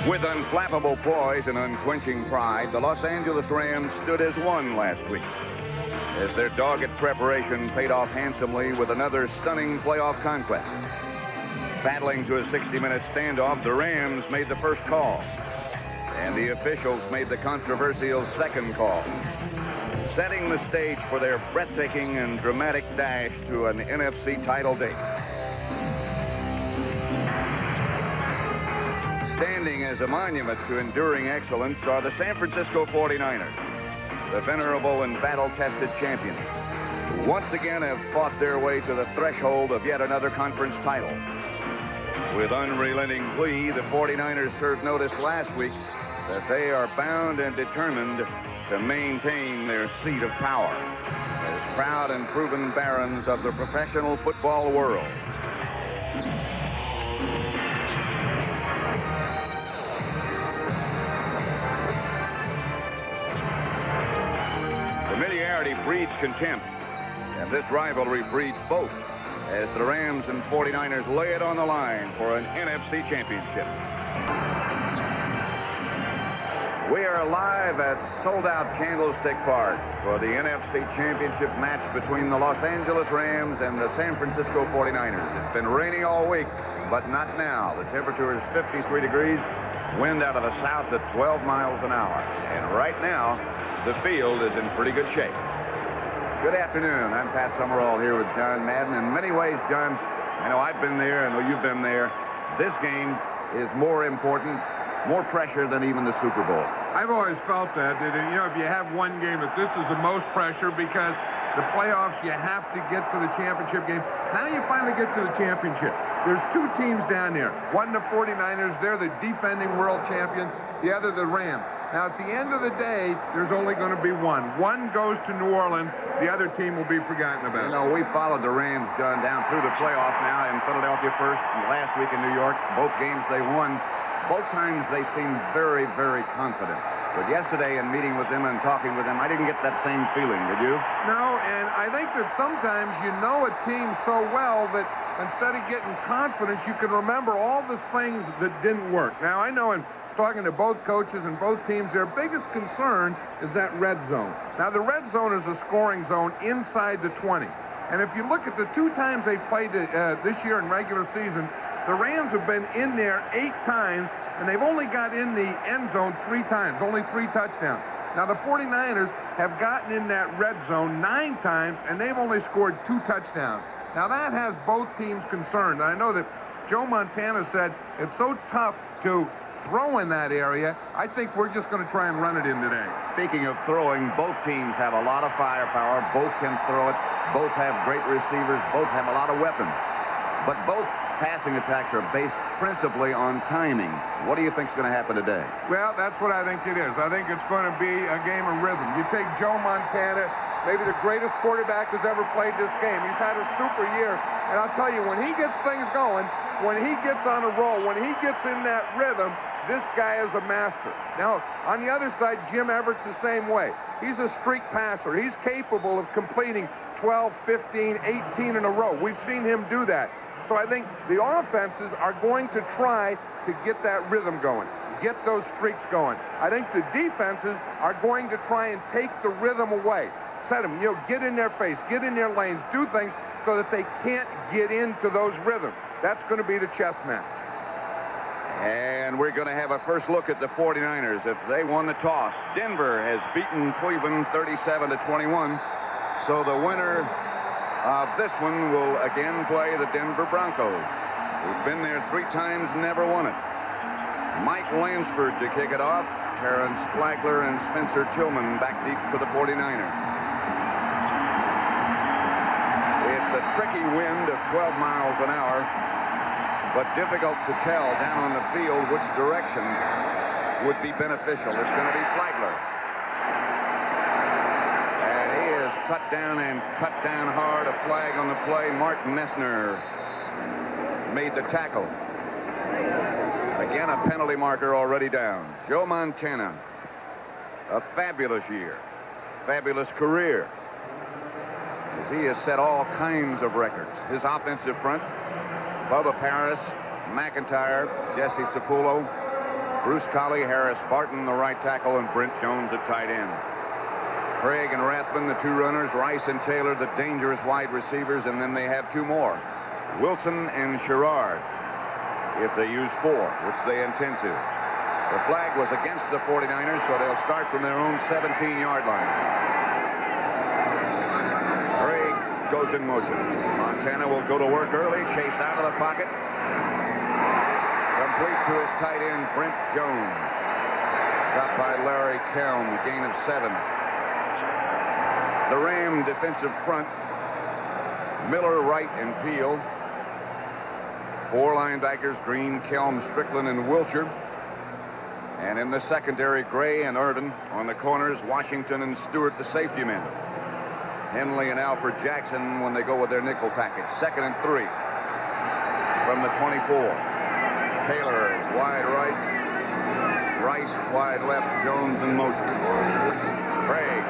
With unflappable poise and unquenching pride, the Los Angeles Rams stood as one last week, as their dogged preparation paid off handsomely with another stunning playoff conquest. Battling to a 60-minute standoff, the Rams made the first call, and the officials made the controversial second call, setting the stage for their breathtaking and dramatic dash to an NFC title date. Standing as a monument to enduring excellence are the San Francisco 49ers, the venerable and battle-tested champions, who once again have fought their way to the threshold of yet another conference title. With unrelenting plea, the 49ers served notice last week that they are bound and determined to maintain their seat of power as proud and proven barons of the professional football world. Familiarity breeds contempt, and this rivalry breeds both, as the Rams and 49ers lay it on the line for an NFC Championship. We are live at sold-out Candlestick Park for the NFC Championship match between the Los Angeles Rams and the San Francisco 49ers. It's been raining all week, but not now. The temperature is 53 degrees, wind out of the south at 12 miles an hour. And right now, the field is in pretty good shape. Good afternoon. I'm Pat Summerall here with John Madden. In many ways, John, I know I've been there, I know you've been there. This game is more important, more pressure than even the Super Bowl. I've always felt that, you know, if you have one game, that this is the most pressure because the playoffs, you have to get to the championship game. Now you finally get to the championship. There's two teams down there. One, the 49ers, they're the defending world champion. The other, the Rams. Now, at the end of the day, there's only going to be one. One goes to New Orleans. The other team will be forgotten about. You know, we followed the Rams, John, down through the playoffs now in Philadelphia first, and last week in New York. Both games they won. Both times they seemed very, very confident. But yesterday, in meeting with them and talking with them, I didn't get that same feeling, did you? No, and I think that sometimes you know a team so well that instead of getting confidence, you can remember all the things that didn't work. Now, I know in talking to both coaches and both teams, their biggest concern is that red zone. Now, the red zone is a scoring zone inside the 20. And if you look at the two times they played this year in regular season, the Rams have been in there 8 times, and they've only got in the end zone 3 times, only 3 touchdowns. Now, the 49ers have gotten in that red zone 9 times, and they've only scored 2 touchdowns. Now, that has both teams concerned. And I know that Joe Montana said it's so tough to throw in that area. I think we're just going to try and run it in today. Speaking of throwing, both teams have a lot of firepower. Both can throw it. Both have great receivers. Both have a lot of weapons. But both passing attacks are based principally on timing. What do you think is going to happen today? Well, that's what I think it is. I think it's going to be a game of rhythm. You take Joe Montana, maybe the greatest quarterback who's ever played this game. He's had a super year. And I'll tell you, when he gets things going, when he gets on a roll, when he gets in that rhythm, this guy is a master. Now, on the other side, Jim Everett's the same way. He's a streak passer. He's capable of completing 12, 15, 18 in a row. We've seen him do that. So I think the offenses are going to try to get that rhythm going, get those streaks going. I think the defenses are going to try and take the rhythm away. Set them, you know, get in their face, get in their lanes, do things so that they can't get into those rhythms. That's going to be the chess match. And we're going to have a first look at the 49ers. If they won the toss, Denver has beaten Cleveland 37-21. So the winner of this one will again play the Denver Broncos, who've been there 3 times, never won it. Mike Lansford to kick it off. Terrence Flagler and Spencer Tillman back deep for the 49ers. It's a tricky wind of 12 miles an hour, but difficult to tell down on the field which direction would be beneficial. It's going to be Flagler. And he is cut down and cut down hard. A flag on the play. Mark Messner made the tackle. Again, a penalty marker already down. Joe Montana, a fabulous year, fabulous career, as he has set all kinds of records. His offensive front, Bubba Paris, McIntyre, Jesse Sapullo, Bruce Colley, Harris Barton, the right tackle, and Brent Jones at tight end. Craig and Rathbun, the two runners. Rice and Taylor, the dangerous wide receivers. And then they have two more, Wilson and Sherrard, if they use four, which they intend to. The flag was against the 49ers, so they'll start from their own 17-yard line. Craig goes in motion. Montana will go to work early, chased out of the pocket. Complete to his tight end, Brent Jones. Stopped by Larry Kelm, gain of 7. The Ram defensive front, Miller, Wright, and Peel. 4 linebackers, Green, Kelm, Strickland, and Wilcher. And in the secondary, Gray and Irvin. On the corners, Washington and Stewart, the safety men. Henley and Alfred Jackson when they go with their nickel package. 2nd and 3 from the 24. Taylor wide right. Rice wide left. Jones in motion. Craig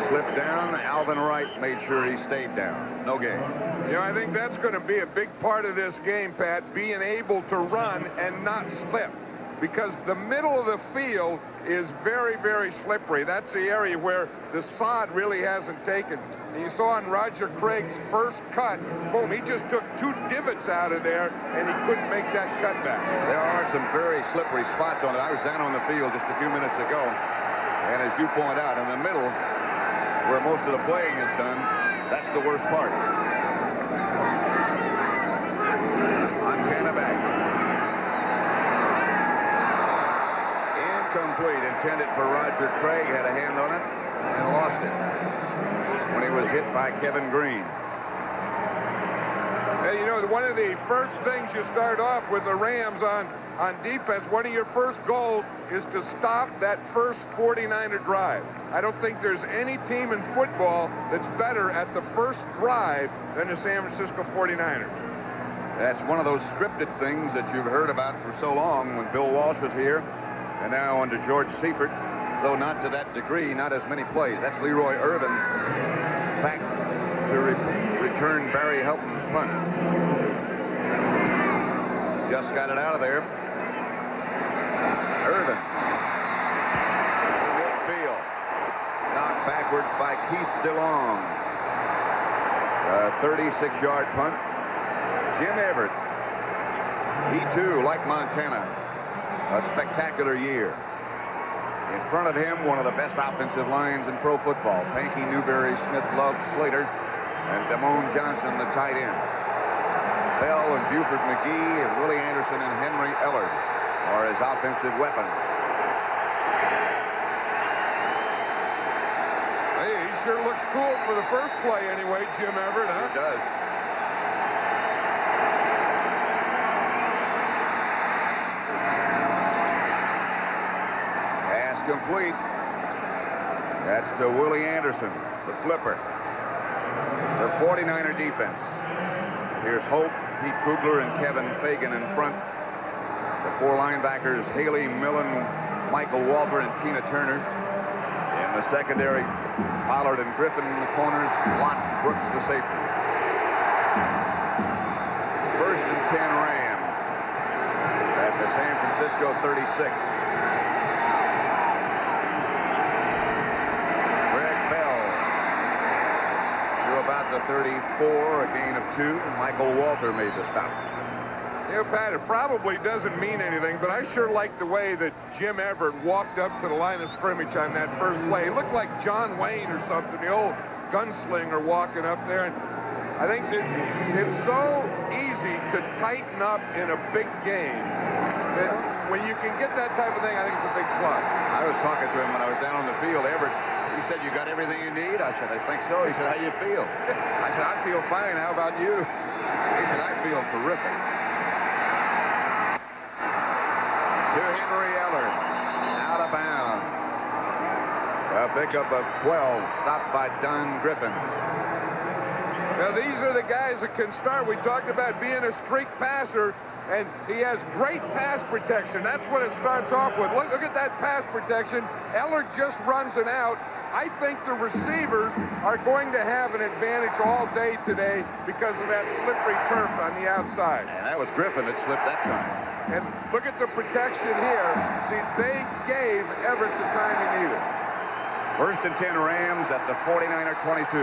slipped down. Alvin Wright made sure he stayed down. No gain. You know, I think that's going to be a big part of this game, Pat, being able to run and not slip. Because the middle of the field is very, very slippery. That's the area where the sod really hasn't taken. And you saw on Roger Craig's first cut, boom, he just took 2 divots out of there, and he couldn't make that cut back. There are some very slippery spots on it. I was down on the field just a few minutes ago. And as you point out, in the middle, where most of the playing is done, that's the worst part. Montana back. Incomplete, intended for Roger Craig, had a hand on it and lost it when he was hit by Kevin Green. Hey, you know, one of the first things you start off with the Rams on defense, one of your first goals is to stop that first 49er drive. I don't think there's any team in football that's better at the first drive than the San Francisco 49ers. That's one of those scripted things that you've heard about for so long when Bill Walsh was here, and now under George Seifert, though not to that degree, not as many plays. That's Leroy Irvin back to return Barry Helton's punt. Just got it out of there. Irvin. Midfield. Knocked backwards by Keith DeLong. A 36-yard punt. Jim Everett. He, too, like Montana, a spectacular year. In front of him, one of the best offensive lines in pro football. Pankey, Newberry, Smith, Love, Slater, and Damone Johnson, the tight end. Bell and Buford McGee and Willie Anderson and Henry Ellard are his offensive weapons. Hey, he sure looks cool for the first play anyway, Jim Everett, huh? He does. Pass complete. That's to Willie Anderson, the flipper. The 49er defense. Here's Hope, Pete Kugler, and Kevin Fagan in front. The 4 linebackers, Haley, Millen, Michael Walter, and Tina Turner. In the secondary, Pollard and Griffin in the corners, Lott, Brooks, the safety. 1st and 10 Rams at the San Francisco 36. About the 34, a gain of 2. Michael Walter made the stop. You know, Pat, it probably doesn't mean anything, but I sure like the way that Jim Everett walked up to the line of scrimmage on that first play. He looked like John Wayne or something, the old gunslinger walking up there. And I think that it's so easy to tighten up in a big game that when you can get that type of thing, I think it's a big plus. I was talking to him when I was down on the field. Everett, he said, "You got everything you need?" I said, "I think so." He said, "How do you feel?" I said, "I feel fine. How about you?" He said, "I feel terrific." To Henry Eller, out of bounds. A pickup of 12, stopped by Don Griffin. Now, these are the guys that can start. We talked about being a streak passer, and he has great pass protection. That's what it starts off with. Look at that pass protection. Eller just runs it out. I think the receivers are going to have an advantage all day today because of that slippery turf on the outside. And that was Griffin that slipped that time. And look at the protection here. See, they gave Everett the time he needed. 1st and 10 Rams at the 49er 22.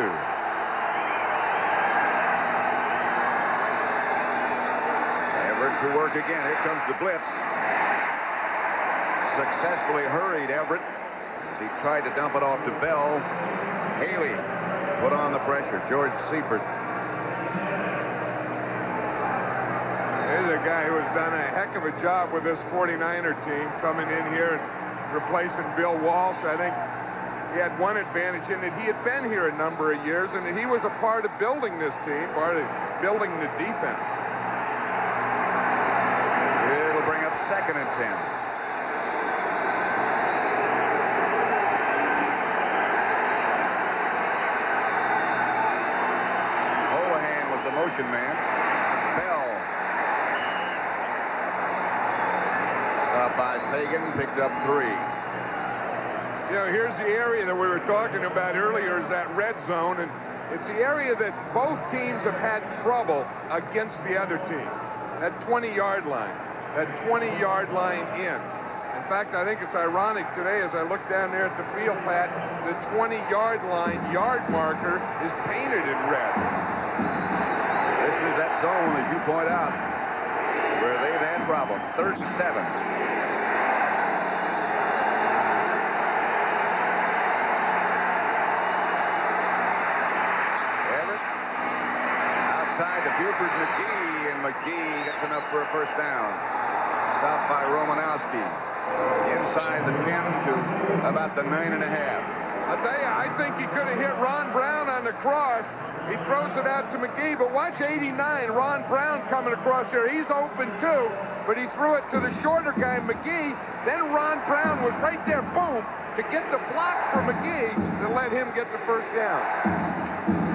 Everett to work again. Here comes the blitz. Successfully hurried Everett as he tried to dump it off to Bell. Haley put on the pressure. George Seifert. Here's a guy who has done a heck of a job with this 49er team coming in here and replacing Bill Walsh. I think he had one advantage in that he had been here a number of years and that he was a part of building this team, part of building the defense. It'll bring up 2nd and 10. Holohan was the motion man. Bell. Stopped by Fagan, picked up 3. You know, here's the area that we were talking about earlier, is that red zone, and it's the area that both teams have had trouble against the other team. That 20-yard line, that 20-yard line in. In fact, I think it's ironic today as I look down there at the field, Pat, the 20-yard line yard marker is painted in red. This is that zone, as you point out, where they've had problems. 3rd and 7. To Buford McGee, and McGee gets enough for a 1st down. Stopped by Romanowski. Inside the 10 to about the 9.5. I'll tell you, I think he could have hit Ron Brown on the cross. He throws it out to McGee, but watch 89, Ron Brown coming across here. He's open too, but he threw it to the shorter guy, McGee. Then Ron Brown was right there, boom, to get the block for McGee to let him get the 1st down.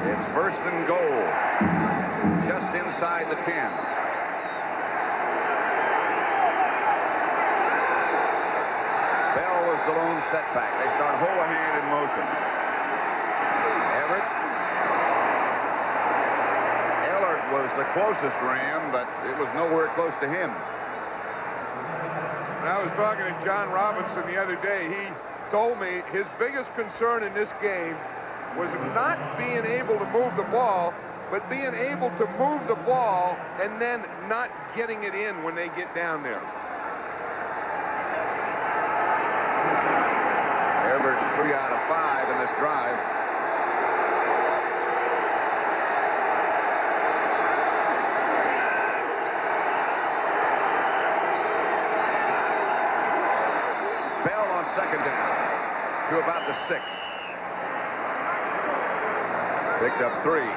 It's 1st and goal. Just inside the 10. Bell was the lone setback. They start Holohan in motion. Everett. Ellert was the closest Ram, but it was nowhere close to him. When I was talking to John Robinson the other day, he told me his biggest concern in this game was not being able to move the ball, but being able to move the ball and then not getting it in when they get down there. Everett's 3 out of 5 in this drive. Bell on 2nd down to about the 6. Picked up 3.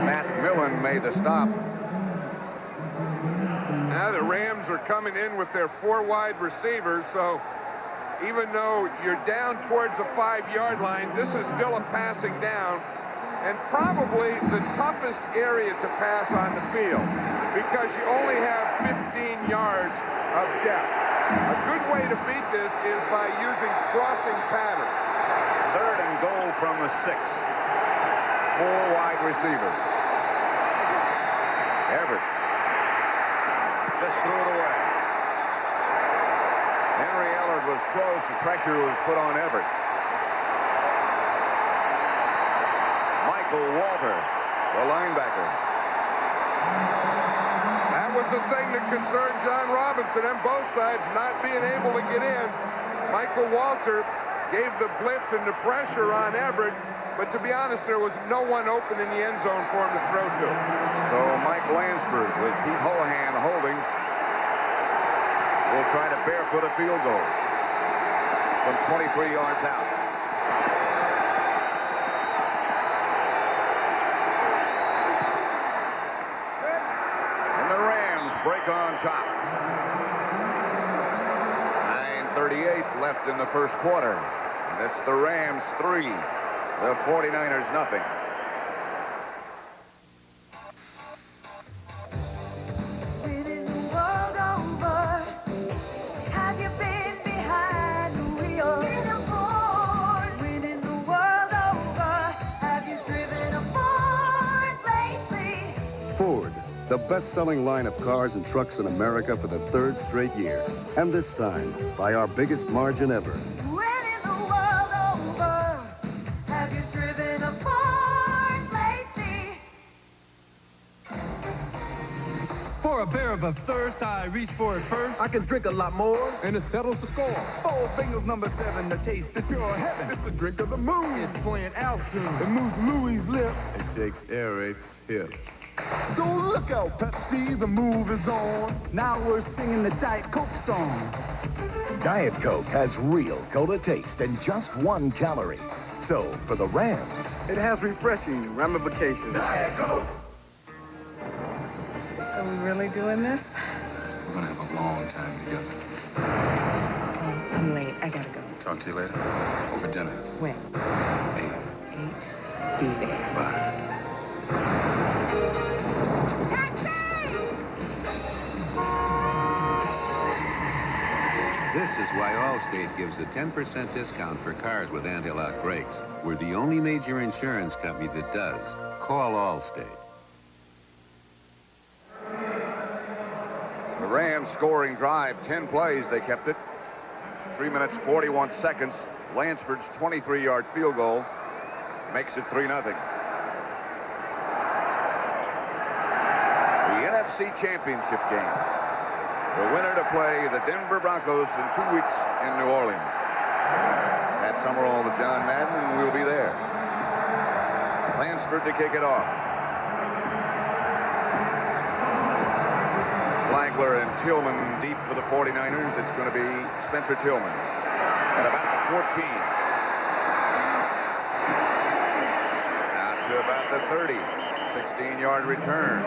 Matt Millen made the stop. Now the Rams are coming in with their 4 wide receivers, so even though you're down towards the 5-yard line, this is still a passing down, and probably the toughest area to pass on the field because you only have 15 yards of depth. A good way to beat this is by using crossing patterns. 3rd and goal from the 6. 4 wide receivers. Everett just threw it away. Henry Ellard was close. The pressure was put on Everett. Michael Walter, the linebacker. That was the thing that concerned John Robinson and both sides not being able to get in. Michael Walter gave the blitz and the pressure on Everett, but to be honest, there was no one open in the end zone for him to throw to. So Mike Lansford with Pete Holohan holding will try to barefoot a field goal from 23 yards out. And the Rams break on top. 9:38 left in the 1st quarter. And it's the Rams 3, the 49ers nothing. With the world over, have you been behind the wheel? the best-selling line of cars and trucks in America for the third straight year. And this time, by our biggest margin ever. When in the world over, have you driven a Ford lately? For a bear of a thirst, I reach for it first. I can drink a lot more, and it settles the score. Four fingers, number 7, the taste is pure heaven. It's the drink of the moon. It's playing Al tune. It moves Louis' lips. It shakes Eric's hips. Don't look out, Pepsi, the move is on. Now we're singing the Diet Coke song. Diet Coke has real cola taste and just 1 calorie. So, for the Rams, It has refreshing ramifications. Diet Coke! So we really doing this? We're gonna have a long time together. Okay, I'm late. I gotta go. Talk to you later. Over dinner. When? 8. 8. Be there. Bye. This is why Allstate gives a 10% discount for cars with anti-lock brakes. We're the only major insurance company that does. Call Allstate. The Rams scoring drive, 10 plays, they kept it. 3 minutes, 41 seconds. Lansford's 23-yard field goal makes it 3-0. The NFC Championship game. The winner to play the Denver Broncos in 2 weeks in New Orleans. At Summerall with John Madden, we'll be there. Lansford to kick it off. Flagler and Tillman deep for the 49ers. It's going to be Spencer Tillman at about the 14. Out to about the 30. 16-yard return.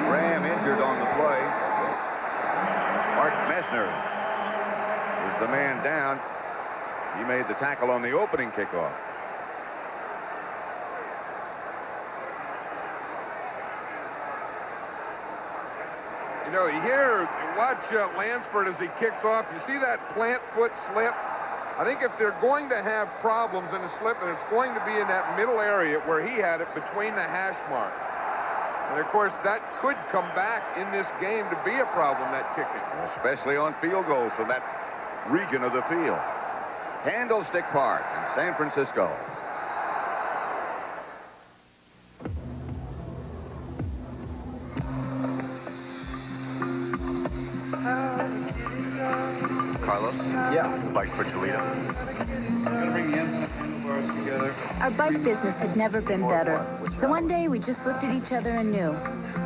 Graham injured on the play. Mark Messner is the man down. He made the tackle on the opening kickoff. You know, you watch Lansford as he kicks off. You see that plant foot slip? I think if they're going to have problems in the slip, and it's going to be in that middle area where he had it between the hash marks. And, of course, that could come back in this game to be a problem, that kicking. Especially on field goals from that region of the field. Candlestick Park in San Francisco. Carlos? Yeah. Bikes for Toledo. Gonna bring the ends and the handlebars together. Our bike business had never been better. So one day we just looked at each other and knew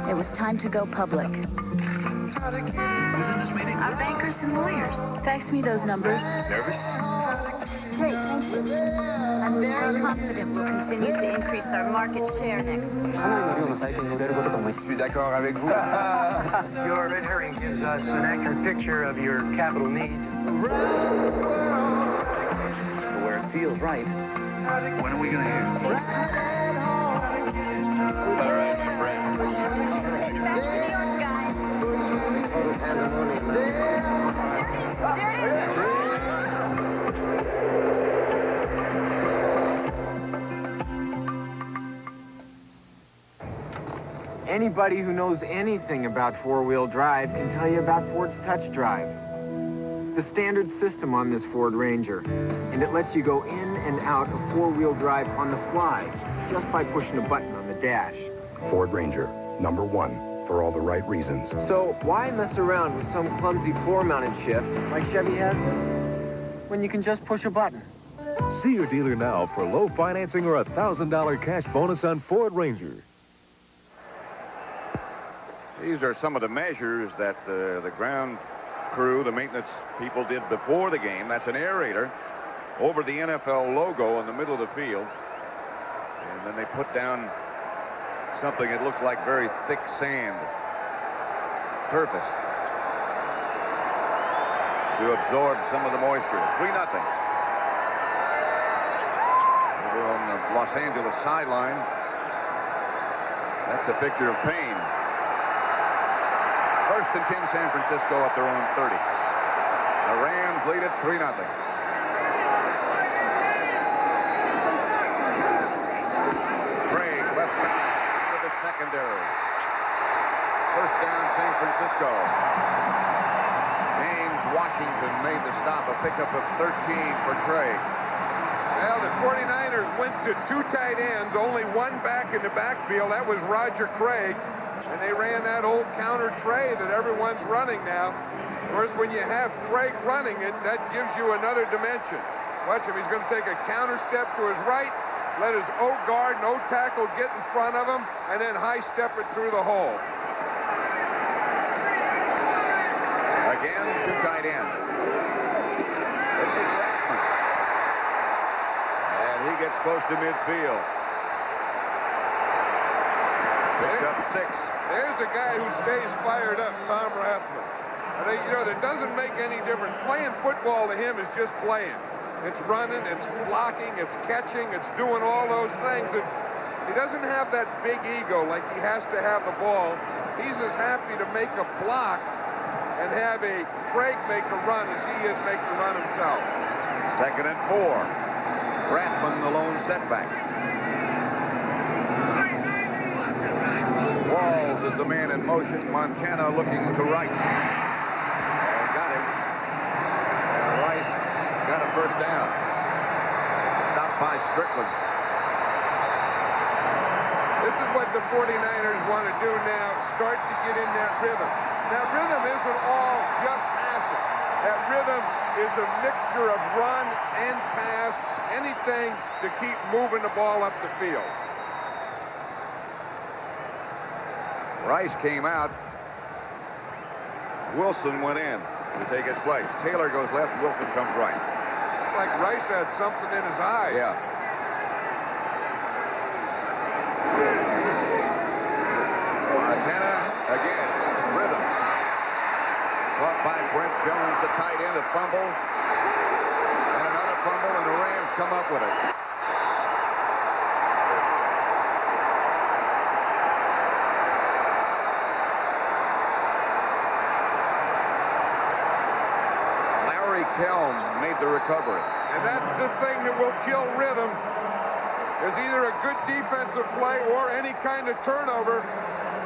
it was time to go public. Who's in this meeting? Our bankers and lawyers. Fax me those numbers. Nervous? Great, thank you. I'm very confident we'll continue to increase our market share next year. Je suis d'accord avec vous. Your red herring gives us an accurate picture of your capital needs. Where it feels right. When are we going to hear? Take some. All right, my friend. Back to New York, guys. There it is. Anybody who knows anything about four-wheel drive can tell you about Ford's Touch Drive. It's the standard system on this Ford Ranger, and it lets you go in and out of four-wheel drive on the fly just by pushing a button on the dash. Ford Ranger, #1, for all the right reasons. So why mess around with some clumsy floor-mounted shift like Chevy has when you can just push a button? See your dealer now for low financing or a $1,000 cash bonus on Ford Ranger. These are some of the measures that the ground crew, the maintenance people did before the game. That's an aerator over the NFL logo in the middle of the field. And then they put down something that looks like very thick sand. Surface. To absorb some of the moisture. 3-0. Over on the Los Angeles sideline. That's a picture of pain. First and 10, San Francisco at their own 30. The Rams lead it 3-0. Craig left side into the second secondary. First down, San Francisco. James Washington made the stop, a pickup of 13 for Craig. Well, the 49ers went to 2 tight ends, only one back in the backfield. That was Roger Craig. And they ran that old counter tray that everyone's running now. Of course, when you have Craig running it, that gives you another dimension. Watch him. He's going to take a counter step to his right, let his O-guard, no tackle get in front of him, and then high step it through the hole. Again, 2 tight ends. This is Rathman. And he gets close to midfield. Picked up 6. There's a guy who stays fired up, Tom Rathman. I think, you know, that doesn't make any difference. Playing football to him is just playing. It's running, it's blocking, it's catching, it's doing all those things. And he doesn't have that big ego like he has to have the ball. He's as happy to make a block and have a Craig make a run as he is make the run himself. 2nd and 4. Rathman, the lone setback. Walls is the man in motion. Montana looking to right. And got him. And Rice got a first down. Stopped by Strickland. This is what the 49ers want to do now. Start to get in that rhythm. That rhythm isn't all just passing. That rhythm is a mixture of run and pass, anything to keep moving the ball up the field. Rice came out. Wilson went in to take his place. Taylor goes left. Wilson comes right. It's like Rice had something in his eye. Yeah. Montana again. Rhythm. Caught by Brent Jones, the tight end, a fumble. And another fumble, and the Rams come up with it. Kelm made the recovery. And that's the thing that will kill rhythm, is either a good defensive play or any kind of turnover.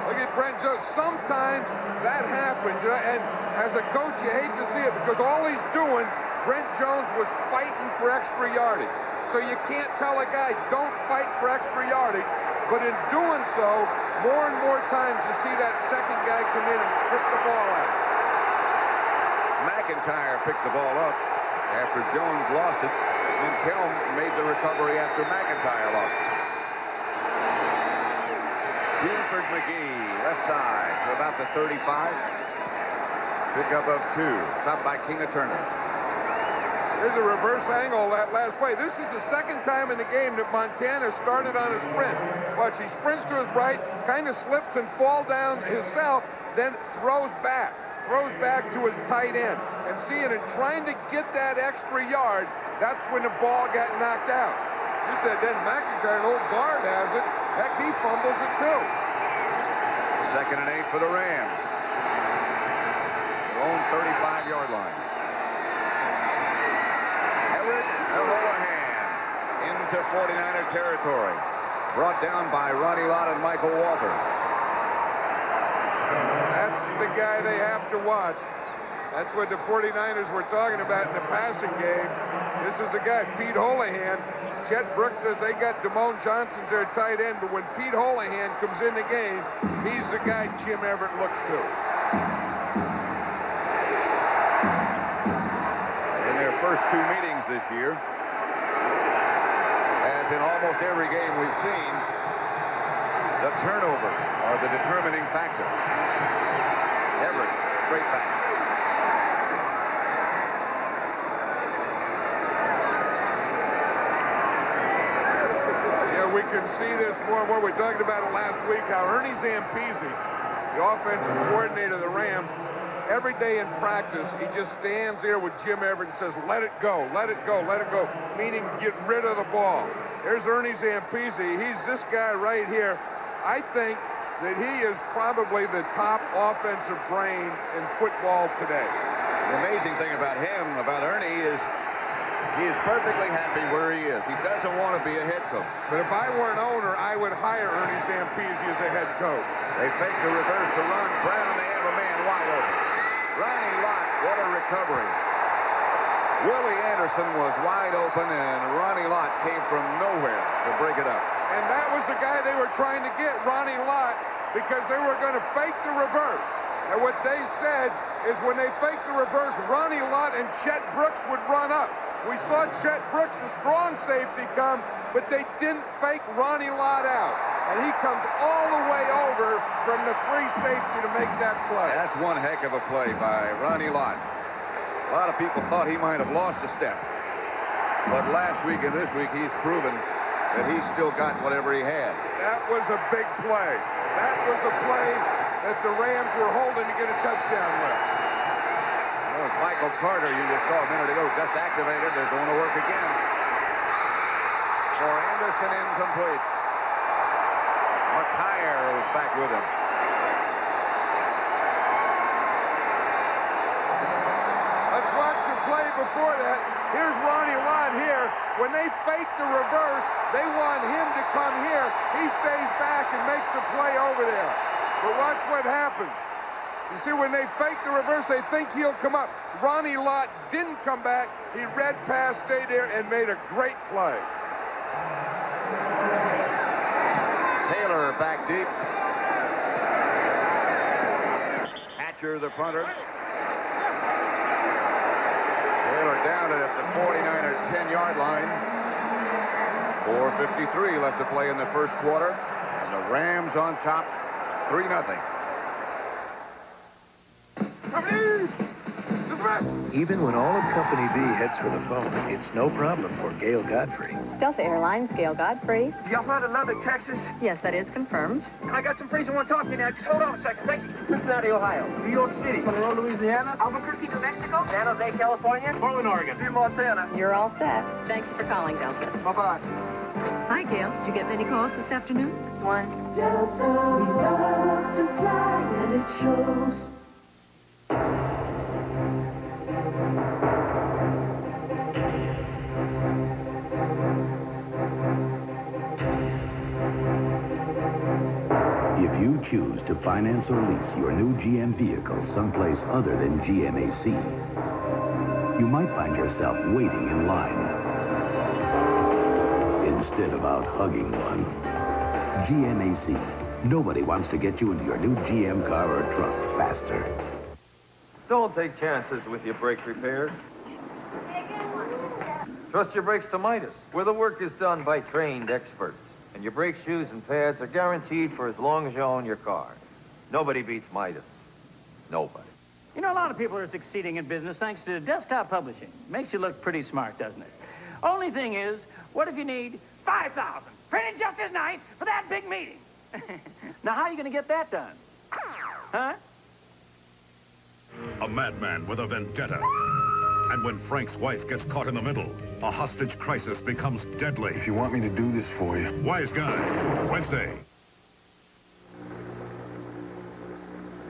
Look at Brent Jones. Sometimes that happens, and as a coach, you hate to see it because all he's doing, Brent Jones was fighting for extra yardage. So you can't tell a guy, don't fight for extra yardage, but in doing so, more and more times you see that second guy come in and strip the ball out. McIntyre picked the ball up after Jones lost it, and Kelm made the recovery after McIntyre lost it. Buford McGee, left side to about the 35. Pickup of 2. Stopped by King of Turner. There's a reverse angle that last play. This is the second time in the game that Montana started on a sprint. Watch, he sprints to his right, kind of slips and falls down himself, then throws back to his tight end. And seeing it, trying to get that extra yard, that's when the ball got knocked out. You said then McIntyre, an old guard, has it. Heck, he fumbles it too. 2nd and 8 for the Rams. Their own 35-yard line. Everett Holohan into 49er territory. Brought down by Ronnie Lott and Michael Walter. That's the guy they have to watch. That's what the 49ers were talking about in the passing game. This is the guy, Pete Holohan. Chet Brooks says they got Damone Johnson's their tight end, but when Pete Holohan comes in the game, he's the guy Jim Everett looks to. In their first 2 meetings this year, as in almost every game we've seen, the turnover are the determining factor. Everett, straight back. We can see this more and more. We talked about it last week, how Ernie Zampese, the offensive coordinator of the Rams, every day in practice, he just stands there with Jim Everett and says, let it go, let it go, let it go, meaning get rid of the ball. There's Ernie Zampese. He's this guy right here. I think that he is probably the top offensive brain in football today. The amazing thing about him, about Ernie, is He is perfectly happy where he is. He doesn't want to be a head coach. But if I were an owner, I would hire Ernie Zampese as a head coach. They fake the reverse to Ron Brown. They have a man wide open. Ronnie Lott, what a recovery. Willie Anderson was wide open, and Ronnie Lott came from nowhere to break it up. And that was the guy they were trying to get, Ronnie Lott, because they were going to fake the reverse. And what they said is when they faked the reverse, Ronnie Lott and Chet Brooks would run up. We saw Chet Brooks, a strong safety, come, but they didn't fake Ronnie Lott out. And he comes all the way over from the free safety to make that play. That's one heck of a play by Ronnie Lott. A lot of people thought he might have lost a step. But last week and this week, he's proven that he's still got whatever he had. That was a big play. That was the play that the Rams were holding to get a touchdown with. That was Michael Carter you just saw a minute ago, just activated. They're going to work again. For Anderson, incomplete. McIyer was back with him. Let's watch the play before that. Here's Ronnie Lott here. When they fake the reverse, they want him to come here. He stays back and makes the play over there. But watch what happens. You see, when they fake the reverse, they think he'll come up. Ronnie Lott didn't come back. He read pass, stayed there, and made a great play. Taylor back deep. Hatcher, the punter. Taylor down at the 49er 10-yard line. 4:53 left to play in the first quarter. And the Rams on top, 3-0. Even when all of Company B heads for the phone, it's no problem for Gail Godfrey. Delta Airlines, Gail Godfrey. Y'all fly to Lubbock, Texas? Yes, that is confirmed. I got some friends who want to talk to you now. Just hold on a second. Thank you. Cincinnati, Ohio. New York City. Monroe, Louisiana. Albuquerque, New Mexico. San Jose, California. Portland, Oregon. Montana. You're all set. Thank you for calling, Delta. Bye-bye. Hi, Gail. Did you get many calls this afternoon? One. Delta, we love to fly, and it shows. If you choose to finance or lease your new GM vehicle someplace other than GMAC, you might find yourself waiting in line instead of out hugging one. GMAC. Nobody wants to get you into your new GM car or truck faster. Don't take chances with your brake repairs. Trust your brakes to Midas, where the work is done by trained experts. And your brake shoes and pads are guaranteed for as long as you own your car. Nobody beats Midas. Nobody. You know, a lot of people are succeeding in business thanks to desktop publishing. Makes you look pretty smart, doesn't it? Only thing is, what if you need 5,000? Printed just as nice for that big meeting. Now, how are you going to get that done? Huh? A madman with a vendetta. And when Frank's wife gets caught in the middle, a hostage crisis becomes deadly. If you want me to do this for you. Wise Guy, Wednesday.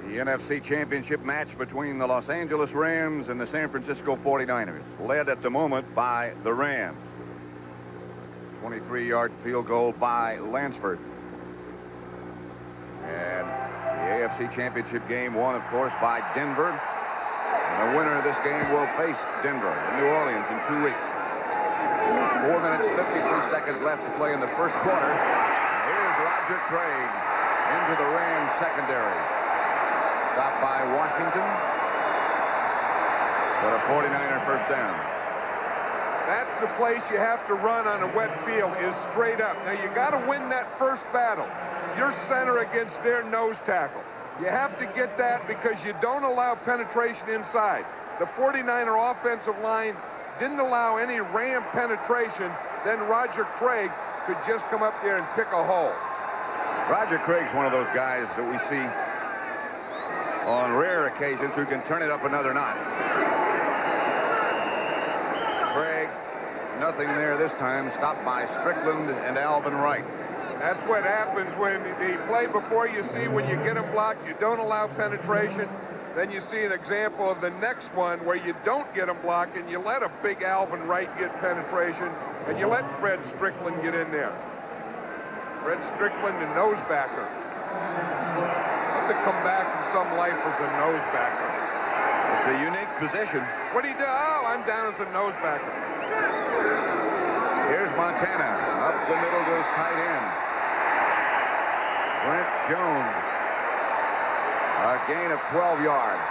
The NFC Championship match between the Los Angeles Rams and the San Francisco 49ers, led at the moment by the Rams. 23-yard field goal by Lansford. And the AFC Championship game won, of course, by Denver. And the winner of this game will face Denver in New Orleans in 2 weeks. 4 minutes, 53 seconds left to play in the first quarter. Here's Roger Craig into the Rams secondary. Stopped by Washington. But a 49er first down. That's the place you have to run on a wet field, is straight up. Now, you got to win that first battle. Your center against their nose tackle. You have to get that because you don't allow penetration inside. The 49er offensive line didn't allow any Ram penetration. Then Roger Craig could just come up there and pick a hole. Roger Craig's one of those guys that we see on rare occasions who can turn it up another notch. Craig, nothing there this time. Stopped by Strickland and Alvin Wright. That's what happens when the play before you see when you get them blocked, you don't allow penetration. Then you see an example of the next one where you don't get him blocking. You let a big Alvin Wright get penetration, and you let Fred Strickland get in there. Fred Strickland, the nosebacker. Love to come back from some life as a nosebacker. It's a unique position. What do you do? Oh, I'm down as a nosebacker. Here's Montana. Up the middle goes tight end. Brent Jones. A gain of 12 yards.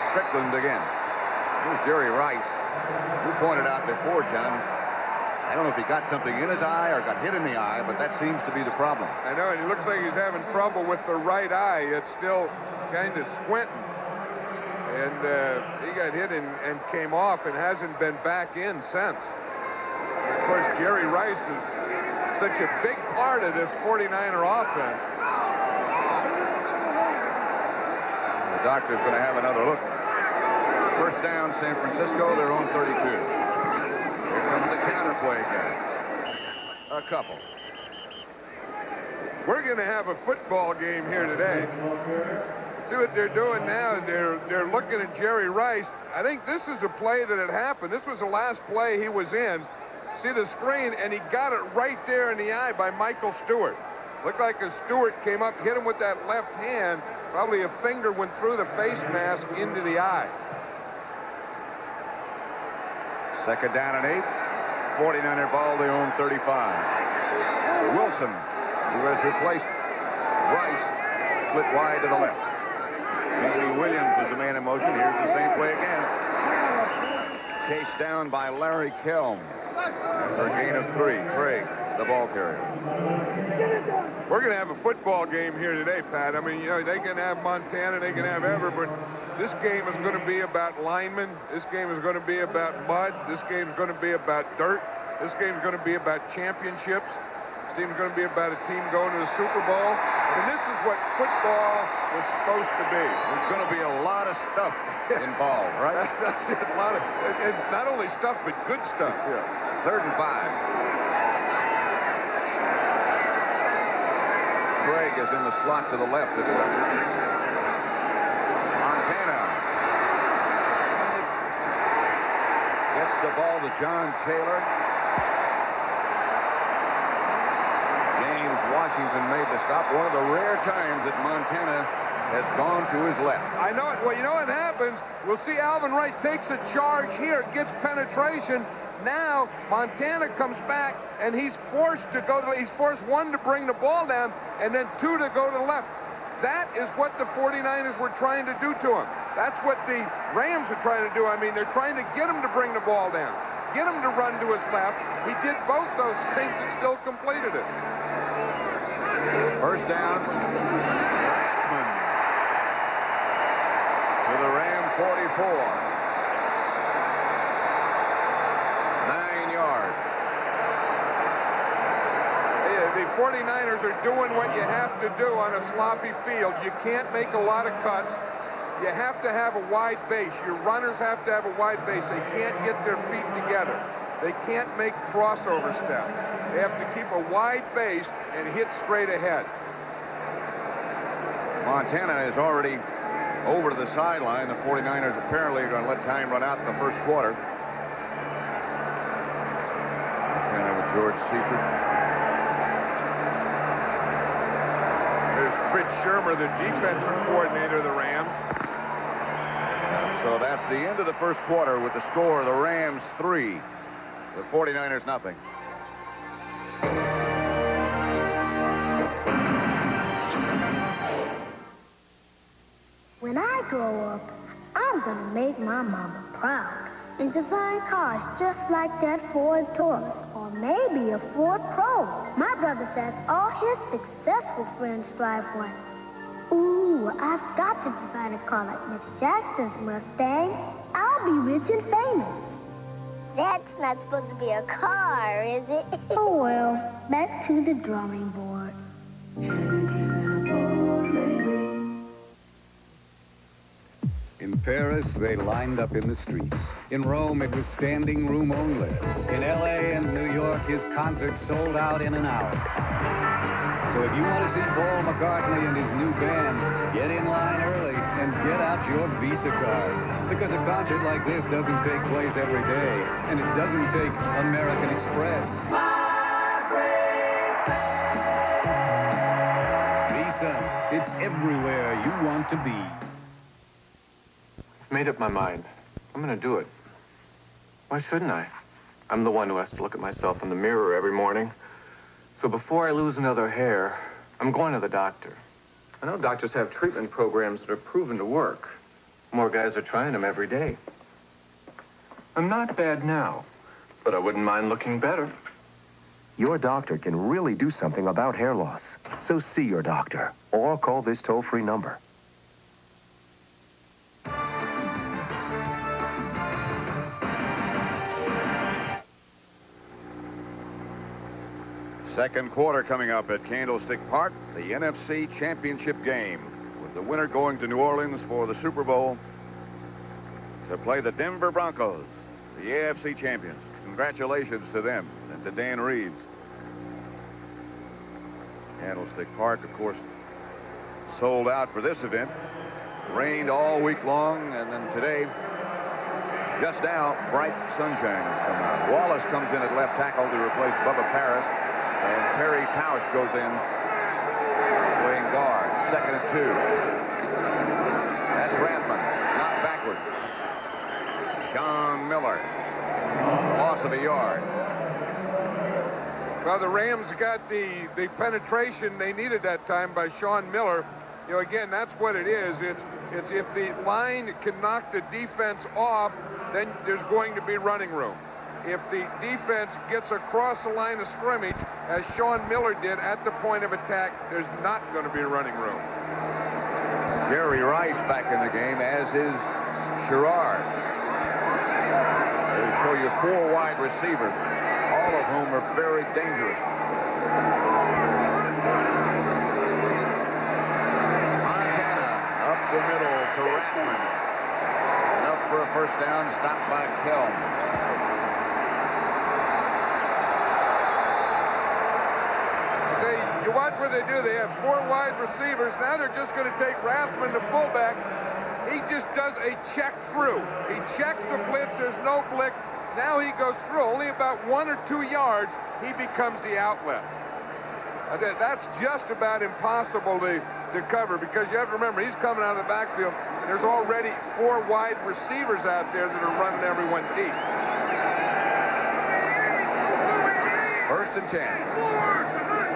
Strickland again. Here's Jerry Rice. You pointed out before, John, I don't know if he got something in his eye or got hit in the eye, but that seems to be the problem. I know, and it looks like he's having trouble with the right eye. It's still kind of squinting. And he got hit and came off and hasn't been back in since. Of course, Jerry Rice is such a big part of this 49er offense. The doctor's going to have another look. First down, San Francisco, their own 32. Here comes the counterplay again. A couple. We're going to have a football game here today. See what they're doing now. They're looking at Jerry Rice. I think this is a play that had happened. This was the last play he was in. See the screen, and he got it right there in the eye by Michael Stewart. Looked like a Stewart came up, hit him with that left hand. Probably a finger went through the face mask into the eye. Second down and 8. 49er ball, they own 35. Wilson, who has replaced Rice, split wide to the left. Jamie Williams is the man in motion. Here's the same play again. Chased down by Larry Kelm. For a gain of 3. Craig, the ball carrier. We're going to have a football game here today, Pat. I mean, you know, they can have Montana, they can have ever, but this game is going to be about linemen. This game is going to be about mud. This game is going to be about dirt. This game is going to be about championships. This team is going to be about a team going to the Super Bowl. And this is what football was supposed to be. There's going to be a lot of stuff involved, right? That's it. A lot of, and not only stuff, but good stuff here. 3rd and 5. Craig is in the slot to the left. Montana gets the ball to John Taylor. James Washington made the stop. One of the rare times that Montana has gone to his left. I know it. Well, you know what happens? We'll see Alvin Wright takes a charge here, gets penetration. Now Montana comes back, and he's forced to go to. He's forced 1 to bring the ball down, and then 2 to go to the left. That is what the 49ers were trying to do to him. That's what the Rams are trying to do. I mean, they're trying to get him to bring the ball down, get him to run to his left. He did both those things and still completed it. First down. To the Ram 44. 9 yards. The 49ers are doing what you have to do on a sloppy field. You can't make a lot of cuts. You have to have a wide base. Your runners have to have a wide base. They can't get their feet together. They can't make crossover steps. They have to keep a wide base and hit straight ahead. Montana is already over to the sideline. The 49ers apparently are going to let time run out in the first quarter. Montana with George Seifert. There's Fritz Shermer, the defensive coordinator of the Rams. So that's the end of the first quarter with the score, the Rams 3, the 49ers nothing. When I grow up, I'm gonna make my mama proud and design cars just like that Ford Taurus or maybe a Ford Pro. My brother says all his successful friends drive one. Ooh, I've got to design a car like Miss Jackson's Mustang. I'll be rich and famous. That's not supposed to be a car, is it? Oh well, back to the drawing board. In Paris, they lined up in the streets. In Rome, it was standing room only. In L.A. and New York, his concerts sold out in an hour. So if you want to see Paul McCartney and his new band, get in line early and get out your Visa card. Because a concert like this doesn't take place every day. And it doesn't take American Express. Visa, it's everywhere you want to be. I've made up my mind. I'm going to do it. Why shouldn't I? I'm the one who has to look at myself in the mirror every morning. So before I lose another hair, I'm going to the doctor. I know doctors have treatment programs that are proven to work. More guys are trying them every day. I'm not bad now, but I wouldn't mind looking better. Your doctor can really do something about hair loss. So see your doctor or call this toll-free number. Second quarter coming up at Candlestick Park, the NFC Championship game, with the winner going to New Orleans for the Super Bowl to play the Denver Broncos, the AFC champions. Congratulations to them and to Dan Reeves. Candlestick Park, of course, sold out for this event. Rained all week long, and then today, just now, bright sunshine has come out. Wallace comes in at left tackle to replace Bubba Paris. And Terry Tausch goes in, playing guard. 2nd and 2. That's Rathman, knocked backward. Sean Miller, loss of a yard. Well, the Rams got the penetration they needed that time by Sean Miller. You know, again, that's what it is. It's if the line can knock the defense off, then there's going to be running room. If the defense gets across the line of scrimmage, as Sean Miller did at the point of attack, there's not going to be running room. Jerry Rice back in the game, as is Sherrard. They show you 4 wide receivers, all of whom are very dangerous. Montana up the middle to Rathman. Enough for a first down, stopped by Kelm. You watch what they do. They have 4 wide receivers. Now they're just going to take Rathman, the fullback. He just does a check through. He checks the blitz. There's no blitz. Now he goes through. Only about 1 or 2 yards, he becomes the outlet. That's just about impossible to cover, because you have to remember, he's coming out of the backfield. There's already 4 wide receivers out there that are running everyone deep. 1st and 10.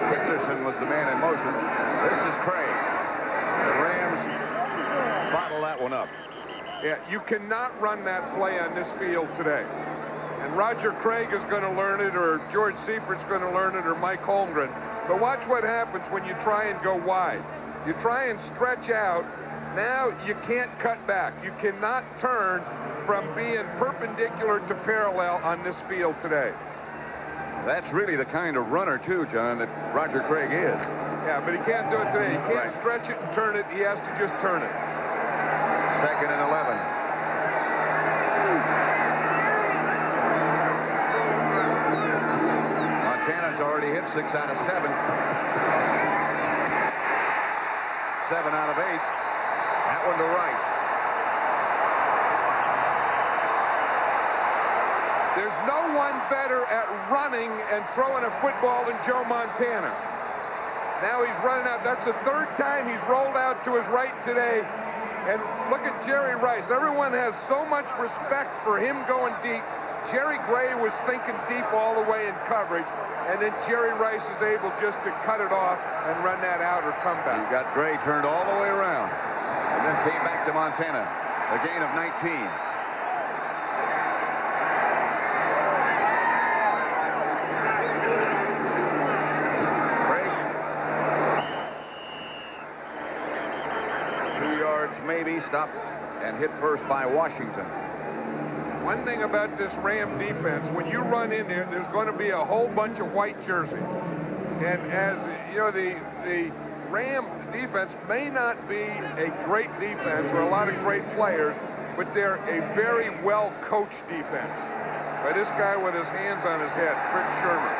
Richardson was the man in motion. This is Craig. The Rams bottle that one up. Yeah, you cannot run that play on this field today. And Roger Craig is going to learn it, or George Seifert's going to learn it, or Mike Holmgren. But watch what happens when you try and go wide. You try and stretch out. Now you can't cut back. You cannot turn from being perpendicular to parallel on this field today. That's really the kind of runner, too, John, that Roger Craig is. Yeah, but he can't do it today. He can't stretch it and turn it. He has to just turn it. 2nd and 11. Montana's already hit 6 out of 7. 7 out of 8. That one to Rice. There's no one better at running and throwing a football than Joe Montana. Now he's running out. That's the 3rd time he's rolled out to his right today. And look at Jerry Rice. Everyone has so much respect for him going deep. Jerry Gray was thinking deep all the way in coverage. And then Jerry Rice is able just to cut it off and run that out or come back. You got Gray turned all the way around. And then came back to Montana. A gain of 19. Maybe stopped and hit first by Washington. One thing about this Ram defense, when you run in there, there's going to be a whole bunch of white jerseys. And as you know, the Ram defense may not be a great defense or a lot of great players, but they're a very well-coached defense by this guy with his hands on his head, Fritz Sherman,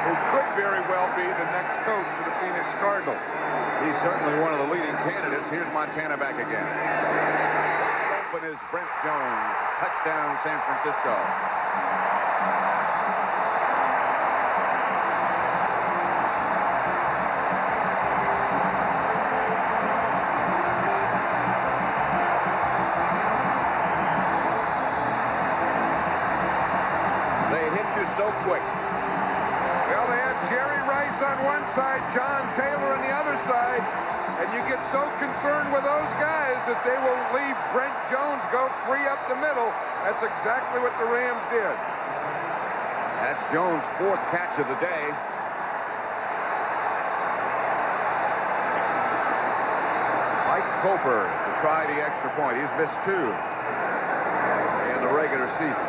who could very well be the next coach for the Phoenix Cardinals. He's certainly one of the leading candidates. Here's Montana back again. Open is Brent Jones. Touchdown, San Francisco. They hit you so quick. Well, they had Jerry Rice on one side, John Taylor on the other side, and you get so concerned with those guys that they will leave Brent Jones go free up the middle. That's exactly what the Rams did. That's Jones' 4th catch of the day. Mike Coper to try the extra point. He's missed 2 in the regular season.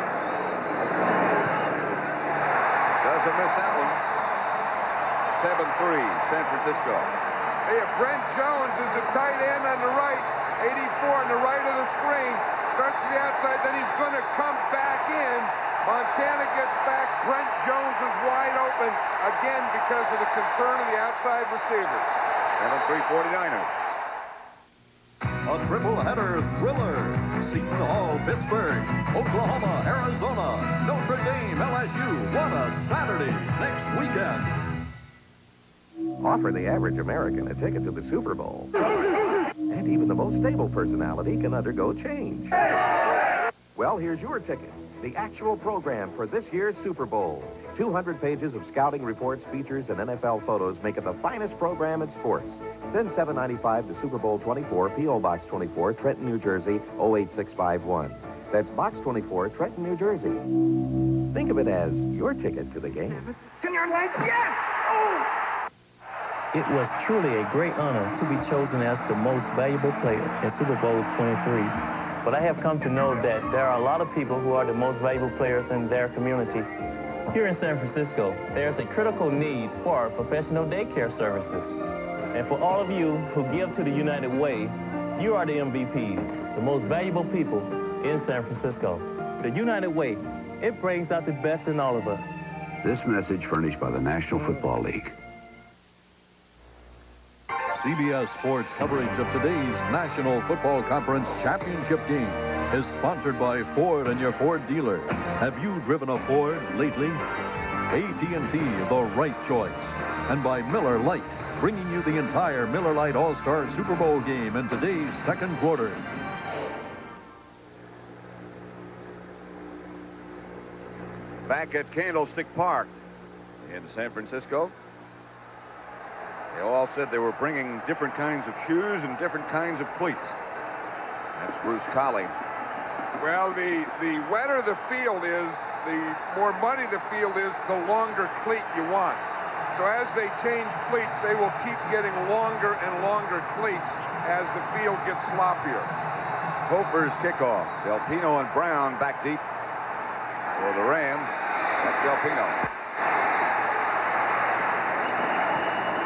Doesn't miss that one. 7-3, San Francisco. Hey, if Brent Jones is a tight end on the right, 84 on the right of the screen, starts to the outside, then he's going to come back in. Montana gets back. Brent Jones is wide open again because of the concern of the outside receiver. 7-3 49ers. A triple-header thriller. Seton Hall, Pittsburgh. Oklahoma, Arizona. Notre Dame, LSU. What a Saturday next weekend. Offer the average American a ticket to the Super Bowl. And even the most stable personality can undergo change. Well, here's your ticket. The actual program for this year's Super Bowl. 200 pages of scouting reports, features, and NFL photos make it the finest program in sports. Send $7.95 to Super Bowl 24, P.O. Box 24, Trenton, New Jersey, 08651. That's Box 24, Trenton, New Jersey. Think of it as your ticket to the game. Finger leg, yes! Oh! It was truly a great honor to be chosen as the most valuable player in Super Bowl 23. But I have come to know that there are a lot of people who are the most valuable players in their community. Here in San Francisco, there's a critical need for professional daycare services. And for all of you who give to the United Way, you are the MVPs, the most valuable people in San Francisco. The United Way, it brings out the best in all of us. This message furnished by the National Football League. CBS Sports coverage of today's National Football Conference Championship game is sponsored by Ford and your Ford dealer. Have you driven a Ford lately? AT&T, the right choice. And by Miller Lite, bringing you the entire Miller Lite All-Star Super Bowl game in today's second quarter. Back at Candlestick Park in San Francisco. They all said they were bringing different kinds of shoes and different kinds of cleats. That's Bruce Colley. Well, the wetter the field is, the more muddy the field is, the longer cleat you want. So as they change cleats, they will keep getting longer and longer cleats as the field gets sloppier. Cofer's kickoff. Del Pino and Brown back deep for the Rams. That's Del Pino.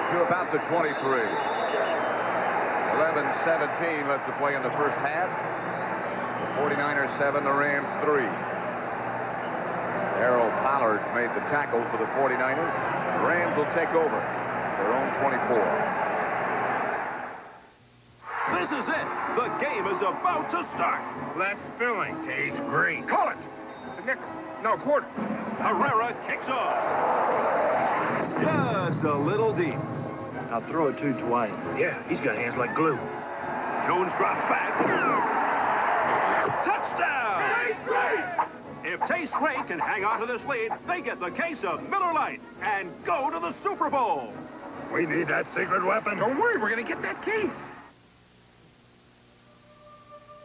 To about the 23. 11-17 left to play in the first half. The 49ers 7, the Rams 3. Errol Pollard made the tackle for the 49ers. The Rams will take over their own 24. This is it. The game is about to start. Less filling. Tastes great. Call it. It's a nickel. No, quarter. Herrera kicks off. Just a little deep. I'll throw it to Dwight. Yeah, he's got hands like glue. Jones drops back. Touchdown! If Taste Great can hang on to this lead, they get the case of Miller Lite and go to the Super Bowl. We need that secret weapon. Don't worry, we're going to get that case.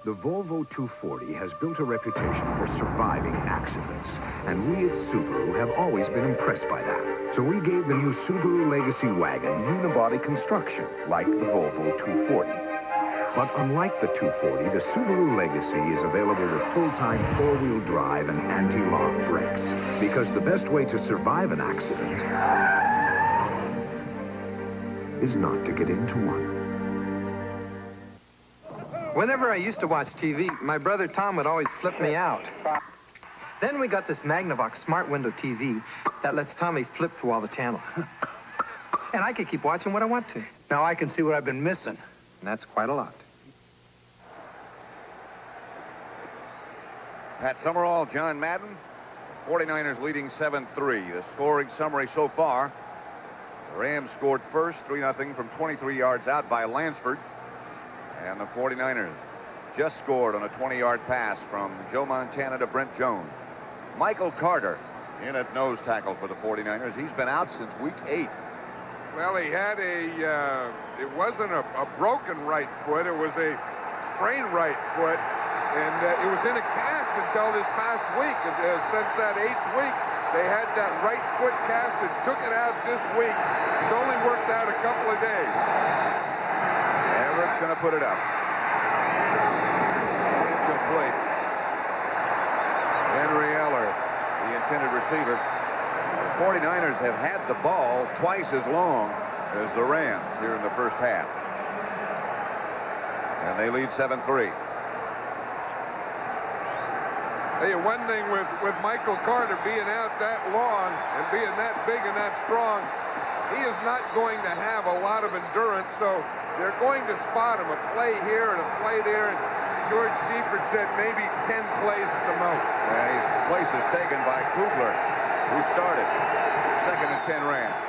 The Volvo 240 has built a reputation for surviving accidents, and we at Subaru have always been impressed by that. So we gave the new Subaru Legacy wagon unibody construction, like the Volvo 240. But unlike the 240, the Subaru Legacy is available with full-time four-wheel drive and anti-lock brakes, because the best way to survive an accident is not to get into one. Whenever I used to watch TV, my brother Tom would always flip me out. Then we got this Magnavox smart window TV that lets Tommy flip through all the channels. And I could keep watching what I want to. Now I can see what I've been missing. And that's quite a lot. Pat Summerall, John Madden. 49ers leading 7-3. The scoring summary so far. The Rams scored first, 3-0 from 23 yards out by Lansford. And the 49ers just scored on a 20-yard pass from Joe Montana to Brent Jones. Michael Carter in at nose tackle for the 49ers. He's been out since week 8. Well, he had it wasn't a broken right foot. It was a sprained right foot. And it was in a cast until this past week. Since that 8th week, they had that right foot cast and took it out this week. It's only worked out a couple of days. Everett's going to put it up. Complete. Henry Eller, the intended receiver. The 49ers have had the ball twice as long as the Rams here in the first half. And they lead 7-3. Hey, one thing with Michael Carter being out that long and being that big and that strong, he is not going to have a lot of endurance, so they're going to spot him a play here and a play there, and George Seifert said maybe 10 plays at the most. And his place is taken by Kugler, who started. 2nd and 10 Rams.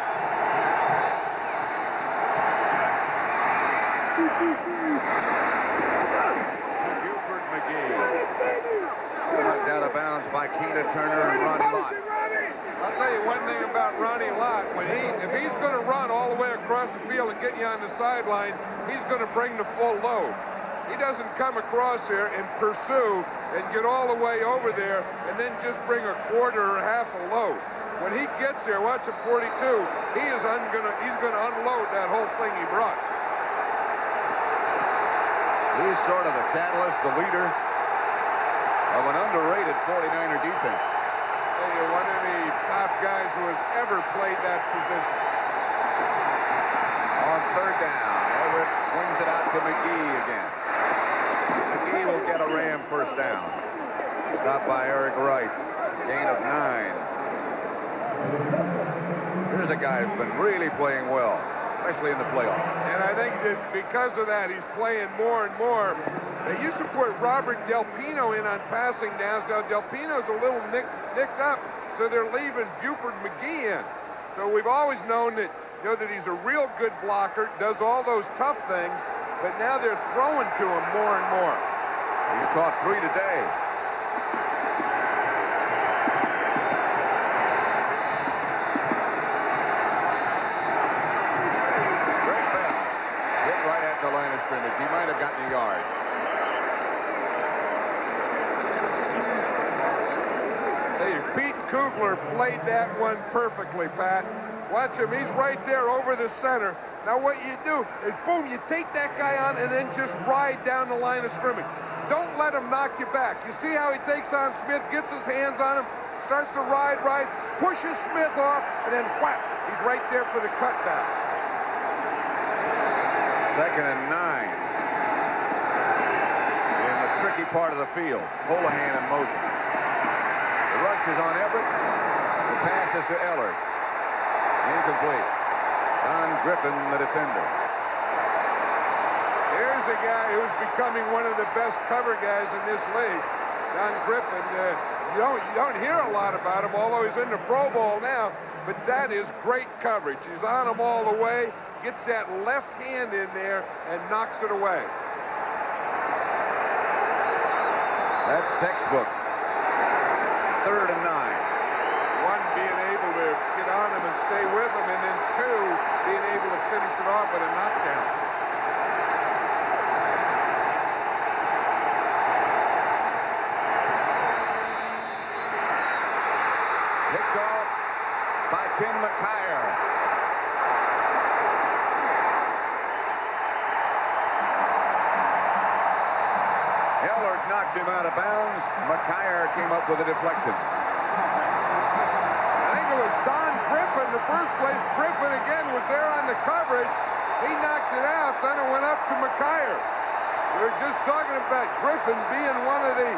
Buford McGee. Knocked out of bounds by Keena Turner and Ronnie Lott. I'll tell you one thing about Ronnie Lott. If he's going to run all the way across the field and get you on the sideline, he's going to bring the full load. He doesn't come across here and pursue and get all the way over there and then just bring a quarter or half a load. When he gets there, watch at 42, he's going to unload that whole thing he brought. He's sort of the catalyst, the leader of an underrated 49er defense. Hey, one of the top guys who has ever played that position. On 3rd down, Everett swings it out to McGee again. McGee will get a Ram first down. Stopped by Eric Wright. Gain of 9. Here's a guy who's been really playing well, especially in the playoffs. And I think that because of that, he's playing more and more. They used to put Robert Del Pino in on passing downs. Now, Del Pino's a little nicked up, so they're leaving Buford McGee in. So we've always known that, that he's a real good blocker, does all those tough things, but now they're throwing to him more and more. He's caught 3 today. Greg Bell hit right at the line of scrimmage. He might have gotten a yard. Pete Kugler played that one perfectly, Pat. Watch him. He's right there over the center. Now what you do is, boom, you take that guy on and then just ride down the line of scrimmage. Don't let him knock you back. You see how he takes on Smith, gets his hands on him, starts to ride, pushes Smith off, and then whap, he's right there for the cutback. 2nd and 9. In the tricky part of the field. Holohan in motion. The rush is on Everett. The pass is to Eller. Incomplete. Don Griffin, the defender. Here's a guy who's becoming one of the best cover guys in this league. Don Griffin. You don't hear a lot about him, although he's in the Pro Bowl now. But that is great coverage. He's on him all the way. Gets that left hand in there and knocks it away. That's textbook. 3rd and 9. 1, being able to get on him and stay with him, and then 2, being able to finish it off with a knockdown. Picked off by Tim McKyer. Eller knocked him out of bounds. McKyer came up with a deflection. I think it was Don Griffin, the first place. Griffin again was there on the coverage. He knocked it out, then it went up to McKyer. We were just talking about Griffin being one of the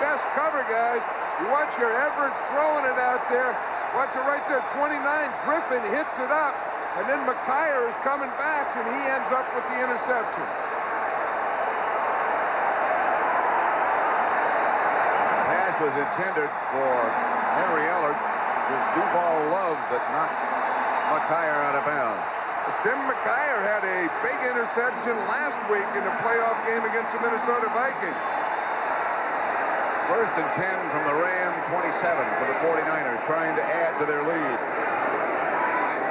best cover guys. You watch your Everett throwing it out there. Watch it right there, 29. Griffin hits it up, And then McKyer is coming back, and he ends up with the interception. Pass was intended for Henry Ellard. It was Duval Love that knocked McKyer out of bounds. Tim McKyer had a big interception last week in the playoff game against the Minnesota Vikings. First and 10 from the Ram 27 for the 49ers, trying to add to their lead.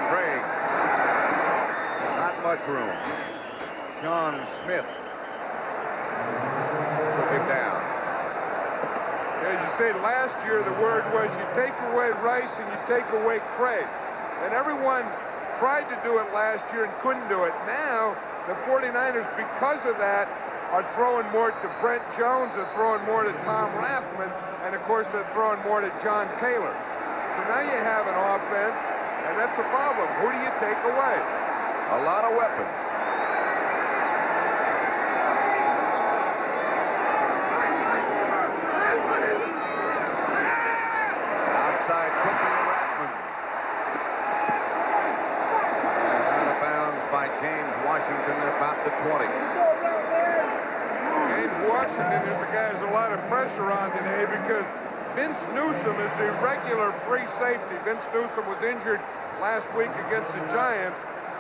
Craig. Not much room. Sean Smith. Took him down. As you say, last year the word was you take away Rice and you take away Craig. And everyone tried to do it last year and couldn't do it. Now, the 49ers, because of that, are throwing more to Brent Jones, they're throwing more to Tom Rathman, and of course they're throwing more to John Taylor. So now you have an offense, and that's the problem. Who do you take away? A lot of weapons. Outside Cookie and Rathman. Out of bounds by James Washington at about the 20. James Washington is the guy who's a lot of pressure on today because Vince Newsom is the regular free safety. Vince Newsom was injured last week against the Giants,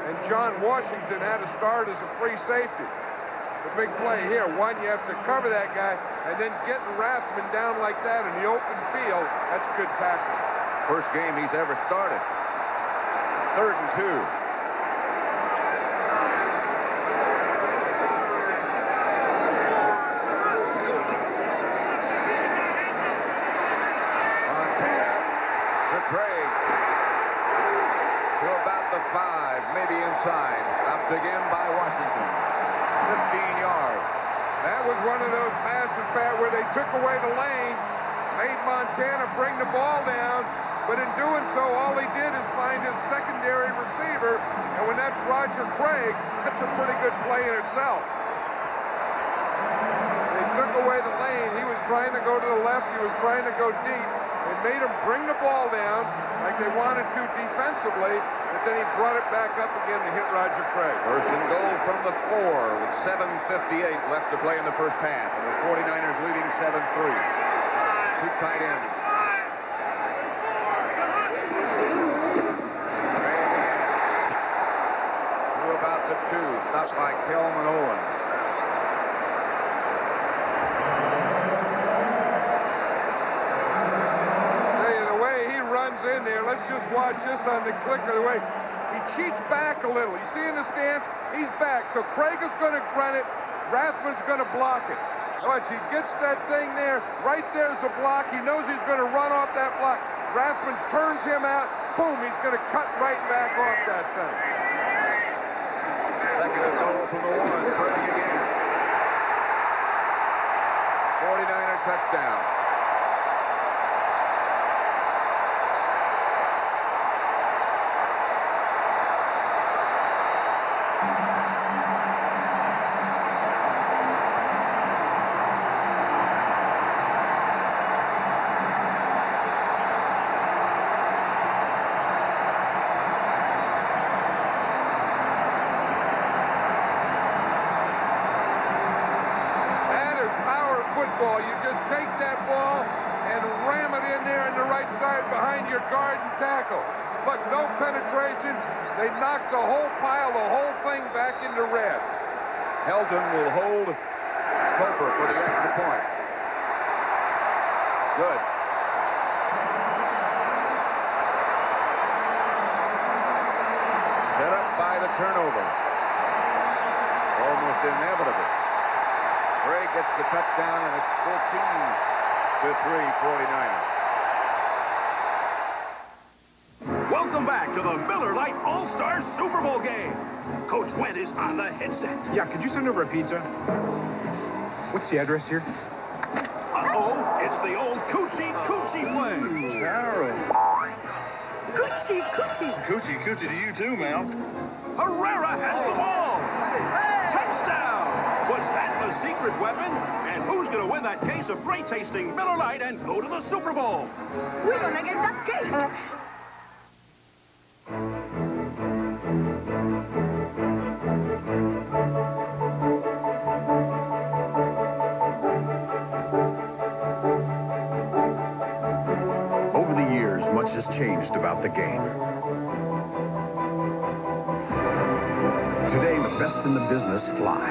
and John Washington had to start as a free safety. The big play here, one, you have to cover that guy, and then getting Rathman down like that in the open field, that's good tackling. First game he's ever started. 3rd and 2. Craig to about the 5, maybe inside. Stopped again by Washington. 15 yards. That was one of those passes, Pat, where they took away the lane, made Montana bring the ball down, but in doing so, all he did is find his secondary receiver, and when that's Roger Craig, that's a pretty good play in itself. They took away the lane. He was trying to go to the left. He was trying to go deep. It made him bring the ball down like they wanted to defensively, but then he brought it back up again to hit Roger Craig. First and goal from the 4 with 7:58 left to play in the first half, and the 49ers leading 7-3. Two tight ends. To about the 2, stopped by Kelman Owens. In there. Let's just watch this on the clicker. The way he cheats back a little. You see in the stance, he's back. So Craig is going to run it. Rathman's going to block it. Watch, he gets that thing there. Right there's the block. He knows he's going to run off that block. Rathman turns him out. Boom, he's going to cut right back off that thing. Second and goal from the 1. Craig again. 49er touchdown. You just take that ball and ram it in there on the right side behind your guard and tackle. But no penetration. They knocked the whole pile, the whole thing back into red. Helton will hold Coper for the extra point. Good. Set up by the turnover. Almost inevitable. Gray gets the touchdown, and it's 14-3 49ers. Welcome back to the Miller Lite All-Star Super Bowl game. Coach Wendt is on the headset. Yeah, could you send over a pizza? What's the address here? Uh-oh, it's the old Coochie play. Carol. Coochie, coochie. Coochie, coochie to you too, Mel. Herrera has the ball. Touchdown. Was that the secret weapon? And who's going to win that case of great-tasting Miller Lite and go to the Super Bowl? We're going to get that cake. out the game. Today, the best in the business fly.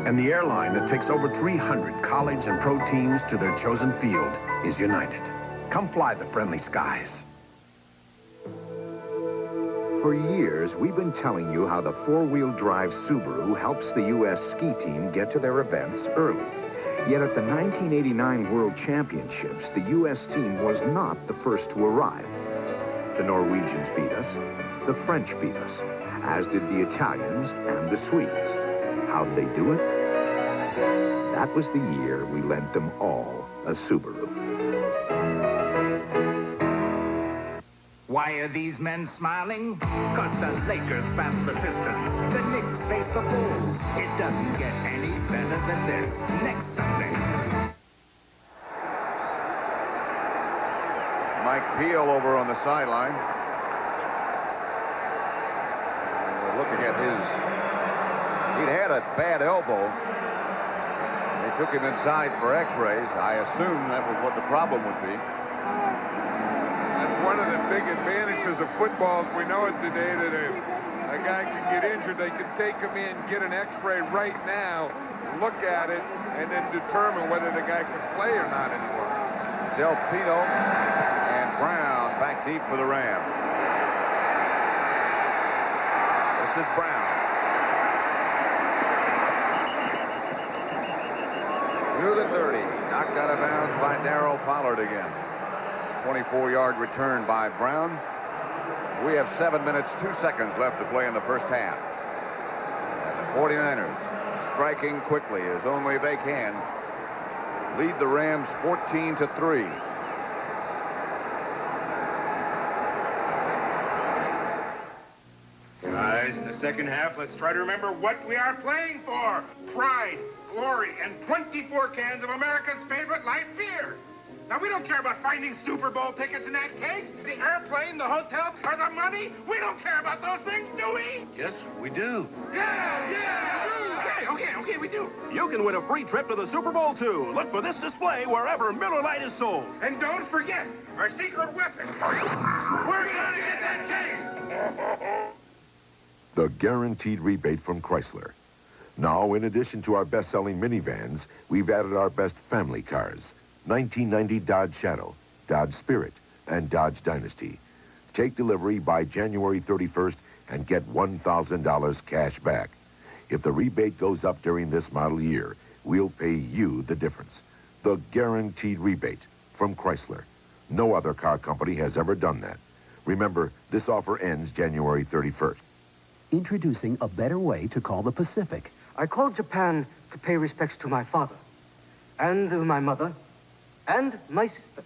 And the airline that takes over 300 college and pro teams to their chosen field is United. Come fly the friendly skies. For years, we've been telling you how the four-wheel drive Subaru helps the U.S. ski team get to their events early. Yet at the 1989 World Championships, the U.S. team was not the first to arrive. The Norwegians beat us, the French beat us, as did the Italians and the Swedes. How'd they do it? That was the year we lent them all a Subaru. Why are these men smiling? 'Cause the Lakers passed the Pistons. The Knicks face the Bulls. It doesn't get any better than this. Next Sunday. Mike Peel over on the sideline. We're looking at he'd had a bad elbow. They took him inside for x-rays. I assume that was what the problem would be. One of the big advantages of football, as we know it today, that a guy can get injured, they can take him in, get an x-ray right now, look at it, and then determine whether the guy can play or not anymore. Del Pino and Brown back deep for the Rams. This is Brown. Through the 30. Knocked out of bounds by Darrell Pollard again. 24-yard return by Brown. We have 7 minutes, 2 seconds left to play in the first half. And the 49ers striking quickly as only they can. Lead the Rams 14-3. Guys, in the second half, let's try to remember what we are playing for. Pride, glory, and 24 cans of America's favorite light beer. Now, we don't care about finding Super Bowl tickets in that case. The airplane, the hotel, or the money. We don't care about those things, do we? Yes, we do. Yeah. Okay, we do. You can win a free trip to the Super Bowl, too. Look for this display wherever Miller Lite is sold. And don't forget, our secret weapon. We're gonna get that case. The guaranteed rebate from Chrysler. Now, in addition to our best-selling minivans, we've added our best family cars. 1990 Dodge Shadow, Dodge Spirit, and Dodge Dynasty. Take delivery by January 31st and get $1,000 cash back. If the rebate goes up during this model year, we'll pay you the difference. The guaranteed rebate from Chrysler. No other car company has ever done that. Remember, this offer ends January 31st. Introducing a better way to call the Pacific. I called Japan to pay respects to my father, and my mother, and my sister.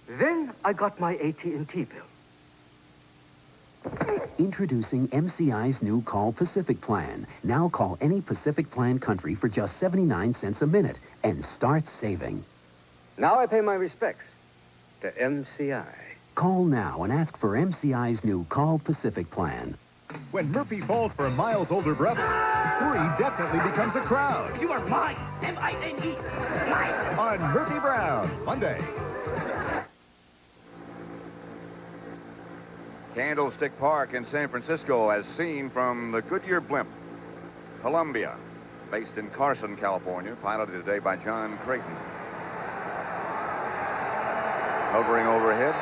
Then I got my AT&T bill. Introducing MCI's new Call Pacific plan. Now call any Pacific plan country for just 79 cents a minute and start saving. Now I pay my respects to MCI. Call now and ask for MCI's new Call Pacific plan. When Murphy falls for Miles' older brother, 3 definitely becomes a crowd. You are mine. M-I-N-E. Mine. On Murphy Brown, Monday. Candlestick Park in San Francisco as seen from the Goodyear blimp. Columbia, based in Carson, California, piloted today by John Creighton. Hovering overhead.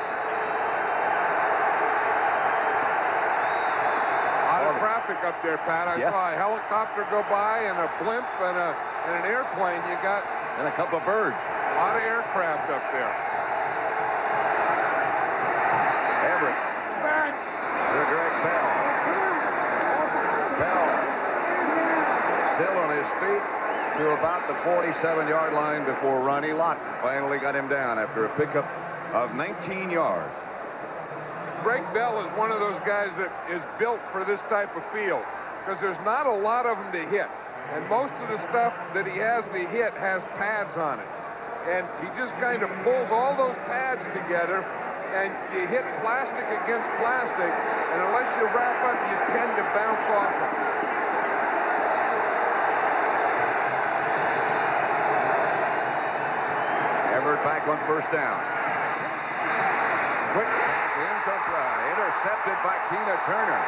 Traffic up there, Pat. I saw a helicopter go by and a blimp and an airplane. You got and a couple of birds. A lot of aircraft up there. Everett. To Greg Bell. Bell still on his feet to about the 47-yard line before Ronnie Lott finally got him down after a pickup of 19 yards. Greg Bell is one of those guys that is built for this type of field because there's not a lot of them to hit. And most of the stuff that he has to hit has pads on it. And he just kind of pulls all those pads together and you hit plastic against plastic. And unless you wrap up, you tend to bounce off it. Everett back on first down. Intercepted by Tina Turner.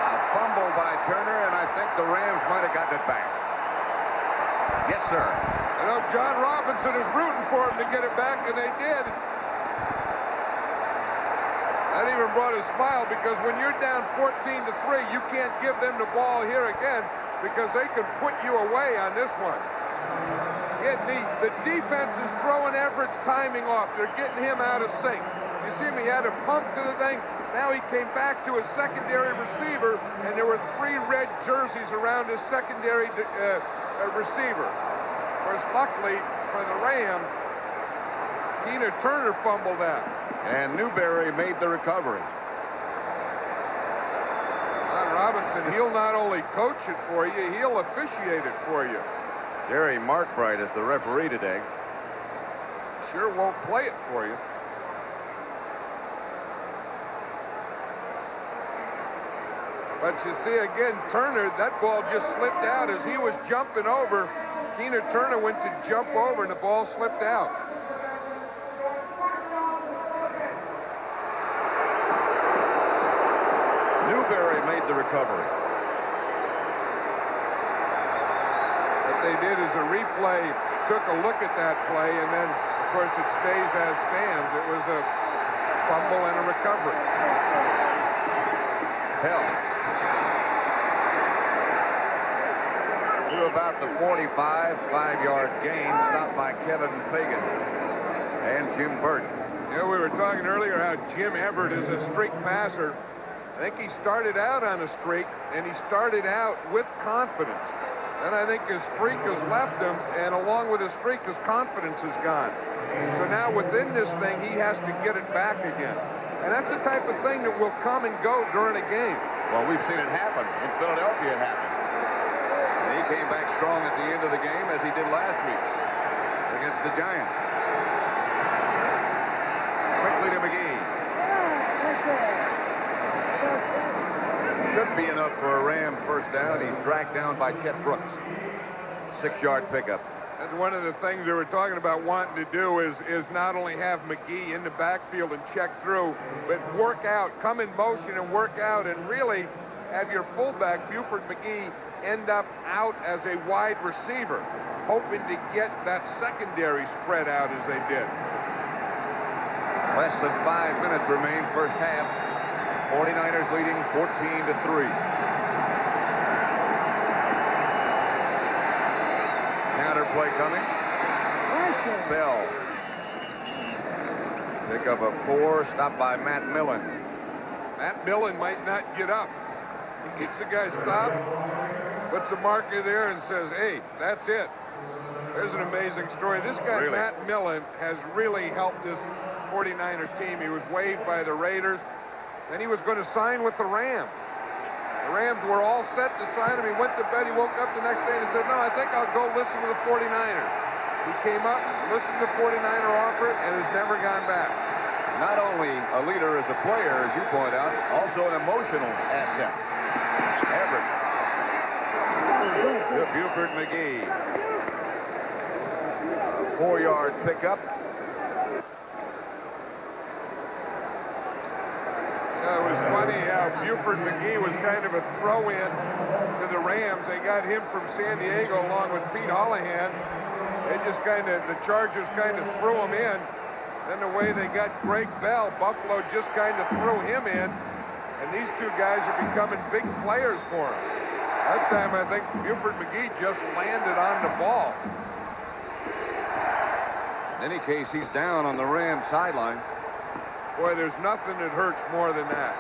A fumble by Turner, and I think the Rams might have gotten it back. Yes, sir. You know, John Robinson is rooting for him to get it back, and they did. That even brought a smile, because when you're down 14-3, you can't give them the ball here again, because they can put you away on this one. The defense is throwing Everett's timing off. They're getting him out of sync. You see him, he had a pump to the thing. Now he came back to his secondary receiver, and there were 3 red jerseys around his secondary receiver. Whereas luckily for the Rams, Tina Turner fumbled that. And Newberry made the recovery. John Robinson, he'll not only coach it for you, he'll officiate it for you. Jerry Markbright is the referee today. Sure won't play it for you. But you see, again, Turner, that ball just slipped out as he was jumping over. Tina Turner went to jump over, and the ball slipped out. Newberry made the recovery. What they did is a replay took a look at that play, and then, of course, it stays as stands. It was a fumble and a recovery. Hell. To about the 45, 5-yard gain, stopped by Kevin Fagan and Jim Burton. Yeah, we were talking earlier how Jim Everett is a streak passer. I think he started out on a streak, and he started out with confidence. And I think his streak has left him, and along with his streak, his confidence is gone. So now within this thing, he has to get it back again. And that's the type of thing that will come and go during a game. Well, we've seen it happen. In Philadelphia, it happened. And he came back strong at the end of the game, as he did last week against the Giants. Quickly to McGee. Should be enough for a Ram first down. He's dragged down by Chet Brooks. 6-yard pickup. And one of the things they were talking about wanting to do is not only have McGee in the backfield and check through, but work out, come in motion and work out, and really have your fullback, Buford McGee, end up out as a wide receiver, hoping to get that secondary spread out as they did. Less than 5 minutes remain first half. 49ers leading 14-3. Counter play coming. Bell. Pick up a 4, stopped by Matt Millen. Matt Millen might not get up. He gets the guy stopped, puts a marker there and says, hey, that's it. There's an amazing story. This guy, really? Matt Millen, has really helped this 49er team. He was waived by the Raiders. Then he was going to sign with the Rams. The Rams were all set to sign him. He went to bed. He woke up the next day and said, no, I think I'll go listen to the 49ers. He came up, listened to the 49er offer, and has never gone back. Not only a leader as a player, as you point out, also an emotional asset. Everett. To Buford McGee. 4-yard pickup. It was funny how Buford McGee was kind of a throw-in to the Rams. They got him from San Diego along with Pete Holohan. They just the Chargers kind of threw him in. Then the way they got Greg Bell, Buffalo just kind of threw him in. And these two guys are becoming big players for him. That time, I think Buford McGee just landed on the ball. In any case, he's down on the Rams sideline. Boy, there's nothing that hurts more than that.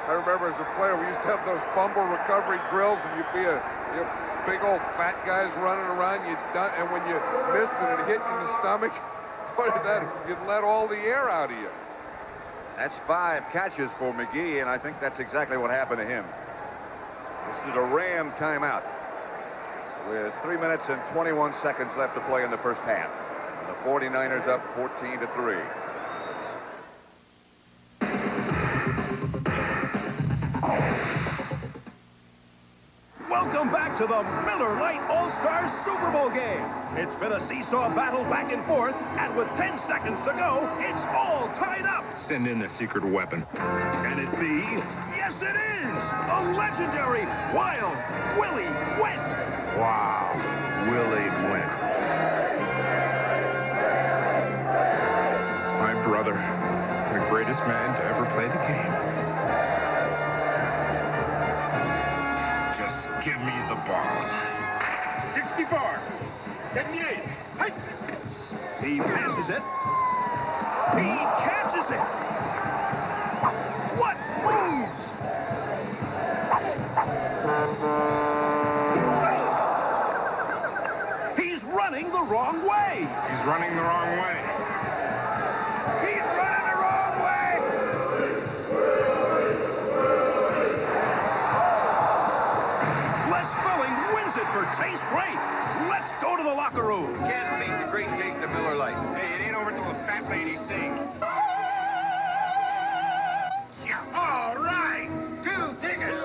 I remember as a player, we used to have those fumble recovery drills, and you'd be a big old fat guys running around. And when you missed it and hit you in the stomach, boy, you'd let all the air out of you. That's 5 catches for McGee, and I think that's exactly what happened to him. This is a Ram timeout with 3 minutes and 21 seconds left to play in the first half. The 49ers up 14-3. Welcome back to the Miller Lite All-Star Super Bowl game. It's been a seesaw battle back and forth, and with 10 seconds to go, it's all tied up. Send in the secret weapon. Can it be? Yes, it is! The legendary Wild Willie Went! Wow. Willie Went. My brother, the greatest man to ever play the game. Just give me the ball. 64. 78. Hey. He passes it. He catches it. What moves? He's running the wrong way. He's running the wrong way. He's running the wrong way. Les Spelling wins it for Taste Great. Let's go to the locker room. Can't beat the great taste of Miller Lite. Hey, it ain't over till the fat lady sings. All right. 2 tickets.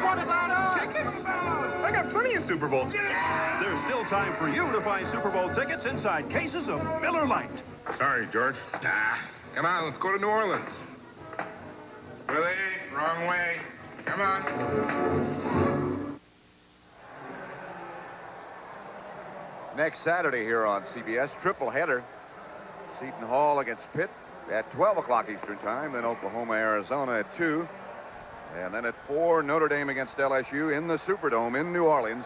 What about tickets? I got plenty of Super Bowl tickets. There's still time for you to find Super Bowl tickets inside cases of Miller Lite. Sorry, George. Come on, let's go to New Orleans. Willie, wrong way. Come on. Next Saturday here on CBS, triple header. Seton Hall against Pitt at 12 o'clock Eastern Time, then Oklahoma, Arizona at 2. And then at 4, Notre Dame against LSU in the Superdome in New Orleans,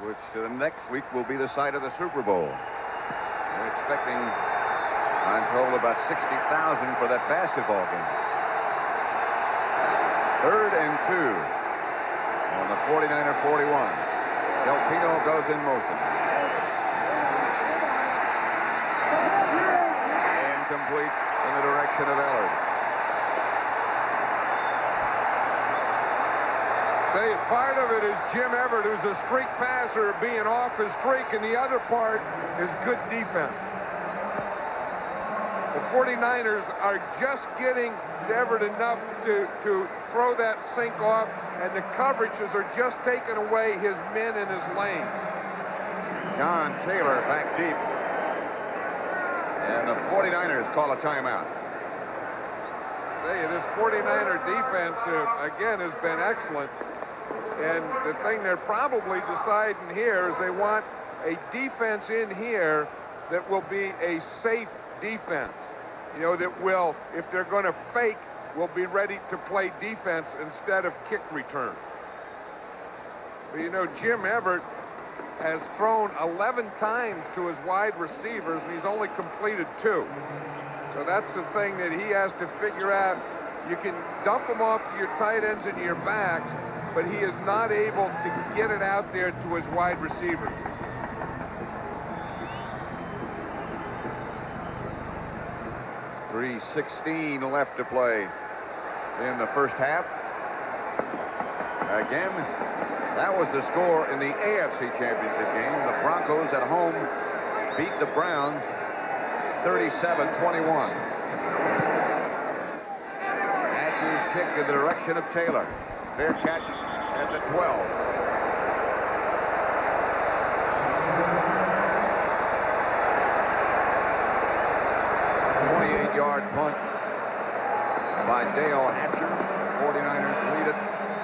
which the next week will be the site of the Super Bowl. We're expecting, I'm told, about 60,000 for that basketball game. 3rd and 2 on the 49er 41. Del Pino goes in motion. Incomplete in the direction of Ellard. Part of it is Jim Everett, who's a streak passer, being off his streak, and the other part is good defense. The 49ers are just getting Everett enough to throw that sink off, and the coverages are just taking away his men in his lane. John Taylor back deep. And the 49ers call a timeout. This 49er defense, again, has been excellent. And the thing they're probably deciding here is they want a defense in here that will be a safe defense. You know, that will, if they're going to fake, will be ready to play defense instead of kick return. But, you know, Jim Everett has thrown 11 times to his wide receivers, and he's only completed 2. So that's the thing that he has to figure out. You can dump them off to your tight ends and your backs, but he is not able to get it out there to his wide receivers. .316 left to play in the first half. Again, that was the score in the AFC Championship game. The Broncos at home beat the Browns 37-21. Matthews kick in the direction of Taylor. Fair catch at the 12. .28-yard punt by Dale Hatcher. 49ers lead it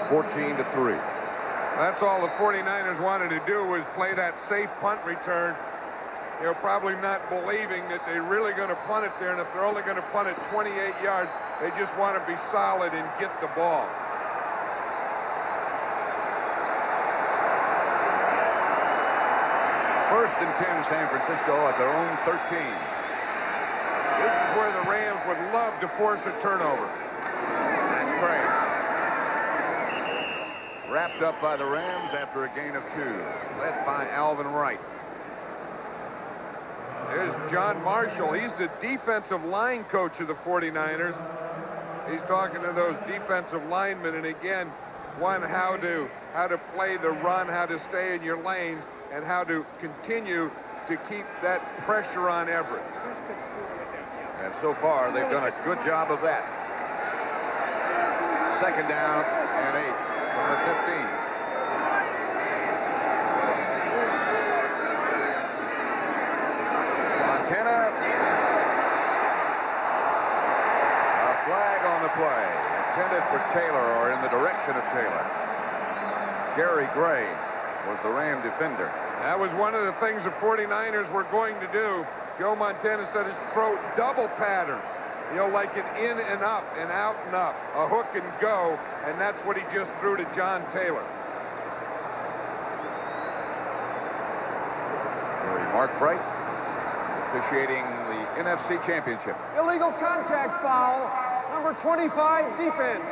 14-3. That's all the 49ers wanted to do was play that safe punt return. You know, probably not believing that they're really going to punt it there, and if they're only going to punt it 28 yards, they just want to be solid and get the ball. First and 10, San Francisco at their own 13. This is where the Rams would love to force a turnover. That's great. Wrapped up by the Rams after a gain of 2, led by Alvin Wright. There's John Marshall. He's the defensive line coach of the 49ers. He's talking to those defensive linemen, and again, how to play the run, how to stay in your lanes, and how to continue to keep that pressure on Everett. And so far, they've done a good job of that. Second down and 8 from the 15. intended for Taylor, or in the direction of Taylor. Jerry Gray was the Ram defender. That was one of the things the 49ers were going to do. Joe Montana said his throw double pattern. You know, like an in and up and out and up. A hook and go, and that's what he just threw to John Taylor. Mark Bright officiating the NFC Championship. Illegal contact foul. Number 25, defense.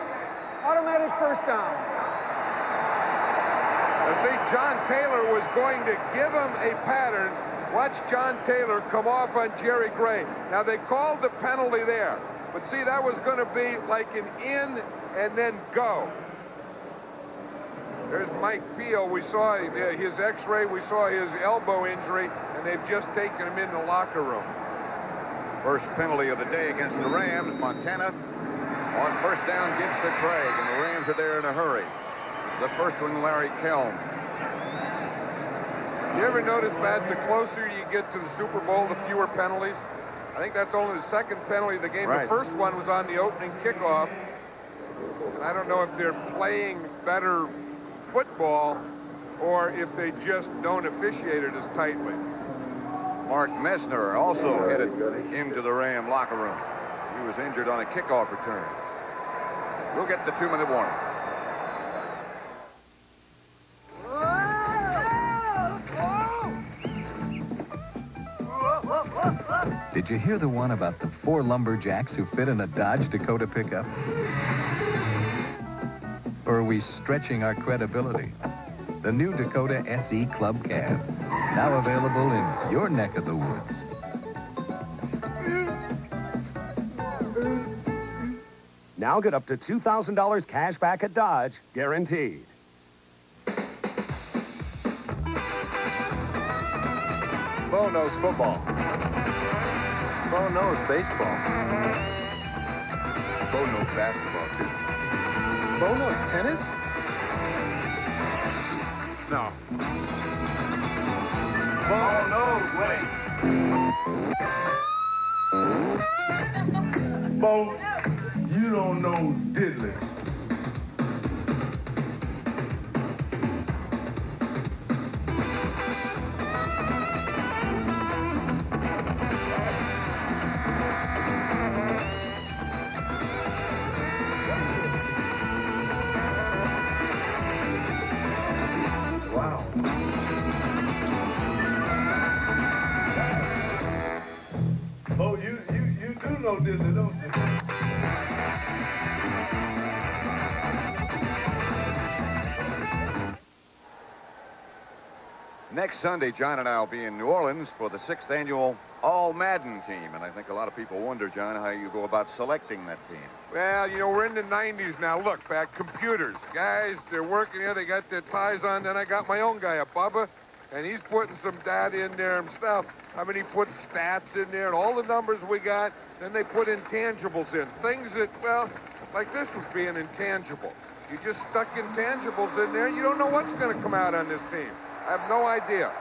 Automatic first down. I think John Taylor was going to give him a pattern. Watch John Taylor come off on Jerry Gray. Now, they called the penalty there. But see, that was going to be like an in and then go. There's Mike Peel. We saw his x-ray. We saw his elbow injury, and they've just taken him in the locker room. First penalty of the day against the Rams. Montana on first down gives to Craig, and the Rams are there in a hurry. The first one, Larry Kelm. You ever notice, Pat, the closer you get to the Super Bowl, the fewer penalties? I think that's only the second penalty of the game. Right. The first one was on the opening kickoff. And I don't know if they're playing better football or if they just don't officiate it as tightly. Mark Messner also headed into the Ram locker room. He was injured on a kickoff return. We'll get the 2-minute warning. Did you hear the one about the 4 lumberjacks who fit in a Dodge Dakota pickup? Or are we stretching our credibility? The new Dakota SE Club Cab, now available in your neck of the woods. Now get up to $2,000 cash back at Dodge, guaranteed. Bo knows football. Bo knows baseball. Bo knows basketball, too. Bo knows tennis? No. Bo knows weights. Folks, you don't know diddly. Oh, you do know diddly, don't you? Next Sunday, John and I will be in New Orleans for the 6th annual All-Madden team. And I think a lot of people wonder, John, how you go about selecting that team. Well, you know, we're in the 90s now. Look, back computers. Guys, they're working here. They got their ties on. Then I got my own guy, a Bubba, and he's putting some data in there himself. I mean, he puts stats in there and all the numbers we got. Then they put intangibles in. Things that, well, like this was being intangible. You just stuck intangibles in there. You don't know what's going to come out on this team. I have no idea.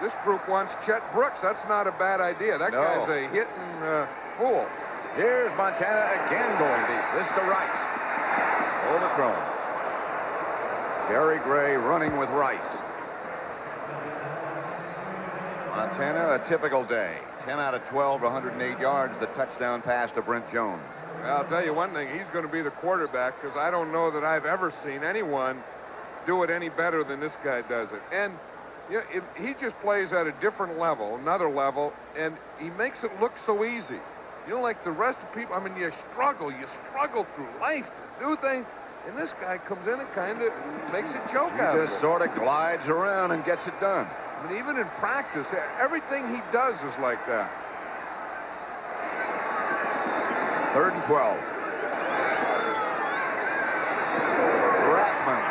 This group wants Chet Brooks. That's not a bad idea. That guy's a hitting fool. Here's Montana again going deep. This to Rice. Overthrown. Jerry Gray running with Rice. Montana, a typical day. 10 out of 12, 108 yards. The touchdown pass to Brent Jones. Well, I'll tell you one thing. He's going to be the quarterback because I don't know that I've ever seen anyone do it any better than this guy does it. And yeah, he just plays at a different level, another level, and he makes it look so easy. You know, like the rest of people, I mean, you struggle through life to do things, and this guy comes in and kind of makes a joke out of it. He just sort of glides around and gets it done. I mean, even in practice, everything he does is like that. 3rd and 12. Ratman.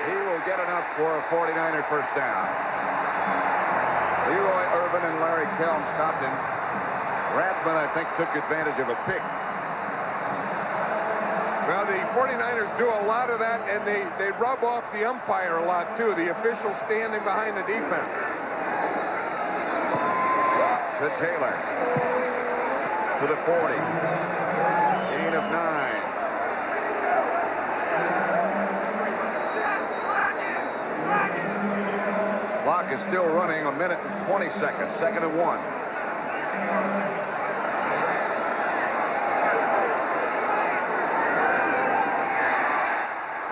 He will get enough for a 49er first down. Leroy Irvin and Larry Kelm stopped him. Rathman, I think, took advantage of a pick. Well, the 49ers do a lot of that, and they rub off the umpire a lot, too. The official standing behind the defense. To Taylor. To the 40. is still running, 1 minute and 20 seconds. 2nd and 1.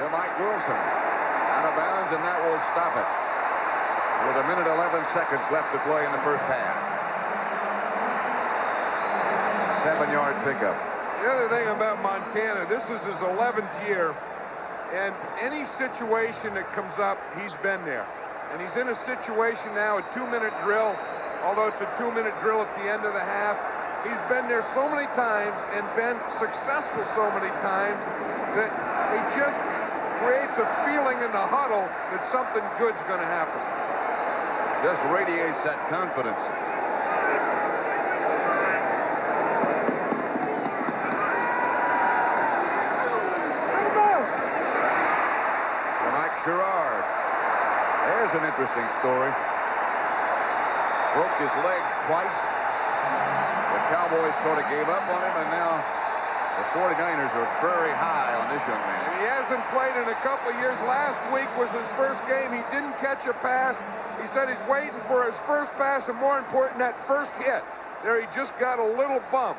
To Mike Wilson. Out of bounds, and that will stop it. With 1 minute 11 seconds left to play in the first half. 7-yard pickup. The other thing about Montana, this is his 11th year, and any situation that comes up, he's been there. And he's in a situation now, a 2-minute drill, although it's a 2-minute drill at the end of the half. He's been there so many times and been successful so many times that he just creates a feeling in the huddle that something good's going to happen. Just radiates that confidence. Mike Sherrard. There's an interesting story. Broke his leg twice. The Cowboys sort of gave up on him, and now the 49ers are very high on this young man. He hasn't played in a couple of years. Last week was his first game. He didn't catch a pass. He said he's waiting for his first pass, and more important, that first hit. There he just got a little bump.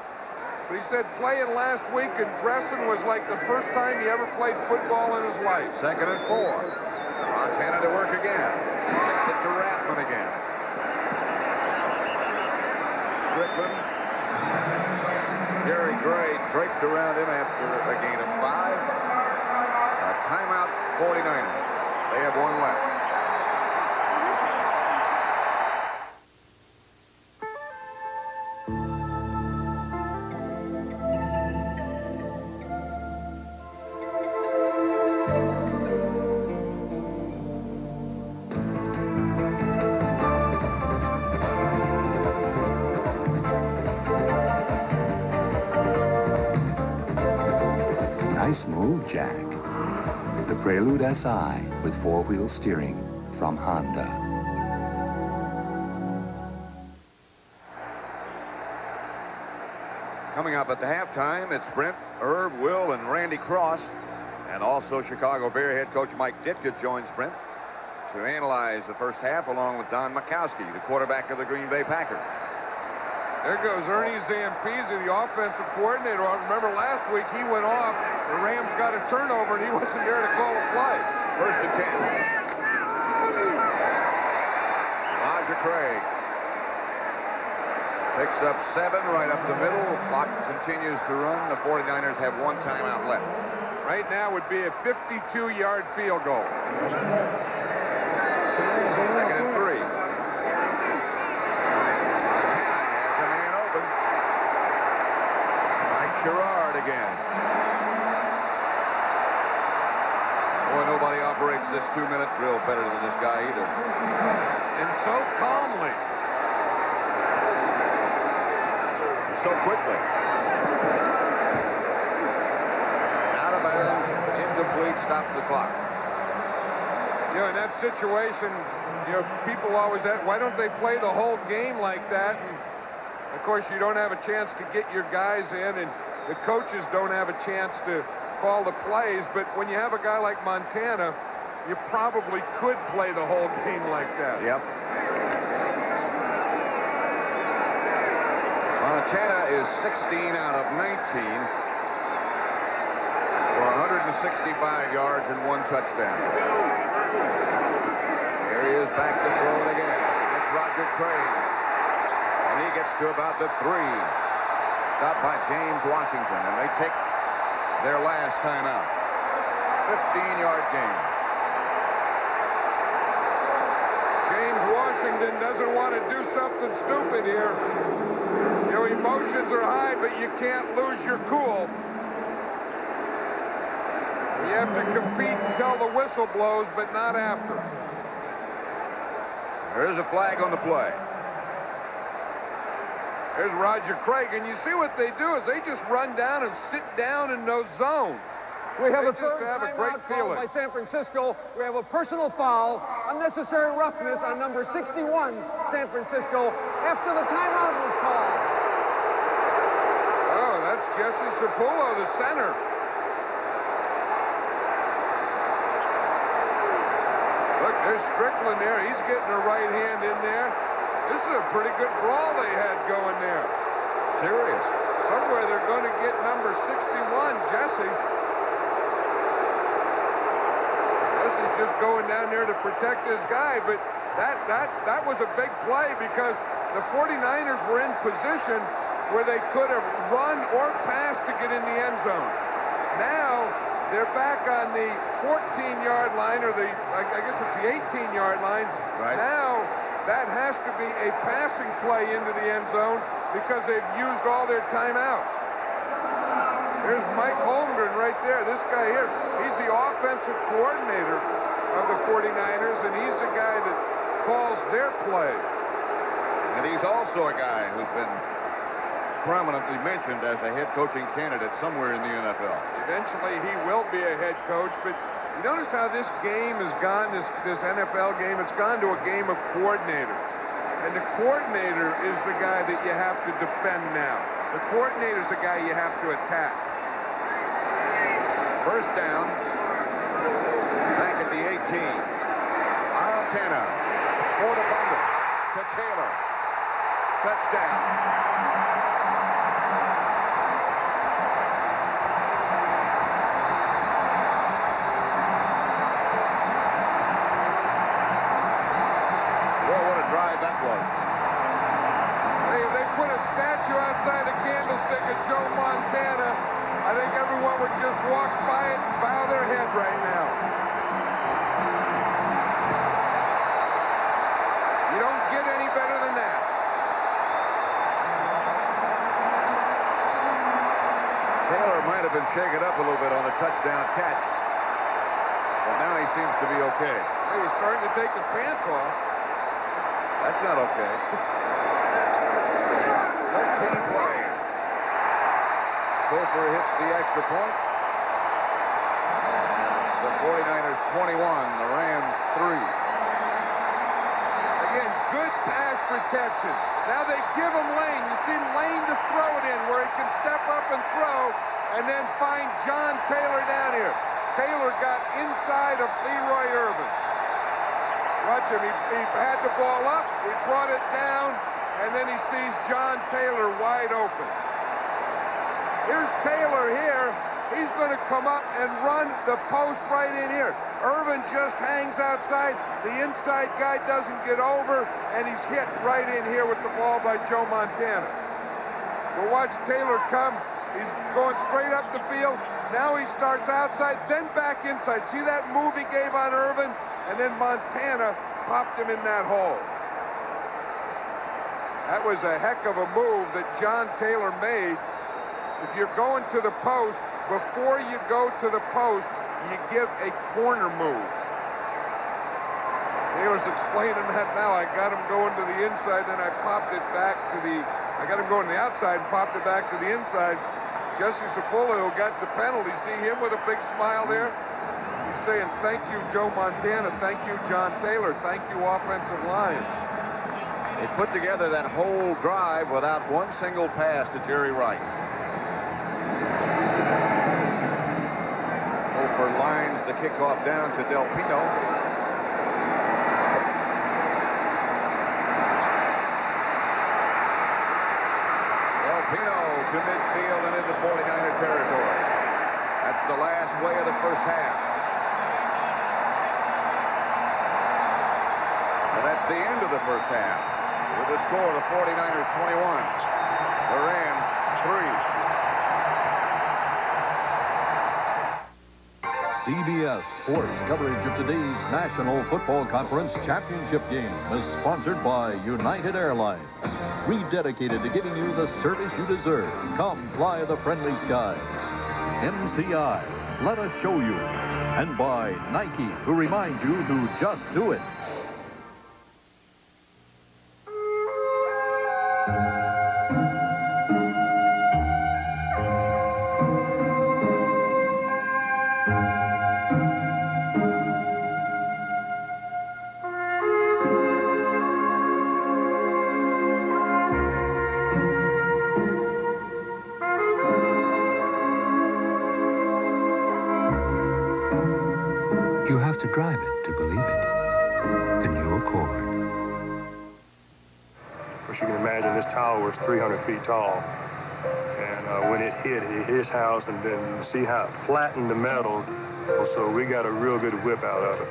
But he said playing last week and dressing was like the first time he ever played football in his life. 2nd and 4. Montana to work again. Gets it to Rathman again. Strickland. Jerry Gray draped around him after a gain of 5. A timeout, 49ers. They have 1 left. Nice move, Jack. The Prelude SI with 4-wheel steering from Honda. Coming up at the halftime, it's Brent, Herb, Will, and Randy Cross. And also Chicago Bear head coach Mike Ditka joins Brent to analyze the first half along with Don Makowski, the quarterback of the Green Bay Packers. There goes Ernie Zampese, the offensive coordinator. I remember last week he went off. The Rams got a turnover, and he wasn't there to call a play. 1st and 10. Roger Craig picks up 7 right up the middle. Clock continues to run. The 49ers have 1 timeout left. Right now would be a 52-yard field goal. 2nd and 3. Sherrard again. Boy, nobody operates this 2-minute drill better than this guy either. And so calmly. So quickly. Out of bounds, incomplete, stops the clock. You know, in that situation, you know, people always ask, why don't they play the whole game like that? And of course, you don't have a chance to get your guys in, and the coaches don't have a chance to call the plays, but when you have a guy like Montana, you probably could play the whole game like that. Yep. Montana is 16 out of 19 for 165 yards and 1 touchdown. Here he is back to throw it again. It's Roger Craig. And he gets to about the 3. Stopped by James Washington, and they take their last timeout. 15-yard gain. James Washington doesn't want to do something stupid here. You know, emotions are high, but you can't lose your cool. You have to compete until the whistle blows, but not after. There is a flag on the play. There's Roger Craig, and you see what they do is they just run down and sit down in those zones. We have they a third timeout called by San Francisco. We have a personal foul, unnecessary roughness on number 61, San Francisco, after the timeout was called. Oh, that's Jesse Sapullo, the center. Look, there's Strickland there. He's getting a right hand in there. This is a pretty good brawl they had going there. Serious. Somewhere they're going to get number 61, Jesse. Jesse's just going down there to protect his guy, but that was a big play because the 49ers were in position where they could have run or passed to get in the end zone. Now they're back on the 14-yard line, or I guess it's the 18-yard line. Right. Now that has to be a passing play into the end zone because they've used all their timeouts. There's Mike Holmgren right there. This guy here, he's the offensive coordinator of the 49ers, and he's the guy that calls their play. And he's also a guy who's been prominently mentioned as a head coaching candidate somewhere in the NFL. Eventually he will be a head coach, but you notice how this game has gone, this NFL game, it's gone to a game of coordinator. And the coordinator is the guy that you have to defend now. The coordinator is the guy you have to attack. First down, back at the 18. Montana for the bundle to Taylor. Touchdown. That was. They put a statue outside the candlestick of Joe Montana. I think everyone would just walk by it and bow their head right now. You don't get any better than that. Taylor might have been shaken up a little bit on the touchdown catch, but now he seems to be okay. Hey, he's starting to take his pants off. That's not okay. 13 plays. Gopher hits the extra point. The 49ers 21, the Rams 3. Again, good pass protection. Now they give him lane. You see lane to throw it in where he can step up and throw and then find John Taylor down here. Taylor got inside of Leroy Irvin. Watch him. He had the ball up. He brought it down, and then he sees John Taylor wide open. Here's Taylor here. He's going to come up and run the post right in here. Irvin just hangs outside. The inside guy doesn't get over, and he's hit right in here with the ball by Joe Montana. So watch Taylor come. He's going straight up the field. Now he starts outside, then back inside. See that move he gave on Irvin? And then Montana popped him in that hole. That was a heck of a move that John Taylor made. If you're going to the post, before you go to the post, you give a corner move. Taylor's explaining that now. I got him going to the inside, then I popped it back to the... I got him going to the outside and popped it back to the inside. Jesse Sapullo, who got the penalty, see him with a big smile there? Saying thank you, Joe Montana, thank you, John Taylor, thank you, offensive line. They put together that whole drive without one single pass to Jerry Rice. Hofer lines the kickoff down to Del Pino. Del Pino to midfield and into 49er territory. That's the last play of the first half. That's the end of the first half. With the score, the 49ers 21, the Rams 3. CBS Sports coverage of today's National Football Conference Championship game is sponsored by United Airlines. Rededicated to giving you the service you deserve. Come fly the friendly skies. MCI, let us show you. And by Nike, who reminds you to just do it. You have to drive it to believe it. cord. Of course, you can imagine this tower was 300 feet tall. And when it hit his house, and then you see how it flattened the metal. So we got a real good whip out of it.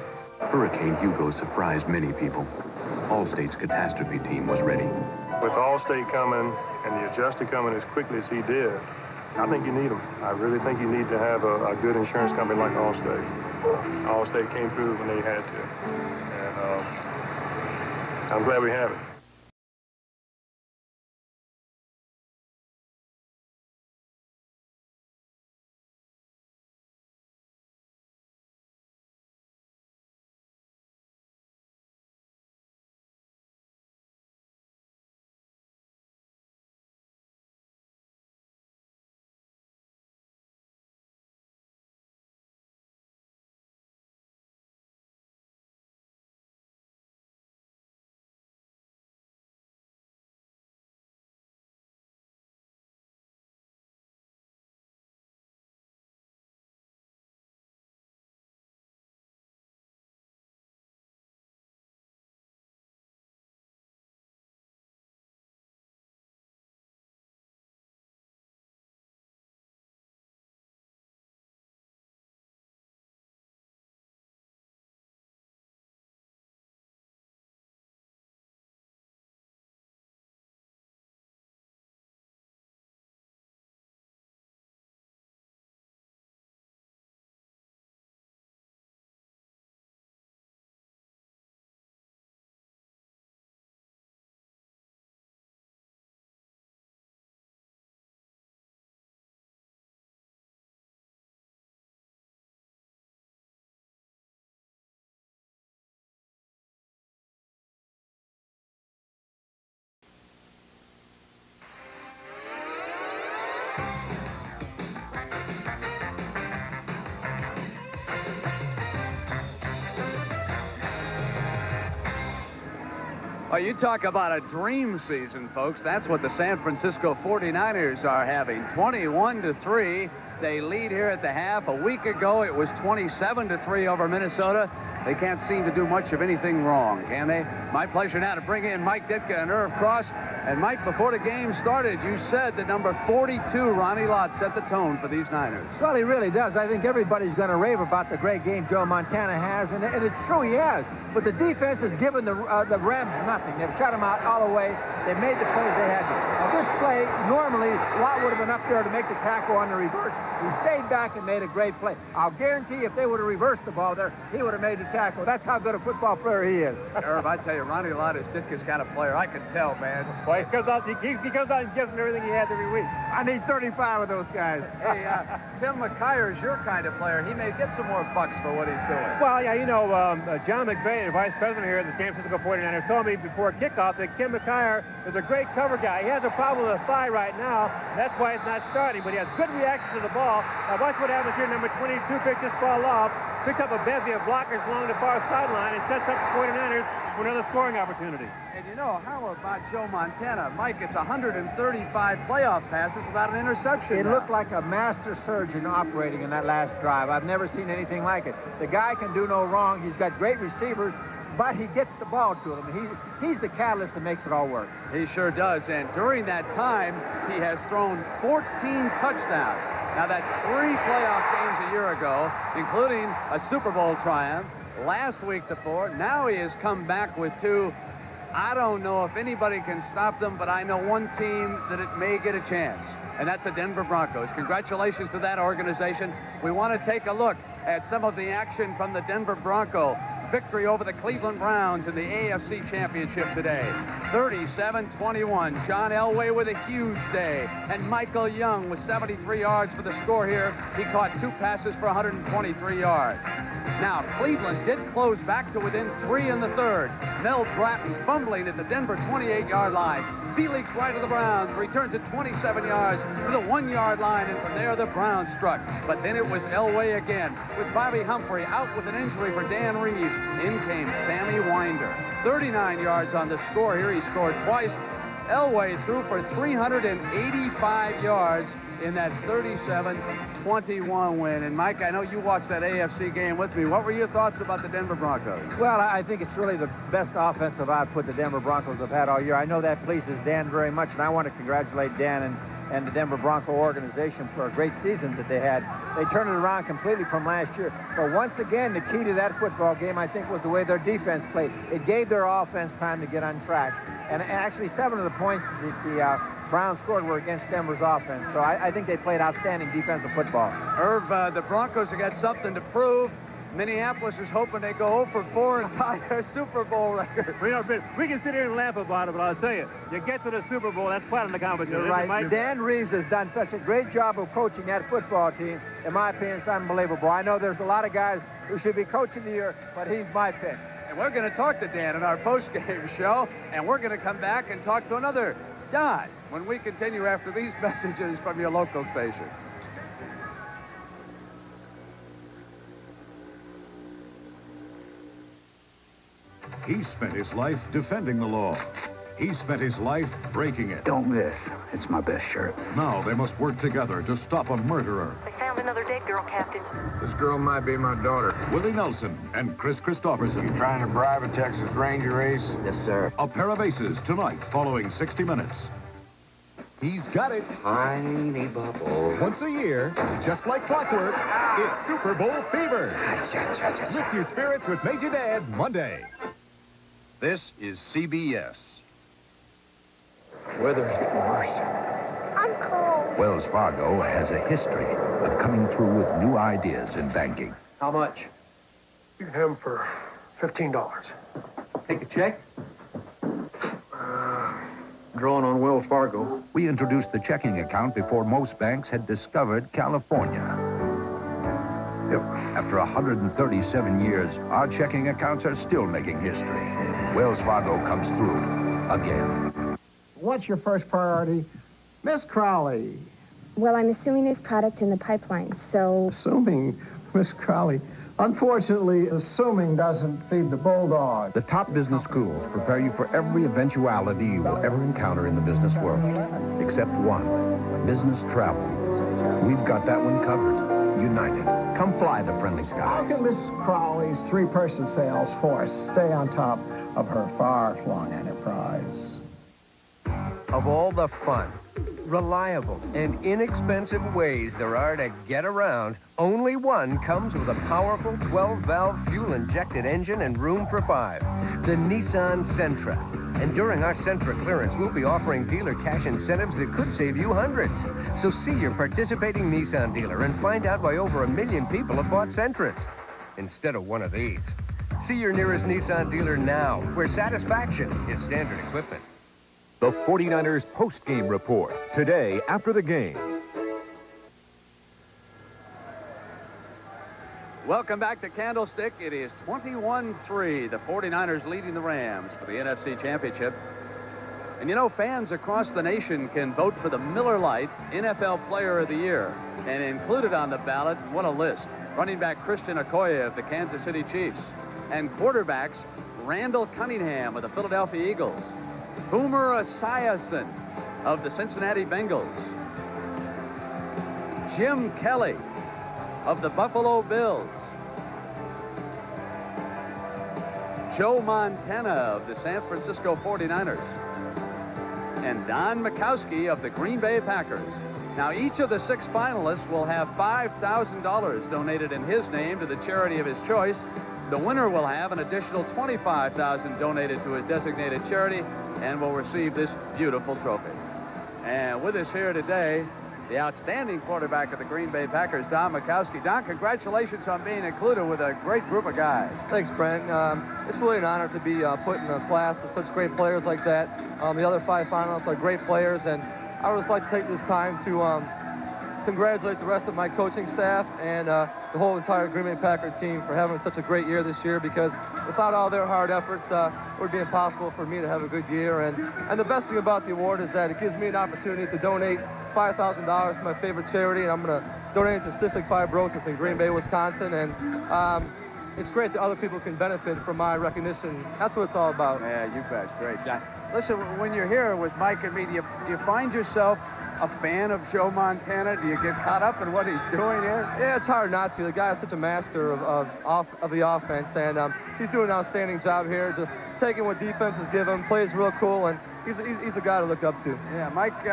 Hurricane Hugo surprised many people. Allstate's catastrophe team was ready. With Allstate coming and the adjuster coming as quickly as he did, I think you need them. I really think you need to have a good insurance company like Allstate. Allstate came through when they had to. And I'm glad we have it. Well, you talk about a dream season, folks. That's what the San Francisco 49ers are having. 21-3. They lead here at the half. A week ago, it was 27-3 over Minnesota. They can't seem to do much of anything wrong, can they? My pleasure now to bring in Mike Ditka and Irv Cross. And Mike, before the game started, you said that number 42, Ronnie Lott, set the tone for these Niners. Well, he really does. I think everybody's going to rave about the great game Joe Montana has, and it's true he has. But the defense has given the Rams nothing. They've shut them out all the way. They've made the plays they had to. Now, this play, normally, Lott would have been up there to make the tackle on the reverse. He stayed back and made a great play. I'll guarantee if they would have reversed the ball there, he would have made the tackle. That's how good a football player he is. Irv, I tell you, Ronnie Lott is Ditka's kind of player. I can tell, man. Well, he comes out and gives him everything he has every week. I need 35 of those guys. Hey, Tim McKyer is your kind of player. He may get some more bucks for what he's doing. Well, yeah, you know, John McVay, the vice president here at the San Francisco 49ers, told me before kickoff that Tim McKyer is a great cover guy. He has a problem with a thigh right now. That's why it's not starting, but he has good reaction to the ball. Now watch what happens here. Number 22 picks this ball off, picks up a bevy of blockers along the far sideline, and sets up the 49ers for another scoring opportunity. And you know, how about Joe Montana? Mike, it's 135 playoff passes without an interception. It looked like a master surgeon operating in that last drive. I've never seen anything like it. The guy can do no wrong. He's got great receivers, but he gets the ball to them. He's the catalyst that makes it all work. He sure does. And during that time, he has thrown 14 touchdowns. Now, that's 3 playoff games a year ago, including a Super Bowl triumph. Last week, the 4. Now he has come back with 2. I don't know if anybody can stop them, but I know one team that it may get a chance, and that's the Denver Broncos. Congratulations to that organization. We want to take a look at some of the action from the Denver Bronco victory over the Cleveland Browns in the AFC Championship today. 37-21. John Elway with a huge day. And Michael Young with 73 yards for the score here. He caught 2 passes for 123 yards. Now, Cleveland did close back to within 3 in the third. Mel Bratton fumbling at the Denver 28-yard line. Felix right of the Browns returns at 27 yards to the 1-yard line, and from there the Browns struck. But then it was Elway again, with Bobby Humphrey out with an injury for Dan Reeves. In came Sammy Winder. 39 yards on the score here. He scored twice. Elway threw for 385 yards in that 37-21 win. And, Mike, I know you watched that AFC game with me. What were your thoughts about the Denver Broncos? Well, I think it's really the best offensive output the Denver Broncos have had all year. I know that pleases Dan very much, and I want to congratulate Dan and the Denver Bronco organization for a great season that they had. They turned it around completely from last year. But once again, the key to that football game, I think, was the way their defense played. It gave their offense time to get on track. And actually, 7 of the points the Browns scored were against Denver's offense. So I think they played outstanding defensive football. Irv, the Broncos have got something to prove. Minneapolis is hoping they go 0-4 and tie their Super Bowl record. We can sit here and laugh about it, but I'll tell you, you get to the Super Bowl, that's part of the competition. You're right. Dan Reeves has done such a great job of coaching that football team. In my opinion, it's unbelievable. I know there's a lot of guys who should be coaching the year, but he's my pick. And we're going to talk to Dan in our post-game show, and we're going to come back and talk to another Don when we continue after these messages from your local stations. He spent his life defending the law. He spent his life breaking it. Don't miss. It's my best shirt. Now they must work together to stop a murderer. They found another dead girl, Captain. This girl might be my daughter. Willie Nelson and Chris Christopherson. You trying to bribe a Texas Ranger race? Yes, sir. A pair of aces tonight following 60 Minutes. He's got it. Tiny bubble. Once a year, just like clockwork, it's Super Bowl fever. Lift your spirits with Major Dad Monday. This is CBS. Weather's getting worse. I'm cold. Wells Fargo has a history of coming through with new ideas in banking. How much? You can have them for $15. Take a check? Drawing on Wells Fargo. We introduced the checking account before most banks had discovered California. Yep. After 137 years, our checking accounts are still making history. Wells Fargo comes through again. What's your first priority? Miss Crowley. Well, I'm assuming there's product in the pipeline, so... Assuming, Miss Crowley. Unfortunately, assuming doesn't feed the bulldog. The top business schools prepare you for every eventuality you will ever encounter in the business world. Except one, business travel. We've got that one covered. United. Come fly the friendly skies. How can Miss Crowley's 3-person sales force stay on top of her far-flung enterprise? Of all the fun, reliable, and inexpensive ways there are to get around, only one comes with a powerful 12-valve fuel-injected engine and room for 5, the Nissan Sentra. And during our Sentra clearance, we'll be offering dealer cash incentives that could save you hundreds. So see your participating Nissan dealer and find out why over 1 million people have bought Sentras instead of one of these. See your nearest Nissan dealer now, where satisfaction is standard equipment. The 49ers post-game report, today after the game. Welcome back to Candlestick. It is 21-3. The 49ers leading the Rams for the NFC Championship. And you know, fans across the nation can vote for the Miller Lite NFL Player of the Year. And included on the ballot, what a list. Running back Christian Okoye of the Kansas City Chiefs. And quarterbacks Randall Cunningham of the Philadelphia Eagles. Boomer Esiason of the Cincinnati Bengals. Jim Kelly of the Buffalo Bills. Joe Montana of the San Francisco 49ers. And Don Majkowski of the Green Bay Packers. Now, each of the 6 finalists will have $5,000 donated in his name to the charity of his choice. The winner will have an additional $25,000 donated to his designated charity and will receive this beautiful trophy. And with us here today, the outstanding quarterback of the Green Bay Packers, Don Majkowski. Don, congratulations on being included with a great group of guys. Thanks, Brent. It's really an honor to be put in a class of such great players like that. The other 5 finalists are great players, and I would just like to take this time to congratulate the rest of my coaching staff and the whole entire Green Bay Packer team for having such a great year this year, because without all their hard efforts, it would be impossible for me to have a good year. And the best thing about the award is that it gives me an opportunity to donate $5,000 to my favorite charity, and I'm going to donate it to cystic fibrosis in Green Bay, Wisconsin. And it's great that other people can benefit from my recognition. That's what it's all about. Yeah, you bet. Great, John. Listen, when you're here with Mike and me, do you find yourself a fan of Joe Montana? Do you get caught up in what he's doing here? Yeah, it's hard not to. The guy is such a master of the offense, and he's doing an outstanding job here, just taking what defenses give him, plays real cool, and he's a guy to look up to. Yeah, Mike,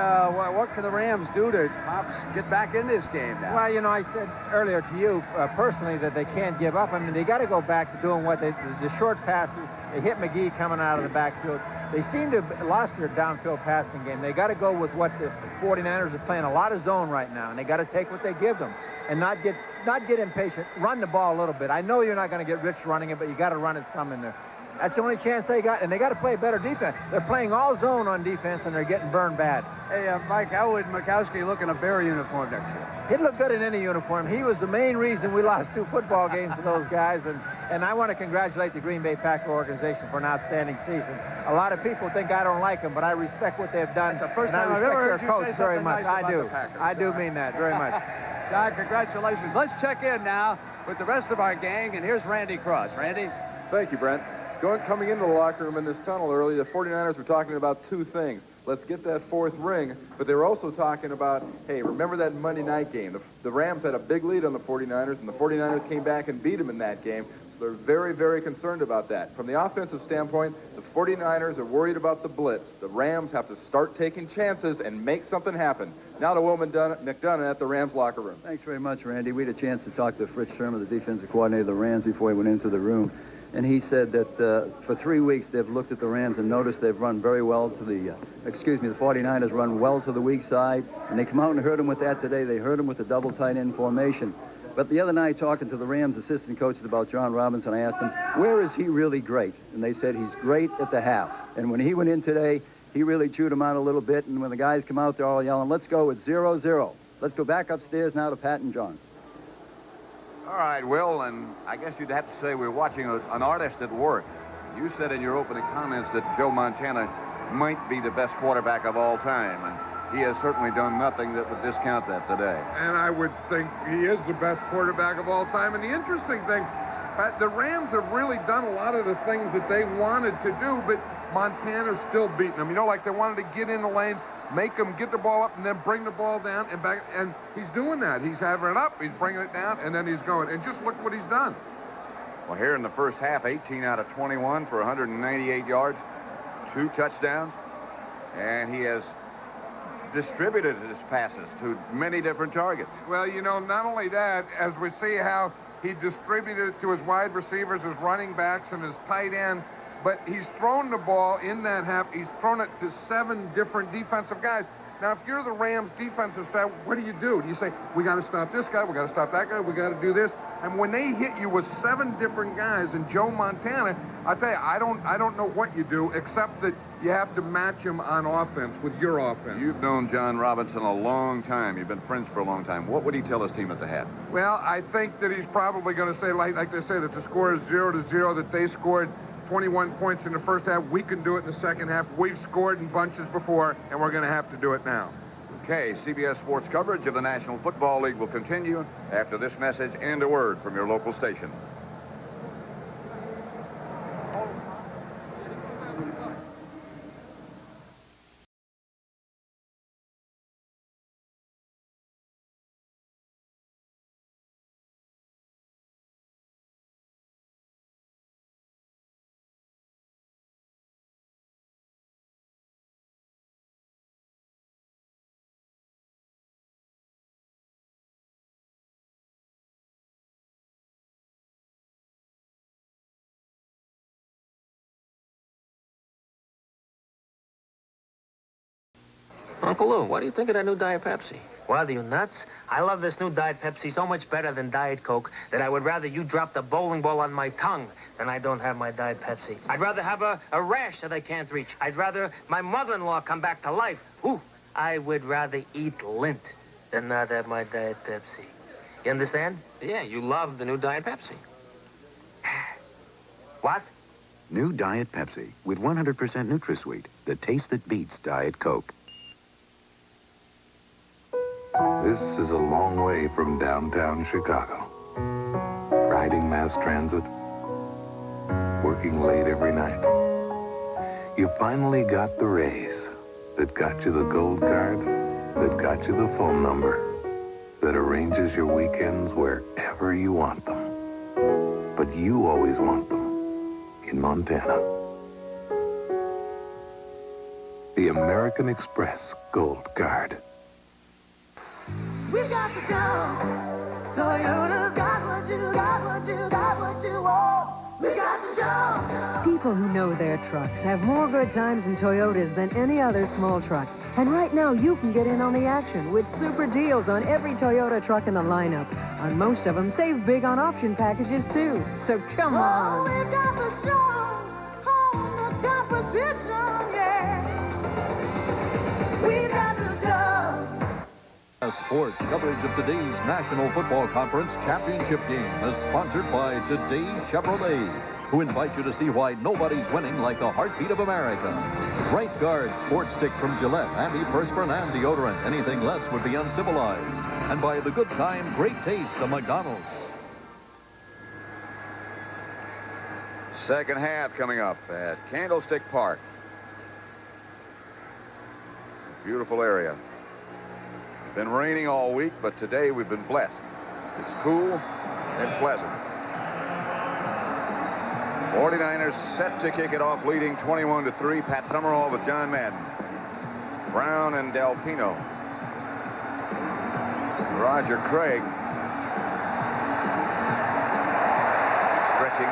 what can the Rams do to get back in this game now? Well, you know, I said earlier to you personally that they can't give up. I mean, they got to go back to doing what the short passes. They hit McGee coming out of the backfield. They seem to have lost their downfield passing game. They got to go with what the 49ers are playing, a lot of zone right now, and they got to take what they give them and not get impatient. Run the ball a little bit. I know you're not going to get rich running it, but you got to run it some in there. That's the only chance they got, and they got to play better defense. They're playing all zone on defense, and they're getting burned bad. Hey, Mike, how would Mikowski look in a Bear uniform next year? He'd look good in any uniform. He was the main reason we lost 2 football games to those guys, and I want to congratulate the Green Bay Packer organization for an outstanding season. A lot of people think I don't like them, but I respect what they've done. That's the first time I've ever heard you say very something much. nice I do. about the Packers. I do mean that very much. John, congratulations. Let's check in now with the rest of our gang, and here's Randy Cross. Randy? Thank you, Brent. Coming into the locker room in this tunnel early, the 49ers were talking about 2 things. Let's get that 4th ring, but they were also talking about, hey, remember that Monday night game? The Rams had a big lead on the 49ers, and the 49ers came back and beat them in that game. So they're very, very concerned about that. From the offensive standpoint, the 49ers are worried about the blitz. The Rams have to start taking chances and make something happen. Now to Will McDonough at the Rams locker room. Thanks very much, Randy. We had a chance to talk to Fritz Sherman, the defensive coordinator of the Rams, before he went into the room. And he said that for 3 weeks they've looked at the Rams and noticed they've run very well to the 49ers run well to the weak side. And they come out and hurt them with that today. They hurt them with the double tight end formation. But the other night, talking to the Rams assistant coaches about John Robinson, I asked them, where is he really great? And they said he's great at the half. And when he went in today, he really chewed them out a little bit. And when the guys come out, they're all yelling, let's go, it's 0-0. Let's go back upstairs now to Pat and John. All right, Will, and I guess you'd have to say we're watching an artist at work. You said in your opening comments that Joe Montana might be the best quarterback of all time, and he has certainly done nothing that would discount that today. And I would think he is the best quarterback of all time. And the interesting thing, the Rams have really done a lot of the things that they wanted to do, but Montana's still beating them. You know, like they wanted to get in the lanes, make them get the ball up and then bring the ball down and back. And he's doing that. He's having it up, he's bringing it down, and then he's going. And just look what he's done. Well, here in the first half, 18 out of 21 for 198 yards, 2 touchdowns. And he has distributed his passes to many different targets. Well, you know, not only that, as we see how he distributed it to his wide receivers, his running backs, and his tight ends, but he's thrown the ball in that half. He's thrown it to 7 different defensive guys. Now, if you're the Rams defensive staff, what do? Do you say, we got to stop this guy, we got to stop that guy, we got to do this? And when they hit you with 7 different guys and Joe Montana, I tell you, I don't know what you do, except that you have to match him on offense with your offense. You've known John Robinson a long time. You've been friends for a long time. What would he tell his team at the half? Well, I think that he's probably going to say, like they say, that the score is 0-0, that they scored 21 points in the first half. We can do it in the second half. We've scored in bunches before, and we're going to have to do it now. Okay, CBS Sports coverage of the National Football League will continue after this message and a word from your local station. Uncle Lou, what do you think of that new Diet Pepsi? What, are you nuts? I love this new Diet Pepsi so much better than Diet Coke that I would rather you drop the bowling ball on my tongue than I don't have my Diet Pepsi. I'd rather have a rash that I can't reach. I'd rather my mother-in-law come back to life. Ooh, I would rather eat lint than not have my Diet Pepsi. You understand? Yeah, you love the new Diet Pepsi. What? New Diet Pepsi with 100% NutraSweet, the taste that beats Diet Coke. This is a long way from downtown Chicago. Riding mass transit, working late every night. You finally got the raise that got you the gold card that got you the phone number that arranges your weekends wherever you want them. But you always want them in Montana. The American Express Gold Card. We got the show. Toyota's got what you got, what you got, what you want. We got the show. People who know their trucks have more good times in Toyotas than any other small truck. And right now, you can get in on the action with super deals on every Toyota truck in the lineup. On most of them, save big on option packages, too. So come on. We got the show on the competition, yeah. We got the show. Sports coverage of today's National Football Conference Championship game is sponsored by Today Chevrolet, who invite you to see why nobody's winning like the heartbeat of America. Right Guard Sports Stick from Gillette, antiperspirant and deodorant. Anything less would be uncivilized. And by the Good Time, Great Taste of McDonald's. Second half coming up at Candlestick Park. Beautiful area. Been raining all week, but today we've been blessed. It's cool and pleasant. 49ers set to kick it off, leading 21-3. Pat Summerall with John Madden. Brown and Del Pino. Roger Craig. Stretching.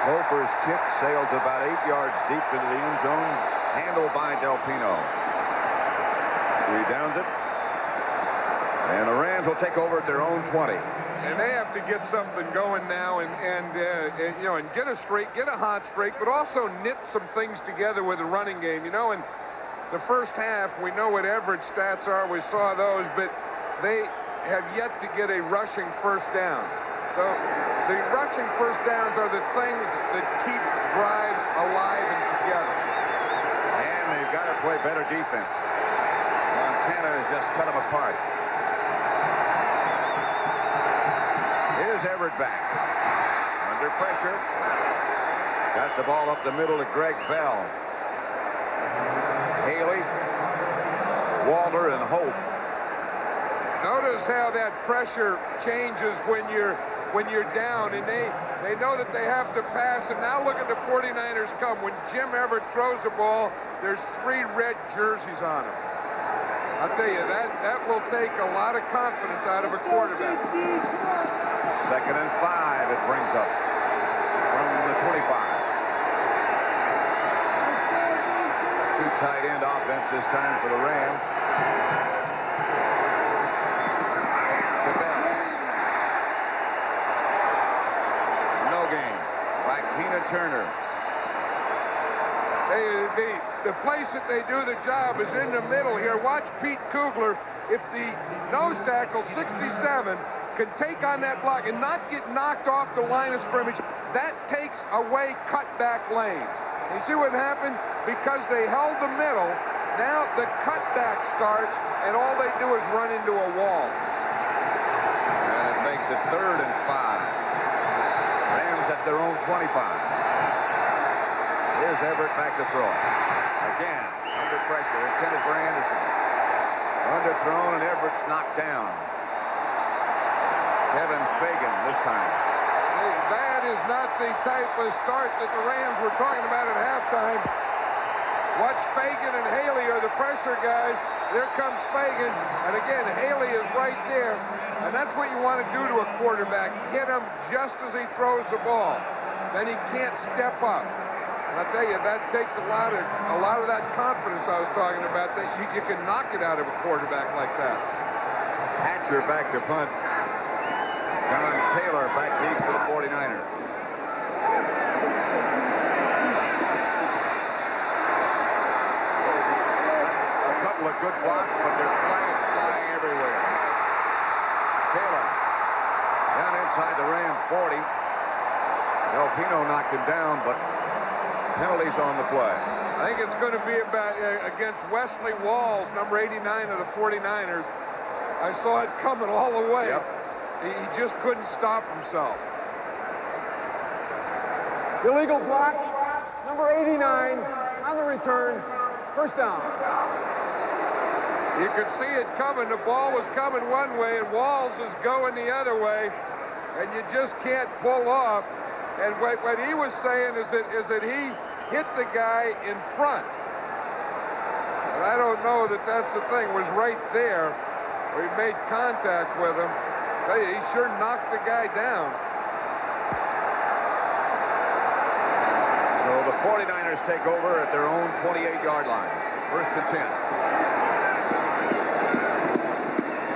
Hofer's kick sails about 8 yards deep into the end zone. Handled by Del Pino. Redowns it. And the Rams will take over at their own 20. And they have to get something going now and get a hot streak, but also knit some things together with the running game. You know, in the first half, we know what average stats are. We saw those, but they have yet to get a rushing first down. So the rushing first downs are the things that keep drives alive and together. And they've got to play better defense. Montana has just cut them apart. Here's Everett back. Under pressure. Got the ball up the middle to Greg Bell. Haley, Walter, and Hope. Notice how that pressure changes when you're down, and they know that they have to pass. And now look at the 49ers come. When Jim Everett throws the ball, there's 3 red jerseys on him. I'll tell you, that will take a lot of confidence out of a quarterback. 2nd and 5 it brings up from the 25. Two tight end offense this time for the Rams. No gain by Keena Turner. The place that they do the job is in the middle here. Watch Pete Kugler. If the nose tackle, 67, can take on that block and not get knocked off the line of scrimmage, that takes away cutback lanes. You see what happened? Because they held the middle, now the cutback starts, and all they do is run into a wall. And it makes it 3rd and 5. Rams at their own 25. Here's Everett back to throw. Again, under pressure, intended for Anderson. Underthrown, and Everett's knocked down. Kevin Fagan this time. That is not the type of start that the Rams were talking about at halftime. Watch Fagan and Haley are the pressure guys. There comes Fagan, and again, Haley is right there. And that's what you want to do to a quarterback. Hit him just as he throws the ball. Then he can't step up. And I'll tell you, that takes a lot of that confidence I was talking about, that you can knock it out of a quarterback like that. Hatcher back to punt. John Taylor back deep for the 49ers. A couple of good blocks, but their flags flying everywhere. Taylor down inside the Ram 40. Del Pino knocked him down, but penalties on the play. I think it's going to be about against Wesley Walls, number 89 of the 49ers. I saw it coming all the way. Yep. He just couldn't stop himself. Illegal block, number 89 on the return. First down. You could see it coming. The ball was coming one way, and Walls is going the other way, and you just can't pull off. And what he was saying is that he hit the guy in front. And I don't know that that's the thing. It was right there where he made contact with him. Tell you, he sure knocked the guy down. So the 49ers take over at their own 28-yard line. First and 10.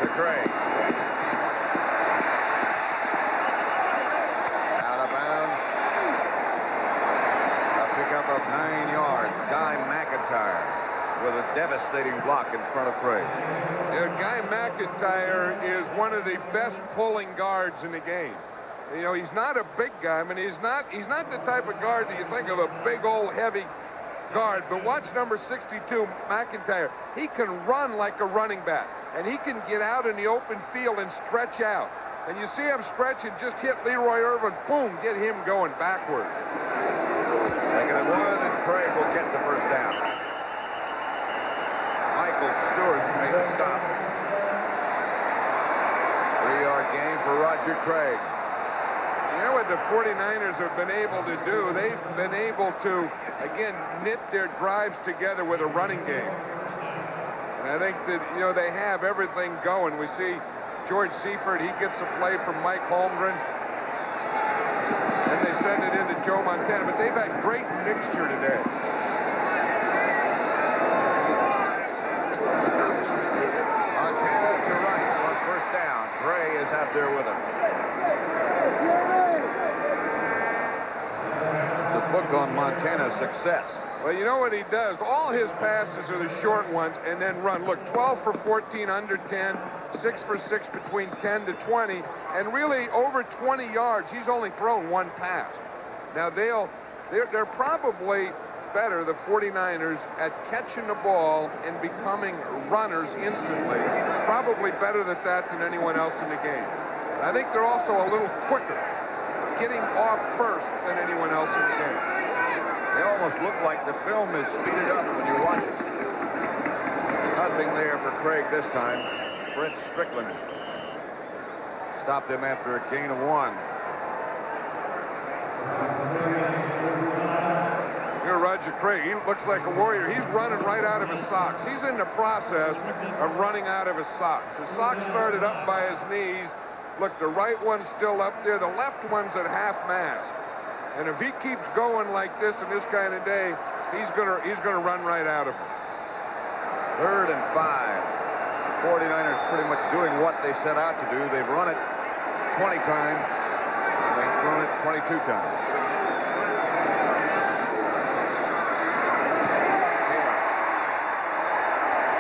To Craig. Out of bounds. A pickup of 9 yards. Guy McIntyre with a devastating block in front of Craig. Guy McIntyre is one of the best pulling guards in the game. You know, he's not a big guy. I mean, he's not the type of guard that you think of, a big old heavy guard. But watch number 62, McIntyre. He can run like a running back, and he can get out in the open field and stretch out. And you see him stretch and just hit Leroy Irvin, boom, get him going backward. Second and 1, and Craig will get the first down. Michael Stewart made the stop. 3-yard gain for Roger Craig. You know what the 49ers have been able to do? They've been able to, again, knit their drives together with a running game. And I think that, you know, they have everything going. We see George Seifert, he gets a play from Mike Holmgren. And they send it into Joe Montana. But they've had great mixture today. Montana to Rice on first down. Gray is out there with him. Book on Montana's success. Well, you know what he does? All his passes are the short ones and then run. Look, 12 for 14 under 10, 6 for 6 between 10 to 20, and really over 20 yards. He's only thrown one pass. Now they're probably better, the 49ers, at catching the ball and becoming runners instantly. Probably better at that than anyone else in the game. I think they're also a little quicker, getting off first than anyone else in the game. They almost look like the film is speeded up when you watch it. Nothing there for Craig this time. Brett Strickland stopped him after a gain of 1. Here, Roger Craig, he looks like a warrior. He's running right out of his socks. He's in the process of running out of his socks. His socks started up by his knees. Look, the right one's still up there. The left one's at half mast. And if he keeps going like this in this kind of day, he's gonna run right out of him. 3rd and 5. 49ers pretty much doing what they set out to do. They've run it 20 times, and they've thrown it 22 times.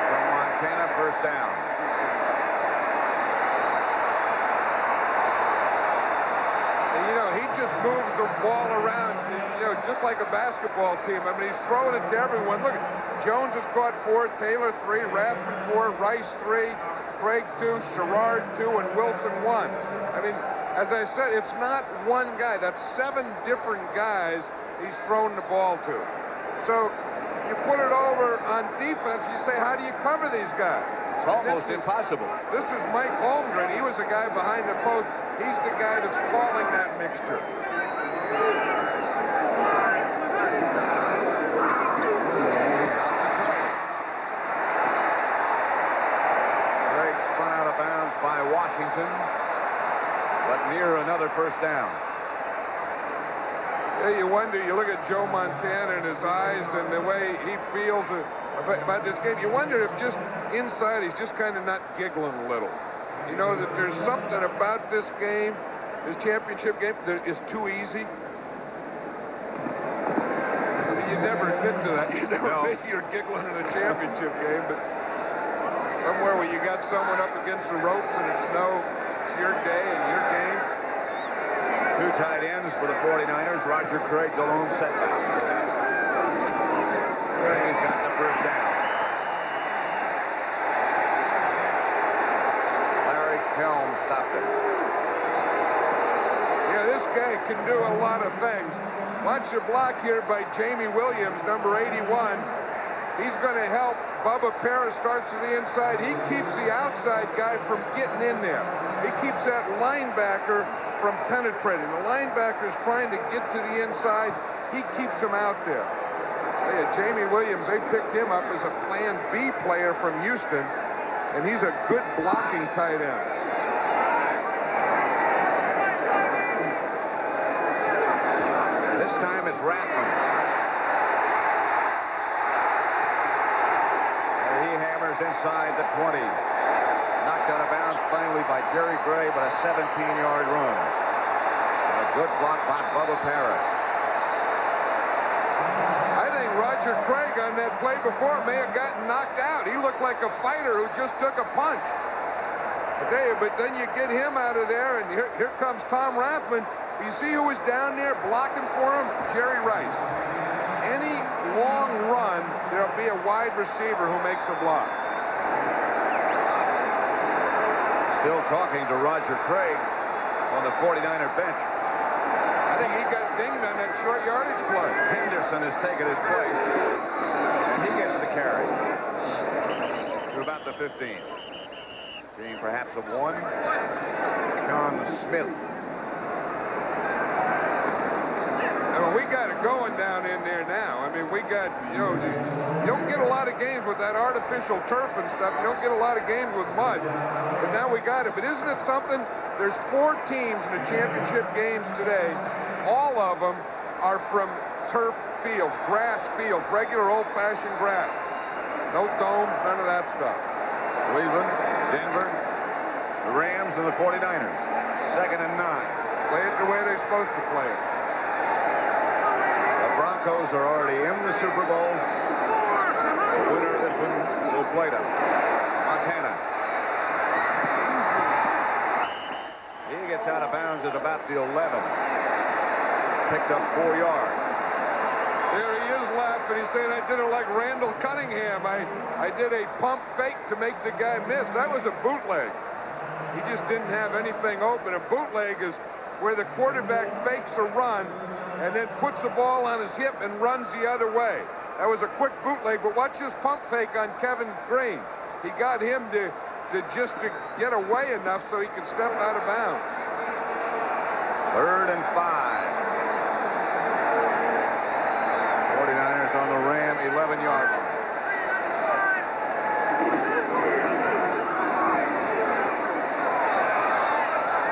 From Montana, first down. Just moves the ball around, you know, just like a basketball team. I mean, he's throwing it to everyone. Look, Jones has caught 4, Taylor 3, Rathman 4, Rice 3, Craig 2, Sherrard 2, and Wilson 1. I mean, as I said, it's not one guy. That's 7 different guys he's thrown the ball to. So you put it over on defense, you say, how do you cover these guys? It's almost impossible. This is Mike Holmgren. He was the guy behind the post. He's the guy that's calling that mixture. Craig spun out of bounds by Washington, but near another first down. Yeah, you wonder, you look at Joe Montana and his eyes and the way he feels about this game. You wonder if just inside he's just kind of not giggling a little. You know, that there's something about this game, this championship game, that is too easy. You never admit to that. You never admit you're giggling in a championship game, but somewhere where you got someone up against the ropes and it's your day and your game. 2 tight ends for the 49ers. Roger Craig, the lone setback. Craig's got the first down. Helm stopped it. Yeah, this guy can do a lot of things. Watch the block here by Jamie Williams, number 81. He's going to help Bubba Parra starts to the inside. He keeps the outside guy from getting in there. He keeps that linebacker from penetrating. The linebacker's trying to get to the inside. He keeps him out there. Jamie Williams, they picked him up as a Plan B player from Houston, and he's a good blocking tight end. This time it's Rathman. And he hammers inside the 20. Knocked out of bounds finally by Jerry Gray, but a 17-yard run. And a good block by Bubba Parra. I think Roger Craig on that play before may have gotten knocked out. He looked like a fighter who just took a punch. But then you get him out of there, and here comes Tom Rathman. You see who was down there blocking for him? Jerry Rice. Any long run, there'll be a wide receiver who makes a block. Still talking to Roger Craig on the 49er bench. I think he got dinged on that short yardage play. Henderson has taken his place, and he gets the carry to about the 15. Being perhaps of one, Sean Smith. We got it going down in there now. I mean, we got, you don't get a lot of games with that artificial turf and stuff. You don't get a lot of games with mud. But now we got it. But isn't it something? There's 4 teams in the championship games today. All of them are from turf fields, grass fields, regular old-fashioned grass. No domes, none of that stuff. Cleveland, Denver, the Rams, and the 49ers. 2nd and 9. Play it the way they're supposed to play it. The Broncos are already in the Super Bowl. The winner of this one will play them. Montana. He gets out of bounds at about the 11. Picked up 4 yards. There he is laughing. He's saying, I did it like Randall Cunningham. I did a pump fake to make the guy miss. That was a bootleg. He just didn't have anything open. A bootleg is where the quarterback fakes a run and then puts the ball on his hip and runs the other way. That was a quick bootleg, but watch his pump fake on Kevin Green. He got him to get away enough so he could step out of bounds. 3rd and 5. 49ers on the Ram 11-yard line.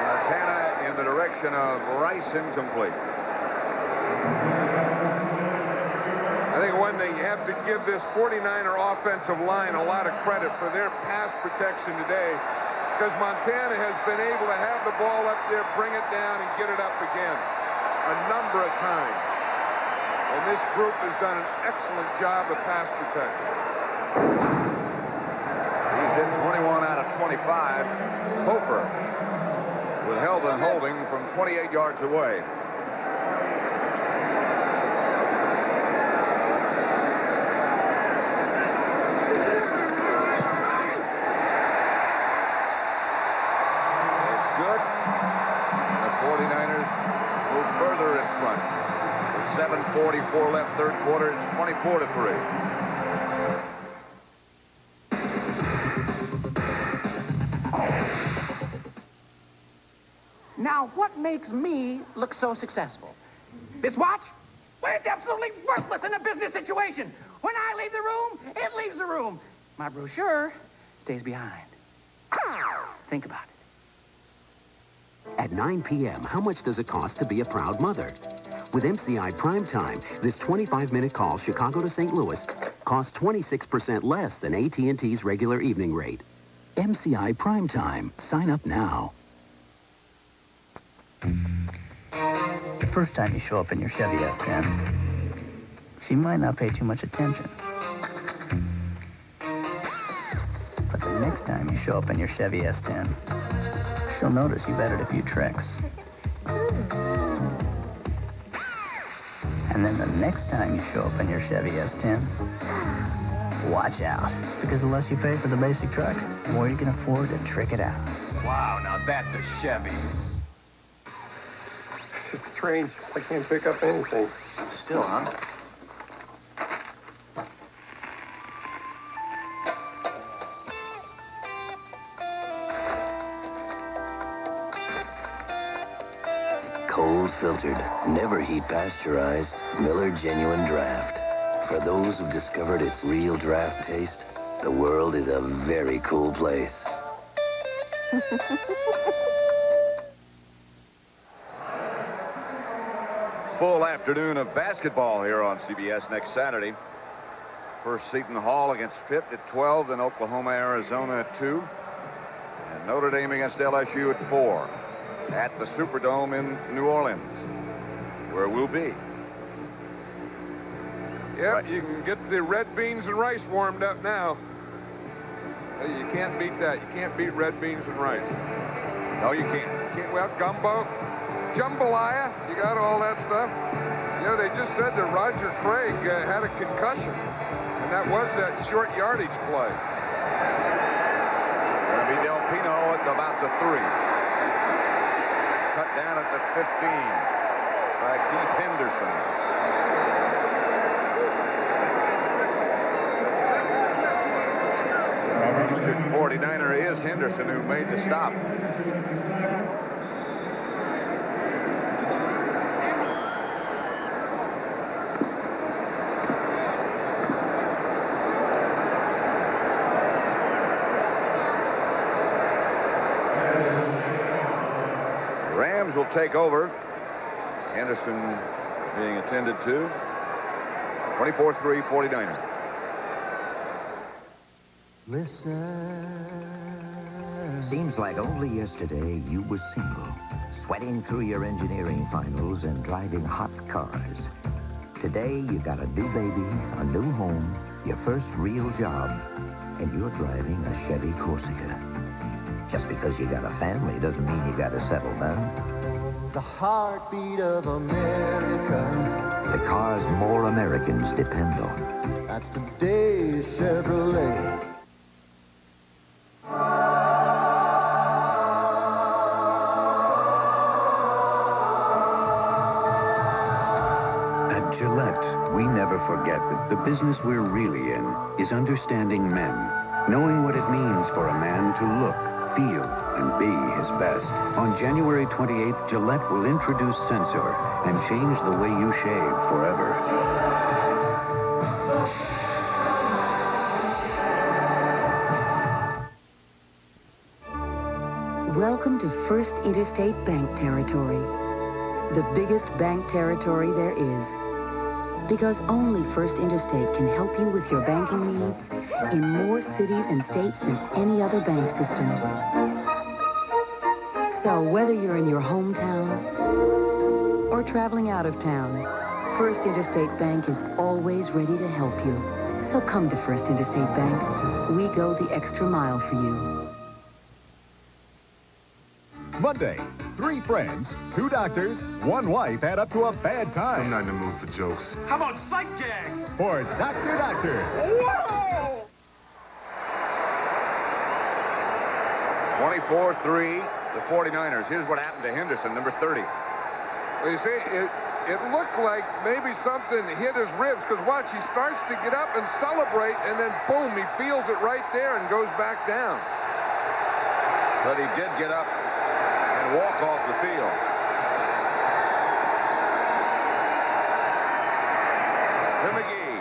Montana in the direction of Rice, incomplete. I think one thing, you have to give this 49er offensive line a lot of credit for their pass protection today, because Montana has been able to have the ball up there, bring it down, and get it up again a number of times. And this group has done an excellent job of pass protection. He's in 21 out of 25. Hofer with held and holding from 28 yards away. It's good. The 49ers move further in front. 7:44 left, 3rd quarter. It's 24-3. Now, what makes me look so successful? This watch? Well, it's absolutely worthless in a business situation. When I leave the room, it leaves the room. My brochure stays behind. Think about it. At 9 p.m., how much does it cost to be a proud mother? With MCI Primetime, this 25-minute call Chicago to St. Louis costs 26% less than AT&T's regular evening rate. MCI Primetime. Sign up now. The first time you show up in your Chevy S10, she might not pay too much attention. But the next time you show up in your Chevy S10, she'll notice you've added a few tricks. And then the next time you show up in your Chevy S10, watch out. Because the less you pay for the basic truck, the more you can afford to trick it out. Wow, now that's a Chevy. It's strange. I can't pick up anything. Still, huh? cold filtered, never heat pasteurized Miller Genuine Draft. For those who've discovered its real draft taste, the world is a very cool place. Full afternoon of basketball here on CBS next Saturday. First Seton Hall against Pitt at 12, then Oklahoma, Arizona at 2. And Notre Dame against LSU at 4. At the Superdome in New Orleans, where we'll be. Yep, right. You can get the red beans and rice warmed up now. You can't beat that. You can't beat red beans and rice. No, you can't. Well, gumbo, jambalaya, you got all that stuff. Yeah, they just said that Roger Craig had a concussion, and that was that short yardage play. Going to be Del Pino at about the 3. Cut down at the 15 by Keith Henderson. The 49er is Henderson, who made the stop. Rams will take over. Henderson being attended to. 24-3 49ers. Seems like only yesterday you were single, sweating through your engineering finals and driving hot cars. Today you got a new baby, a new home, your first real job, and you're driving a Chevy Corsica. Just because you got a family doesn't mean you got to settle down. The heartbeat of America. The cars more Americans depend on. That's today's Chevrolet. At Gillette, we never forget that the business we're really in is understanding men, knowing what it means for a man to look, feel, and be his best. On January 28th, Gillette will introduce Sensor and change the way you shave forever. Welcome to First Interstate Bank territory. The biggest bank territory there is. Because only First Interstate can help you with your banking needs in more cities and states than any other bank system. So whether you're in your hometown or traveling out of town, First Interstate Bank is always ready to help you. So come to First Interstate Bank. We go the extra mile for you. Monday, 3 friends, 2 doctors, 1 wife had up to a bad time. I'm not in the mood for jokes. How about sight gags? For Doctor. Whoa! 24-3, the 49ers. Here's what happened to Henderson, number 30. Well, you see, it looked like maybe something hit his ribs, because watch, he starts to get up and celebrate, and then boom, he feels it right there and goes back down. But he did get up and walk off the field. To McGee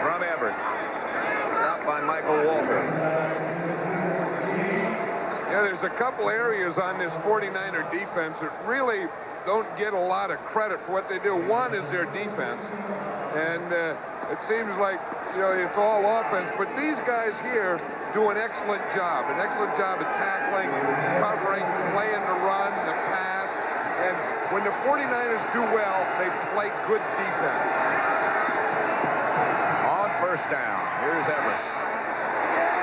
from Everett. Stopped by Michael Walker. Yeah, there's a couple areas on this 49er defense that really don't get a lot of credit for what they do. One is their defense, and it seems like, you know, it's all offense, but these guys here do an excellent job at tackling, covering, playing the run, the pass, and when the 49ers do well, they play good defense. On first down, here's Everett.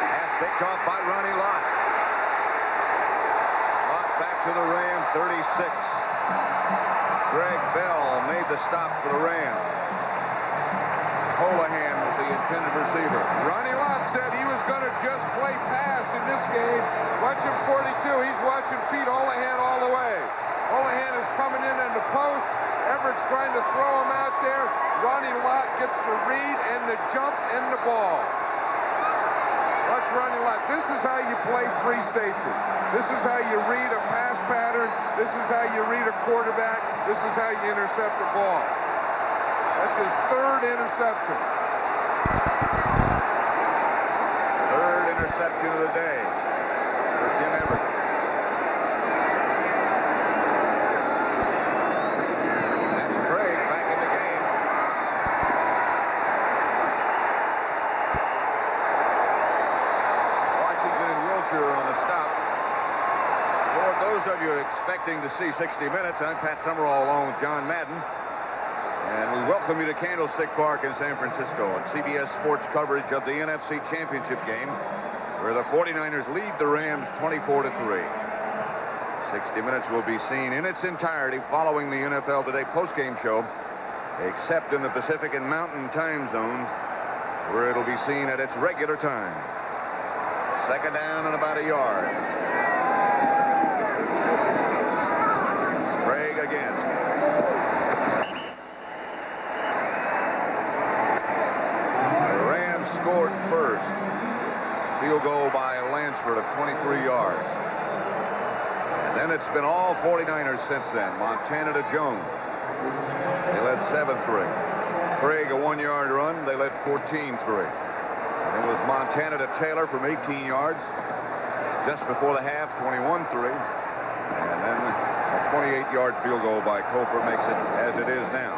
Pass picked off by Ronnie Lott. Lott back to the Rams, 36. Greg Bell made the stop for the Rams. Holohan was the intended receiver. Ronnie Lott said he was going to just play pass in this game. Watch him 42. He's watching Pete Holohan all the way. Holohan is coming in on the post. Everett's trying to throw him out there. Ronnie Lott gets the read and the jump and the ball. Watch Ronnie Lott. This is how you play free safety. This is how you read a pass pattern This is how you read a quarterback. This is how you intercept the ball. That's his third interception. Third interception of the day for Jim Everett. That's Craig back in the game. Washington and Wiltshire on the stop. For those of you expecting to see 60 Minutes, I'm Pat Summerall along with John Madden. And we welcome you to Candlestick Park in San Francisco and CBS Sports coverage of the NFC Championship game, where the 49ers lead the Rams 24-3. 60 Minutes will be seen in its entirety following the NFL Today postgame show, except in the Pacific and Mountain time zones, where it'll be seen at its regular time. Second down and about a yard. Craig again. Scored first. Field goal by Lansford of 23 yards. And then it's been all 49ers since then. Montana to Jones. They led 7-3. Craig a 1-yard run. They led 14-3. And it was Montana to Taylor from 18 yards. Just before the half, 21-3. And then a 28-yard field goal by Cofer makes it as it is now.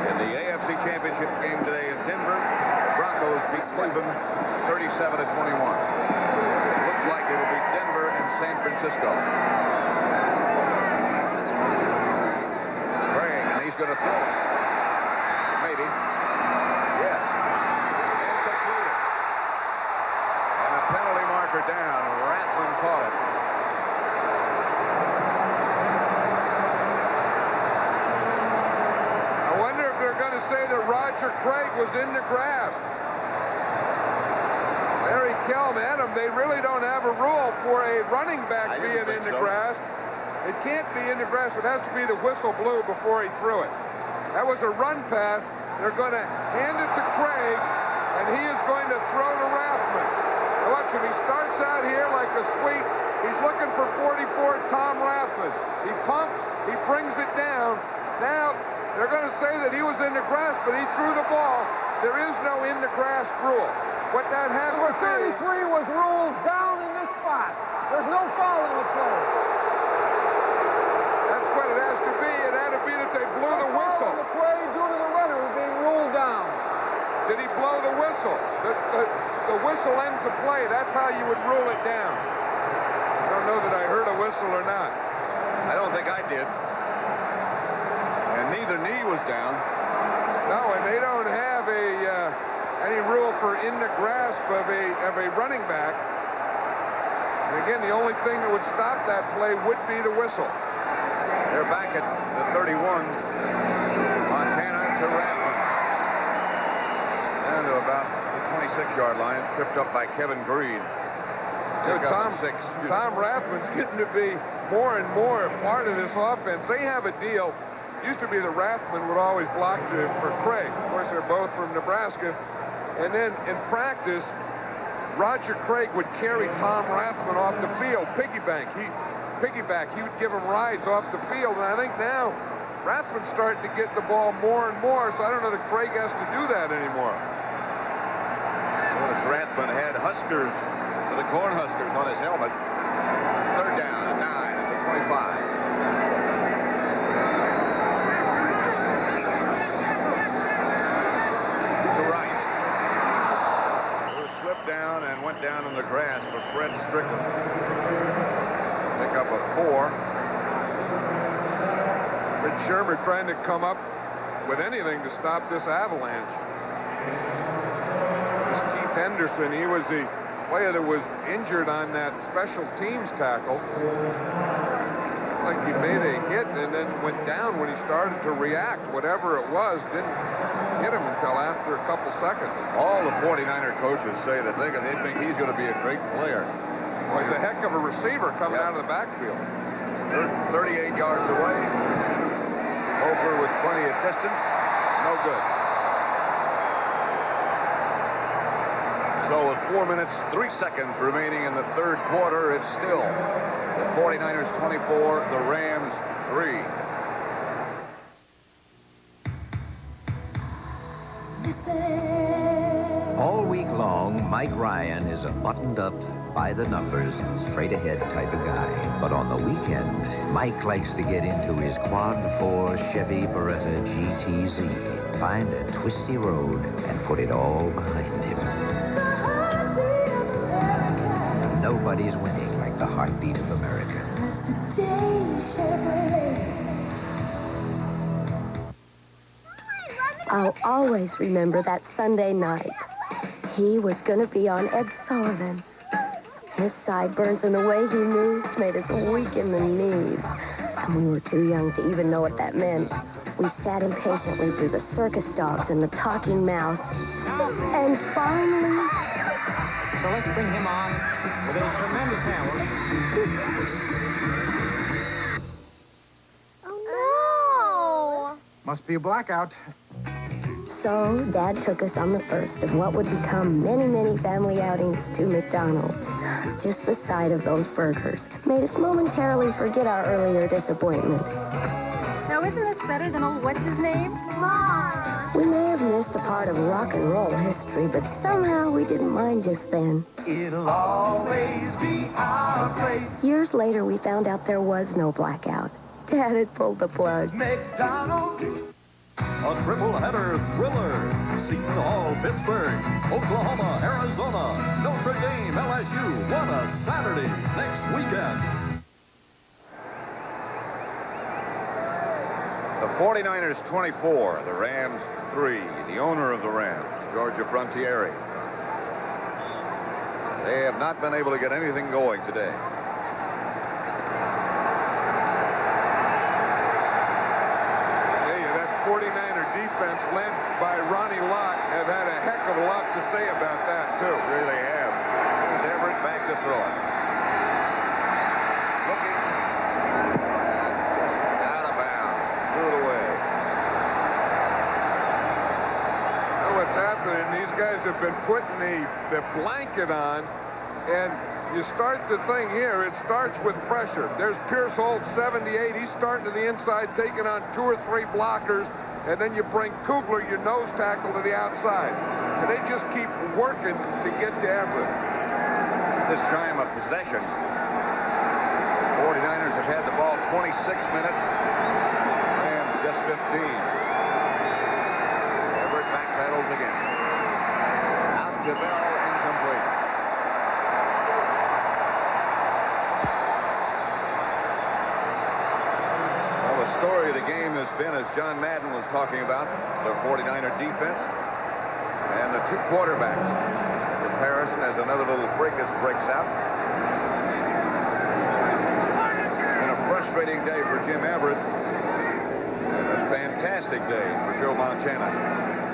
In the AFC Championship game today in Denver, the Broncos beat Cleveland 37-21. It looks like it will be Denver and San Francisco. Craig, and he's going to throw it. Maybe. Yes. And completed. And a penalty marker down. Rathman caught it. Going to say that Roger Craig was in the grass. Larry Kelm, Adam, they really don't have a rule for a running back being in the grass. It can't be in the grass. It has to be the whistle blew before he threw it. That was a run pass. They're going to hand it to Craig, and he is going to throw to Rathman. Now watch him. He starts out here like a sweep. He's looking for 44, Tom Rathman. He pumps. He brings it down. Now, they're going to say that he was in the grass, but he threw the ball. There is no in the grass rule. What that has to be... 33 was ruled down in this spot. There's no foul in the play. That's what it has to be. It had to be that they blew the whistle. The play due to the runner being ruled down. Did he blow the whistle? The whistle ends the play. That's how you would rule it down. I don't know that I heard a whistle or not. I don't think I did. Neither knee was down. No, and they don't have any rule for in the grasp of a running back. And again, the only thing that would stop that play would be the whistle. They're back at the 31. Montana to Rathman. And to about the 26-yard line, tripped up by Kevin Greed. Tom Rathman's getting to be more and more a part of this offense. They have a deal. Used to be the Rathman would always block for Craig. Of course, they're both from Nebraska. And then in practice, Roger Craig would carry Tom Rathman off the field, piggyback. He would give him rides off the field. And I think now Rathman's starting to get the ball more and more, so I don't know that Craig has to do that anymore. Notice Rathman had Huskers, the Cornhuskers on his helmet. Third down and 9 at the 25. Down and went down in the grass for Fred Strickland. Pick up a 4. Fred Shermer trying to come up with anything to stop this avalanche. This Keith Henderson, he was the player that was injured on that special teams tackle. Like he made a hit and then went down when he started to react. Whatever it was, didn't hit him until after a couple seconds. All the 49er coaches say that they think he's going to be a great player. Well, he's a heck of a receiver coming out of the backfield. 38 yards away. Over with plenty of distance. No good. So with 4 minutes, 3 seconds remaining in the third quarter, it's still the 49ers 24, the Rams 3. All week long, Mike Ryan is a buttoned-up, by-the-numbers, straight-ahead type of guy. But on the weekend, Mike likes to get into his Quad 4 Chevy Beretta GTZ, find a twisty road, and put it all behind him. Nobody's winning like the heartbeat of America. I'll always remember that Sunday night. He was going to be on Ed Sullivan. His sideburns and the way he moved made us weak in the knees. And we were too young to even know what that meant. We sat impatiently through the circus dogs and the talking mouse. And finally... So let's bring him on with a tremendous hammer. Oh, Must be a blackout. So, Dad took us on the first of what would become many, many family outings to McDonald's. Just the sight of those burgers made us momentarily forget our earlier disappointment. Now, isn't this better than old what's-his-name? Mom! We may have missed a part of rock and roll history, but somehow we didn't mind just then. It'll always be our place. Years later, we found out there was no blackout. Dad had pulled the plug. McDonald's. A triple-header thriller. Seton Hall, Pittsburgh, Oklahoma, Arizona, Notre Dame, LSU. What a Saturday next weekend. The 49ers 24, the Rams 3. The owner of the Rams, Georgia Frontiere. They have not been able to get anything going today. Hey, that 49er defense led by Ronnie Lott have had a heck of a lot to say about that, too. Really have. Here's Everett back to throw it. Looking. Just out of bounds. Threw it away. Well, what's happening, these guys have been putting the blanket on, and you start the thing here, it starts with pressure. There's Pierce Holt, 78. He's starting to the inside, taking on 2 or 3 blockers, and then you bring Kugler, your nose tackle, to the outside. And they just keep working to get to Everett. This time of possession. 49ers have had the ball 26 minutes. Rams just 15. Everett backpedals again. Out to Bell, incomplete. Well, the story of the game has been, as John Madden was talking about, the 49er defense and the 2 quarterbacks. Comparison as another little fracas breaks out. And a frustrating day for Jim Everett. And a fantastic day for Joe Montana.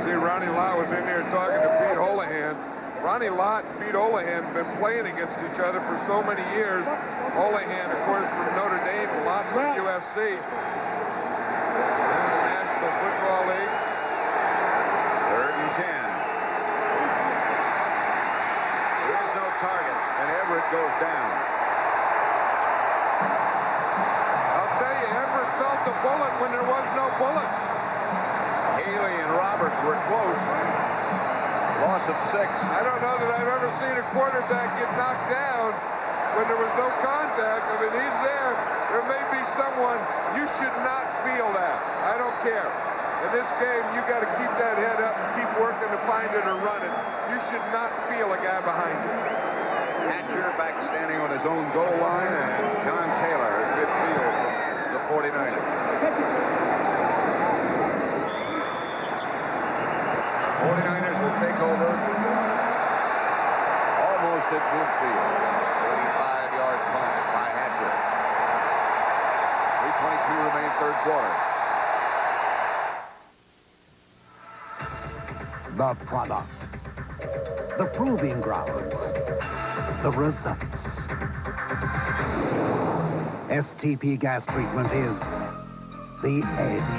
See, Ronnie Lott was in there talking to Pete Holohan. Ronnie Lott and Pete Holohan have been playing against each other for so many years. Holohan, of course, from Notre Dame, Lott from USC. In the National Football League. 3rd and 10. There is no target, and Everett goes down. I'll tell you, Everett felt the bullet when there was no bullets. Haley and Roberts were close. Loss of 6. I don't know that I've ever seen a quarterback get knocked down when there was no contact. I mean, he's there. There may be someone. You should not feel that. I don't care. In this game, you got to keep that head up and keep working to find it or run it. You should not feel a guy behind you. Hatcher back standing on his own goal line, and John Taylor at midfield from the 49ers. 49ers will take over almost at midfield. 35-yard punt by Hatcher. 3:22 remain, 3rd quarter. The product. The proving grounds. The results. STP gas treatment is the edge.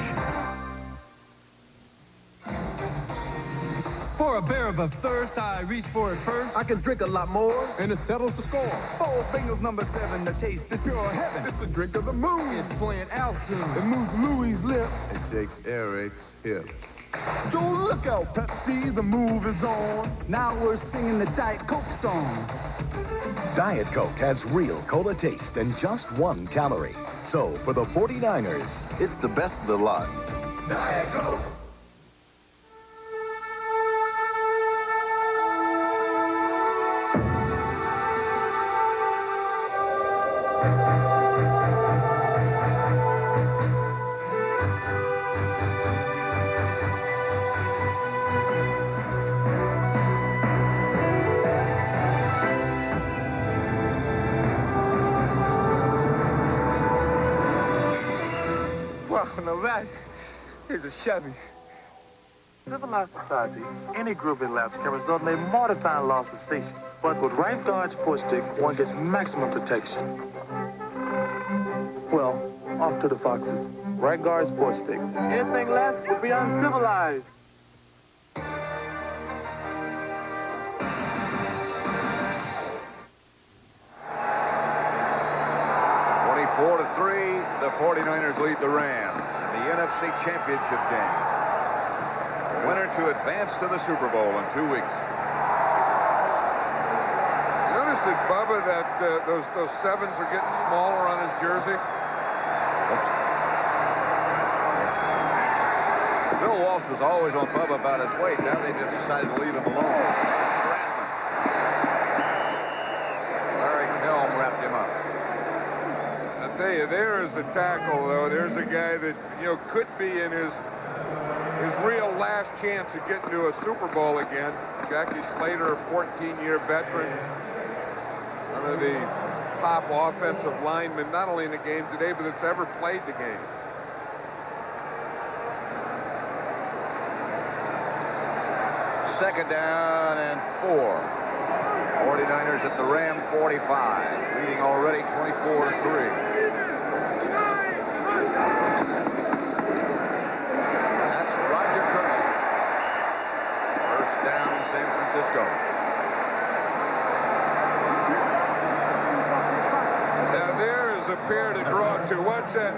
For a bear of a thirst, I reach for it first. I can drink a lot more, and it settles the score. Four Bengals #7, the taste is pure heaven. It's the drink of the moon. It's playing out tune. It moves Louie's lips. It shakes Eric's hips. Don't look out, Pepsi, the move is on. Now we're singing the Diet Coke song. Diet Coke has real cola taste and just 1 calorie. So, for the 49ers, it's the best of the lot. Diet Coke. Now that is a Chevy. Civilized society, any groovy lapse can result in a mortifying loss of station. But with Right Guard Sports Stick, one gets maximum protection. Well, off to the foxes. Right Guard Sports Stick. Anything less would be uncivilized. 4-3, the 49ers lead the Rams in the NFC Championship game. The winner to advance to the Super Bowl in 2 weeks. Notice it, Bubba, that those 7s are getting smaller on his jersey? Bill Walsh was always on Bubba about his weight. Now they just decided to leave him alone. Larry Kelm wrapped him up. I'll tell you, there is a tackle, though. There's a guy that, could be in his real last chance of getting to a Super Bowl again. Jackie Slater, a 14-year veteran. One of the top offensive linemen, not only in the game today, but that's ever played the game. Second down and 4. 49ers at the Ram 45, leading already 24-3. That's Roger Craig. First down, San Francisco. Now there is a pair to draw to. Watch that.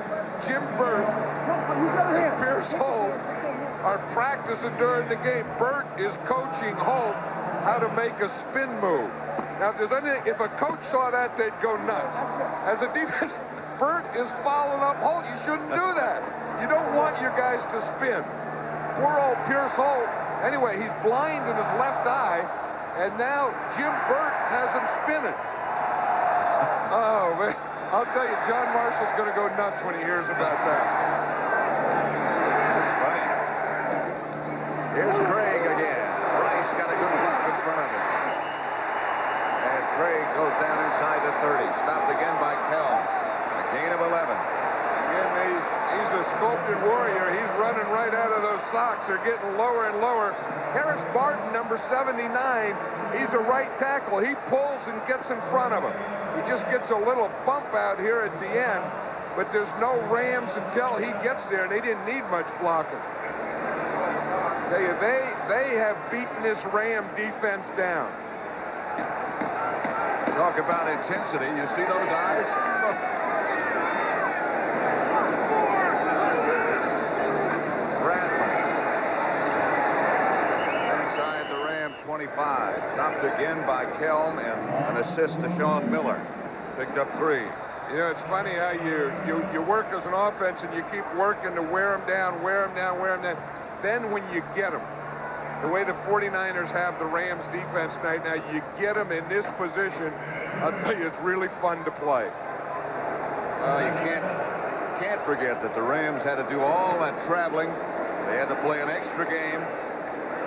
Jim Burt and Pierce Holt are practicing during the game. Burt is coaching Holt how to make a spin move. Now, if a coach saw that, they'd go nuts. As a defense, Burt is following up Holt. You shouldn't do that. You don't want your guys to spin. Poor old Pierce Holt. Anyway, he's blind in his left eye, and now Jim Burt has him spinning. Oh, man. I'll tell you, John Marshall's going to go nuts when he hears about that. That's funny. Here's Craig again. Rice got a good look in front of him. And Craig goes down inside the 30. Stopped again by Kelm. A gain of 11. Again, he's a sculpted warrior. He's running right out of those socks. They're getting lower and lower. Harris Barton, number 79, he's a right tackle. He pulls and gets in front of him. He just gets a little bump out here at the end, but there's no Rams until he gets there, and they didn't need much blocking. I tell you, they have beaten this Ram defense down. Talk about intensity. You see those eyes? Bradley. Inside the Ram 25. Stopped again by Kelm and an assist to Sean Miller. Picked up 3. It's funny how you work as an offense and you keep working to wear them down, wear them down, wear them down. Then when you get them, the way the 49ers have the Rams defense tonight, now you get them in this position, I'll tell you, it's really fun to play. You can't forget that the Rams had to do all that traveling. They had to play an extra game.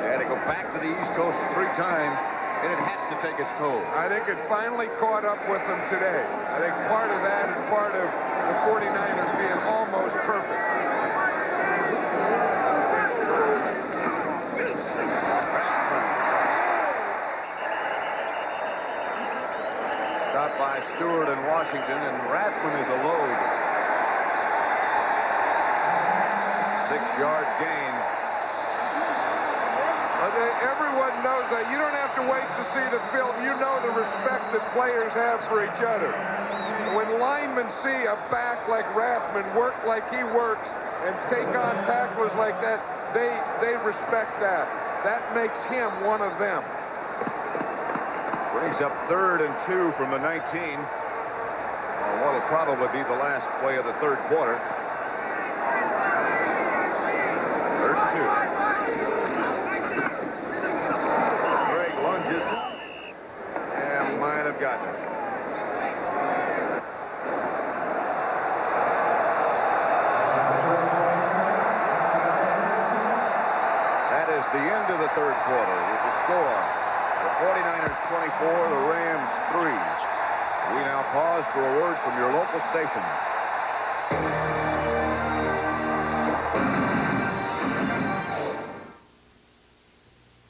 They had to go back to the East Coast 3 times, and it has to take its toll. I think it finally caught up with them today. I think part of that and part of the 49ers being almost perfect. Stopped by Stewart and Washington, and Rathman is a load. 6-yard gain. Everyone knows that. You don't have to wait to see the film. You know the respect that players have for each other. When linemen see a back like Rathman work like he works and take on tacklers like that, they respect that. That makes him one of them. Brings up 3rd and 2 from the 19. What'll probably be the last play of the third quarter. 3rd and 2. Greg lunges and might have gotten it. That is the end of the third quarter with the score. The 49ers 24, the Rams 3. We now pause for a word from your local station.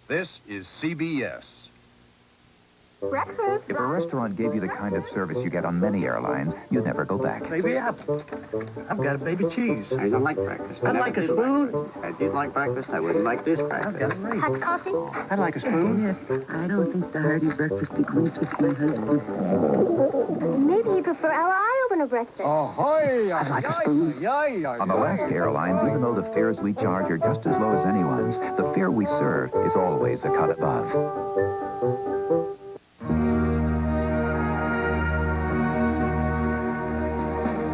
This is CBS. Breakfast. If a restaurant gave you the kind of service you get on many airlines, you'd never go back. Baby apple. I've got a baby cheese. I don't like breakfast. I'd like a spoon. If I did like breakfast, I wouldn't like this breakfast. Hot coffee? I'd like a spoon. Yes, I don't think the hearty breakfast agrees with my husband. Maybe you prefer our eye-opener breakfast. Ahoy! I'd like a spoon. On Alaska Airlines, even though the fares we charge are just as low as anyone's, the fare we serve is always a cut above.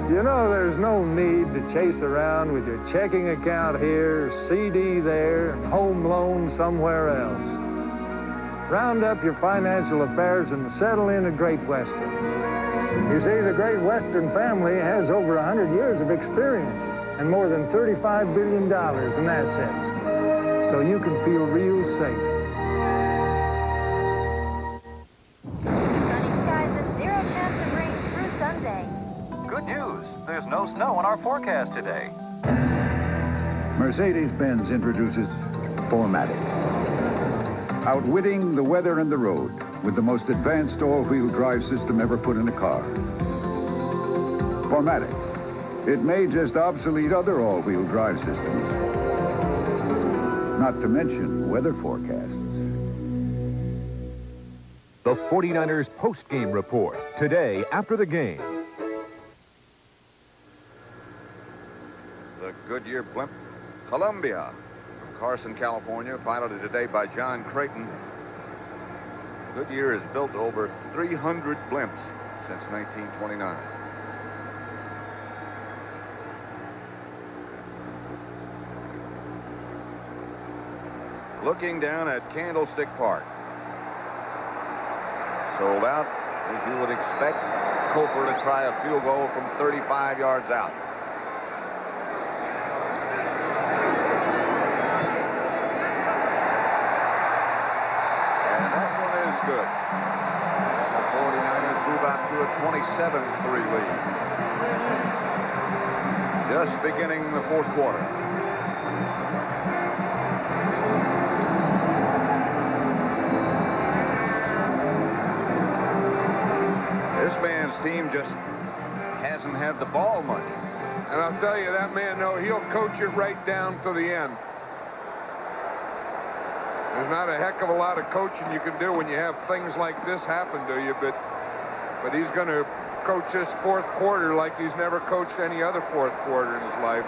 You know, there's no need to chase around with your checking account here, CD there, and home loan somewhere else. Round up your financial affairs and settle in at Great Western. You see, the Great Western family has over 100 years of experience and more than $35 billion in assets, so you can feel real safe. Sunny skies and 0 chance of rain through Sunday. Good news. There's no snow in our forecast today. Mercedes-Benz introduces Formatic. Outwitting the weather and the road with the most advanced all-wheel drive system ever put in a car. Formatic. It may just obsolete other all-wheel drive systems. Not to mention weather forecasts. The 49ers post-game report today after the game. The Goodyear blimp Columbia from Carson, California, piloted today by John Creighton. Goodyear has built over 300 blimps since 1929. Looking down at Candlestick Park. Sold out, as you would expect. Kofor to try a field goal from 35 yards out. And that one is good. The 49ers move out to a 27-3 lead. Just beginning the fourth quarter. This man's team just hasn't had the ball much. And I'll tell you, that man, no, he'll coach it right down to the end. There's not a heck of a lot of coaching you can do when you have things like this happen to you, but he's going to coach this fourth quarter like he's never coached any other fourth quarter in his life.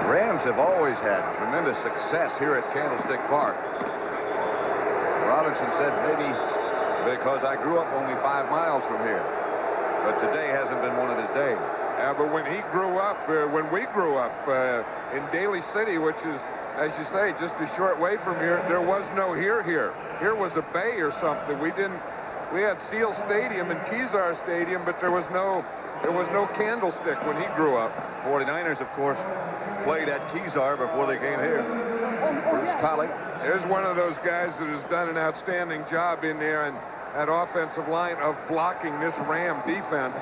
Rams have always had tremendous success here at Candlestick Park. Robinson said maybe because I grew up only 5 miles from here. But today hasn't been one of his days. Yeah, but when he grew up, when we grew up in Daly City, which is, as you say, just a short way from here, there was no here. Here was a bay or something. We had Seal Stadium and Kezar Stadium, but there was no Candlestick when he grew up. 49ers, of course, played at Kezar before they came here. Bruce Colley. There's one of those guys that has done an outstanding job in there and that offensive line of blocking this Ram defense.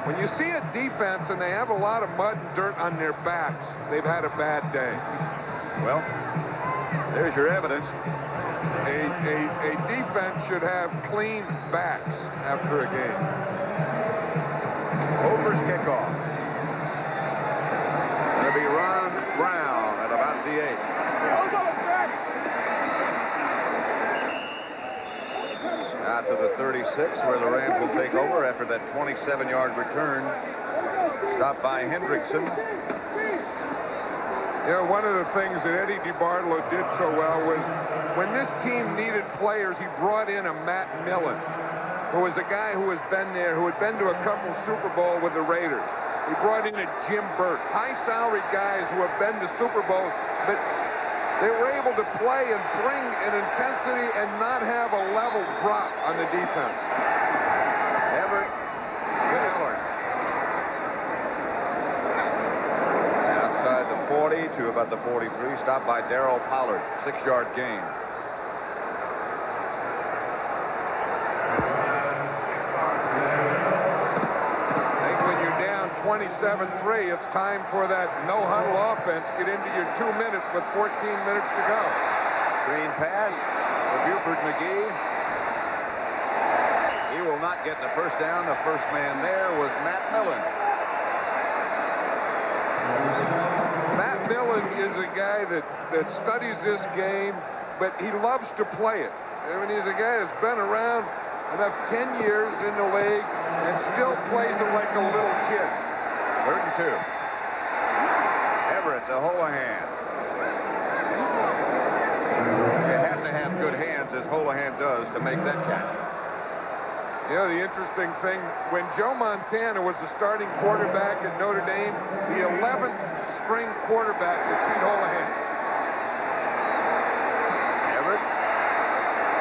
When you see a defense and they have a lot of mud and dirt on their backs, they've had a bad day. Well, there's your evidence. A defense should have clean backs after a game. Over's kickoff. Going to be Ron Brown at about the 8. Out to the 36, where the Rams will take over after that 27-yard return. Stopped by Hendrickson. You know, one of the things that Eddie DiBartolo did so well was when this team needed players, he brought in a Matt Millen, who was a guy who has been there, who had been to a couple Super Bowl with the Raiders. He brought in a Jim Burt, high-salaried guys who have been to Super Bowl, but they were able to play and bring an intensity and not have a level drop on the defense. Everett to Miller. Outside the 40 to about the 43. Stopped by Darrell Pollard. 6-yard gain. I think when you're down 27-3, it's time for that no-huddle offense. Get into your 2 minutes with 14 minutes to go. Screen pass to Buford McGee. He will not get the first down. The first man there was Matt Millen. Matt Millen is a guy that studies this game, but he loves to play it. I mean, he's a guy that's been around enough 10 years in the league and still plays it like a little kid. 3rd and 2. Everett to Holohan. You have to have good hands, as Holohan does, to make that catch. You know, the interesting thing, when Joe Montana was the starting quarterback at Notre Dame, the 11th string quarterback was Pete Holohan. Everett,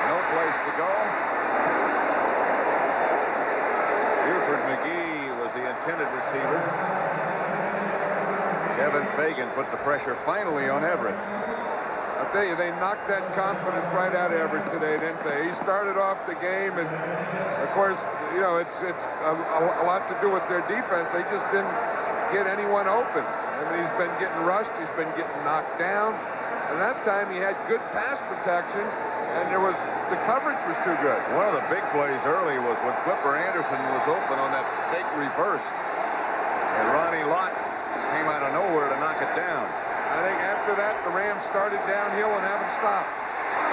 no place to go. Buford McGee was the intended receiver. Kevin Fagan put the pressure finally on Everett. I'll tell you, they knocked that confidence right out of Everett today, didn't they? He started off the game, and of course, you know, it's a lot to do with their defense. They just didn't get anyone open. I mean, he's been getting rushed, he's been getting knocked down, and that time he had good pass protections, and the coverage was too good. One of the big plays early was when Clipper Anderson was open on that big reverse, and Ronnie Lott came out of nowhere to knock it down. I think after that, the Rams started downhill and haven't stopped.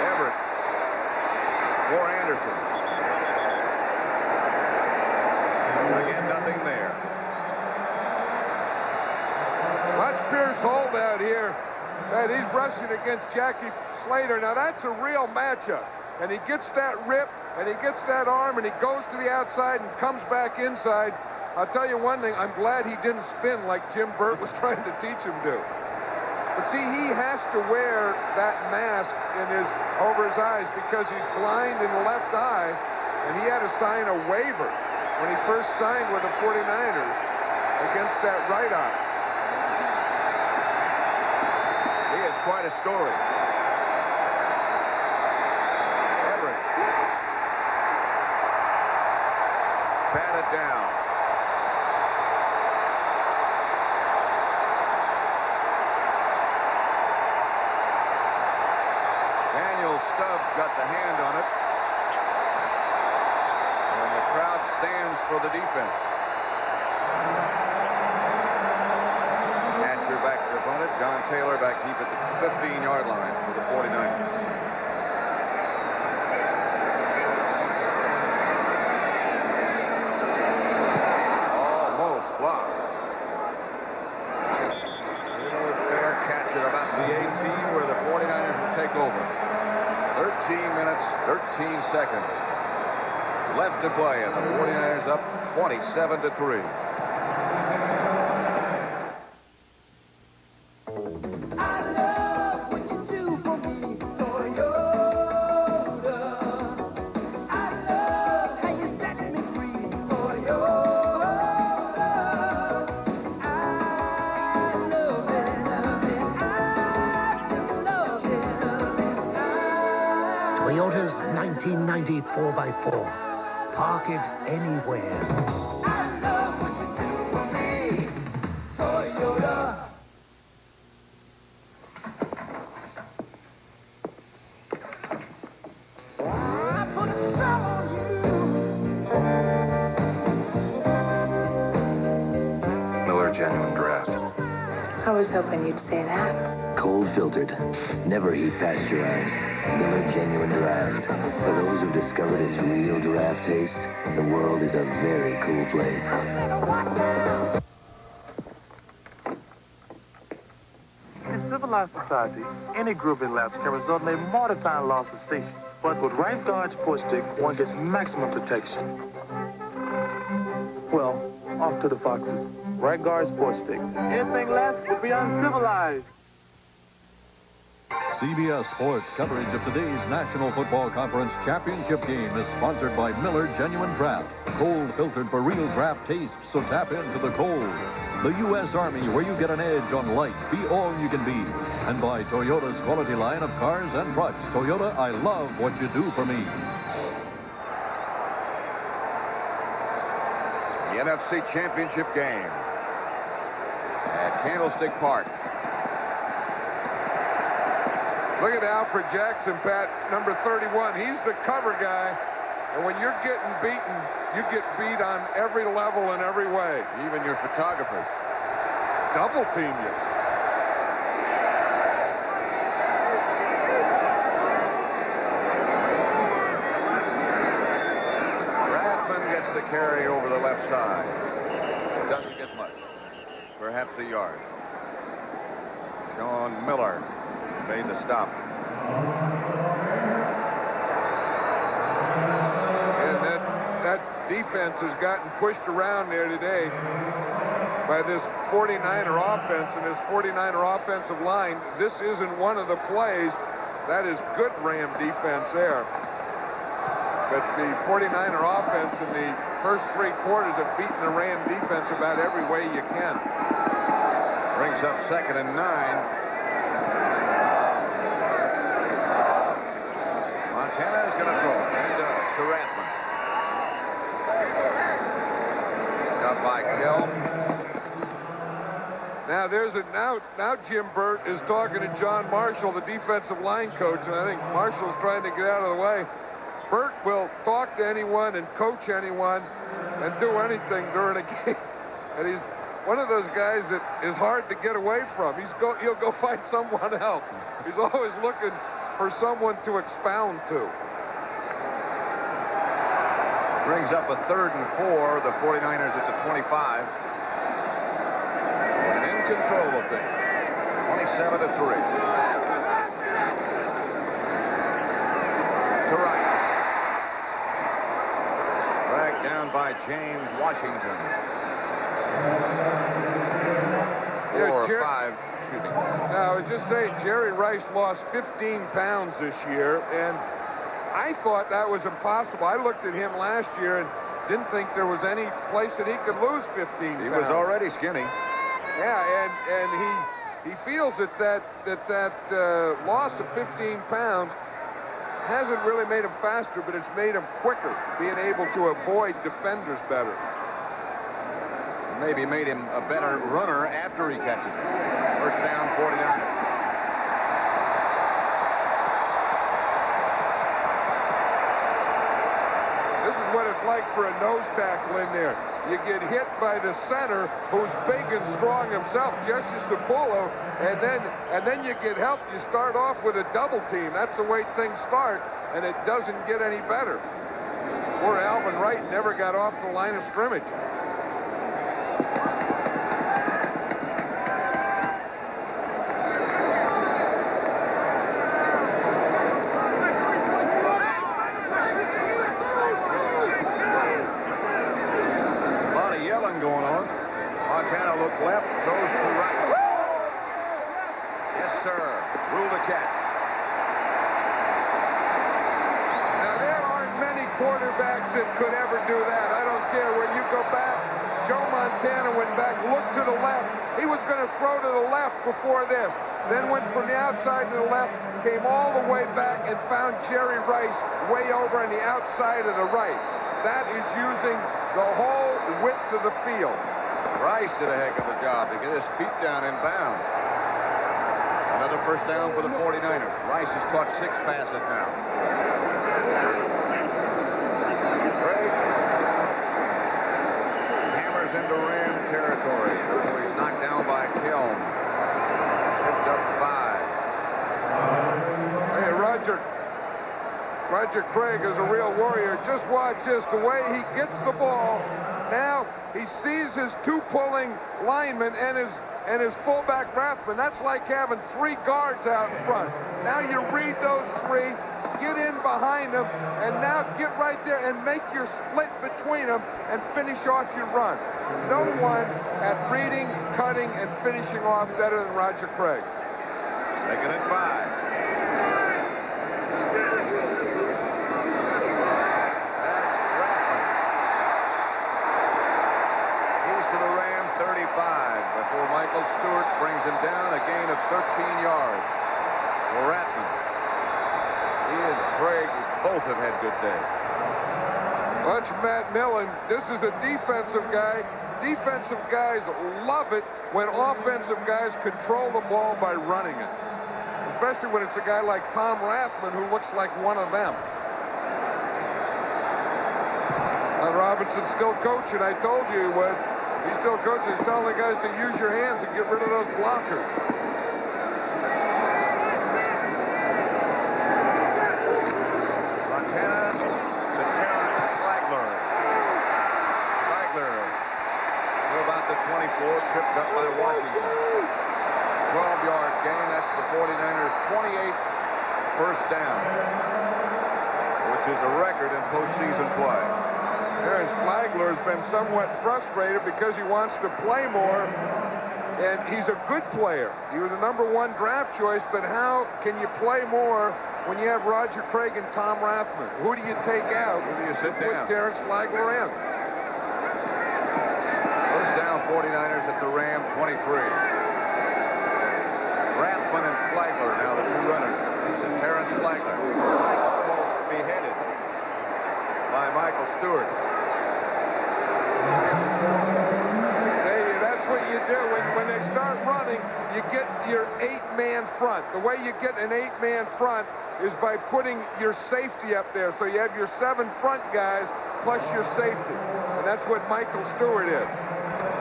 Everett for Anderson. Again, nothing there. Watch Pierce hold out here. And he's rushing against Jackie Slater. Now, that's a real matchup. And he gets that rip, and he gets that arm, and he goes to the outside and comes back inside. I'll tell you one thing. I'm glad he didn't spin like Jim Burt was trying to teach him to. But see, he has to wear that mask over his eyes because he's blind in the left eye, and he had to sign a waiver when he first signed with the 49ers against that right eye. He has quite a story. Everett. Batted down. Stubbs got the hand on it. And the crowd stands for the defense. Hatcher back to the opponent. John Taylor back deep at the 15-yard line for the 49ers. Almost blocked. Fair catch at about the 18 where the 49ers will take over. 13 minutes, 13 seconds left to play, and the 49ers up 27-3. Toyota's 1990 4x4. Park it anywhere. I love what you do for me, Toyota. I put a spell on you. Miller Genuine Draft. I was hoping you'd say that. Cold filtered, never heat pasteurized. Miller Genuine Draft. For those who discovered its real draft taste, the world is a very cool place. In civilized society, any grooving lapse can result in a mortifying loss of station. But with Right Guard's push stick, one gets maximum protection. Well, off to the foxes. Right Guard's push stick. Anything less would be uncivilized. CBS Sports coverage of today's National Football Conference Championship game is sponsored by Miller Genuine Draft. Cold filtered for real draft taste, so tap into the cold. The U.S. Army, where you get an edge on life. Be all you can be. And by Toyota's quality line of cars and trucks. Toyota, I love what you do for me. The NFC Championship game at Candlestick Park. Look at Alfred Jackson, Pat, number 31. He's the cover guy. And when you're getting beaten, you get beat on every level and every way. Even your photographers. Double team you. Rathman gets the carry over the left side. Doesn't get much. Perhaps a yard. Sean Miller made the stop. And that defense has gotten pushed around there today by this 49er offense and this 49er offensive line. This isn't one of the plays. That is good Ram defense there. But the 49er offense in the first 3 quarters have beaten the Ram defense about every way you can. Brings up 2nd and 9. Montana is going to throw it. He does to Rathman. Got by Kell. Now now Jim Burt is talking to John Marshall, the defensive line coach, and I think Marshall's trying to get out of the way. Burt will talk to anyone and coach anyone and do anything during a game. And he's one of those guys that is hard to get away from. He'll go find someone else. He's always looking for someone to expound to. Brings up a 3rd and 4. The 49ers at the 25. And in control of things. 27-3. To Rice. Dragged down by James Washington. 4 or 5 shooting. Now, I was just saying, Jerry Rice lost 15 pounds this year, and I thought that was impossible. I looked at him last year and didn't think there was any place that he could lose 15 pounds. He was already skinny. Yeah, and he feels that loss of 15 pounds hasn't really made him faster, but it's made him quicker, being able to avoid defenders better. Maybe made him a better runner after he catches it. First down, 49. This is what it's like for a nose tackle in there. You get hit by the center, who's big and strong himself, Jesse Sapullo, and then you get help. You start off with a double team. That's the way things start, and it doesn't get any better. Poor Alvin Wright never got off the line of scrimmage. Left, throws to Rice. Yes, sir. Rule the catch. Now, there aren't many quarterbacks that could ever do that. I don't care. When you go back, Joe Montana went back, looked to the left. He was going to throw to the left before this. Then went from the outside to the left, came all the way back and found Jerry Rice way over on the outside of the right. That is using the whole width of the field. Rice did a heck of a job to get his feet down and bounds. Another first down for the 49ers. Rice has caught 6 passes now. Gregg hammers into Ram territory. He's knocked down by Kelm. Roger Craig is a real warrior. Just watch this, the way he gets the ball. Now he sees his two pulling linemen and his fullback Rathman. That's like having 3 guards out in front. Now you read those 3, get in behind them, and now get right there and make your split between them and finish off your run. No one at reading, cutting, and finishing off better than Roger Craig. 2nd and 5. Before Michael Stewart brings him down, a gain of 13 yards for Rathman. He and Craig both have had good days. Watch Matt Millen. This is a defensive guy. Defensive guys love it when offensive guys control the ball by running it, especially when it's a guy like Tom Rathman who looks like one of them. And Robinson's still coaching. I told you he would. He's still coaching. He's telling the guys to use your hands and get rid of those blockers. Montana to Terrence Flagler. Flagler to about the 24, tripped up by Washington. 12-yard gain. That's the 49ers' 28th first down, which is a record in postseason play. Terrence Flagler has been somewhat frustrated because he wants to play more, and he's a good player. He was the #1 draft choice, but how can you play more when you have Roger Craig and Tom Rathman? Who do you take out? Who do you sit down? Put Terrence Flagler in. First down, 49ers at the Ram 23. Rathman and Flagler now the 2 runners. This is Terrence Flagler. Almost beheaded by Michael Stewart. Hey, that's what you do. When they start running, you get your 8-man front. The way you get an 8-man front is by putting your safety up there. So you have your 7 front guys plus your safety. And that's what Michael Stewart is.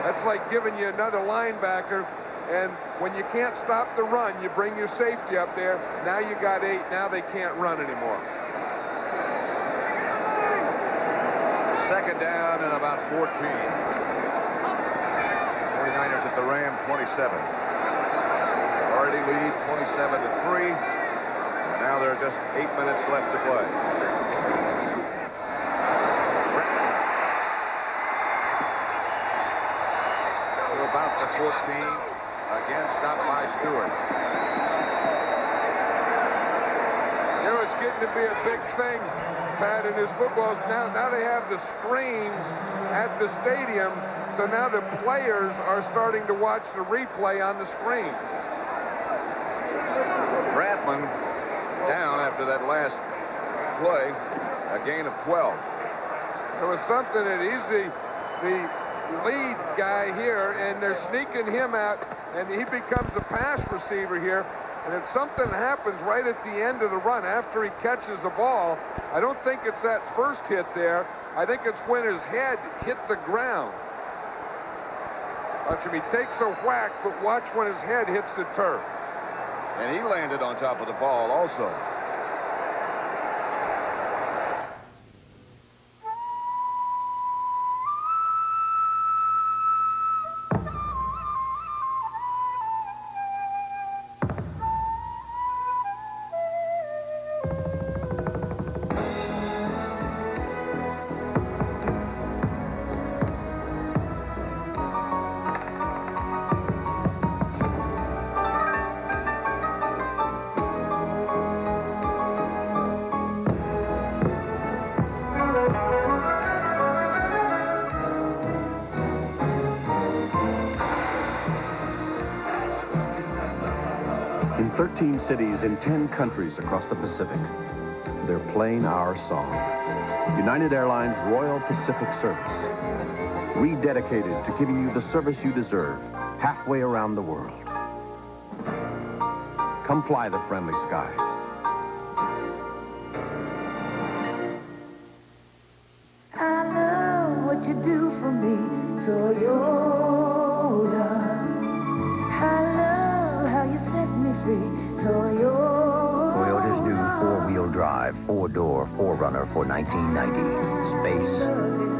That's like giving you another linebacker. And when you can't stop the run, you bring your safety up there. Now you got 8. Now they can't run anymore. 2nd down and about 14. 49ers at the Ram 27. Already lead 27-3. Now there are just 8 minutes left to play. To about the 14. Again stopped by Stewart. You know, it's getting to be a big thing, Pat, in his footballs. Now they have the screens at the stadiums, so now the players are starting to watch the replay on the screens. Rathman down after that last play, a gain of 12. There was something that he's the lead guy here, and they're sneaking him out, and he becomes a pass receiver here. And if something happens right at the end of the run after he catches the ball, I don't think it's that first hit there. I think it's when his head hit the ground. Watch him. He takes a whack, but watch when his head hits the turf. And he landed on top of the ball also. In 13 cities in 10 countries across the Pacific, they're playing our song. United Airlines Royal Pacific Service. Rededicated to giving you the service you deserve halfway around the world. Come fly the friendly skies. I love what you do for me, Toyota. I love how you set me free, Toyota. Toyota's new 4-wheel drive four-door 4Runner for 1990. Space,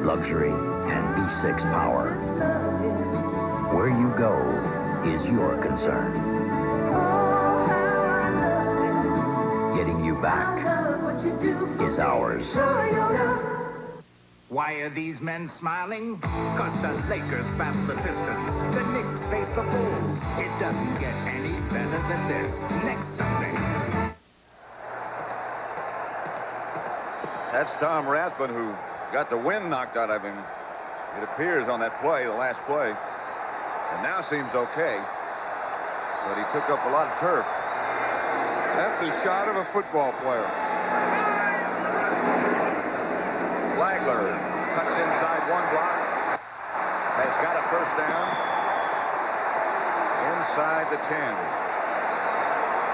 luxury, and V6 power. Where you go is your concern. Getting you back is ours. Why are these men smiling? 'Cause the Lakers pass the Pistons. The Knicks face the Bulls. It doesn't get any better than this. Next Sunday. That's Tom Rathbun, who got the wind knocked out of him, it appears, on that play, the last play. And now seems okay. But he took up a lot of turf. That's a shot of a football player. Flagler cuts inside one block. Has got a first down. Inside the 10.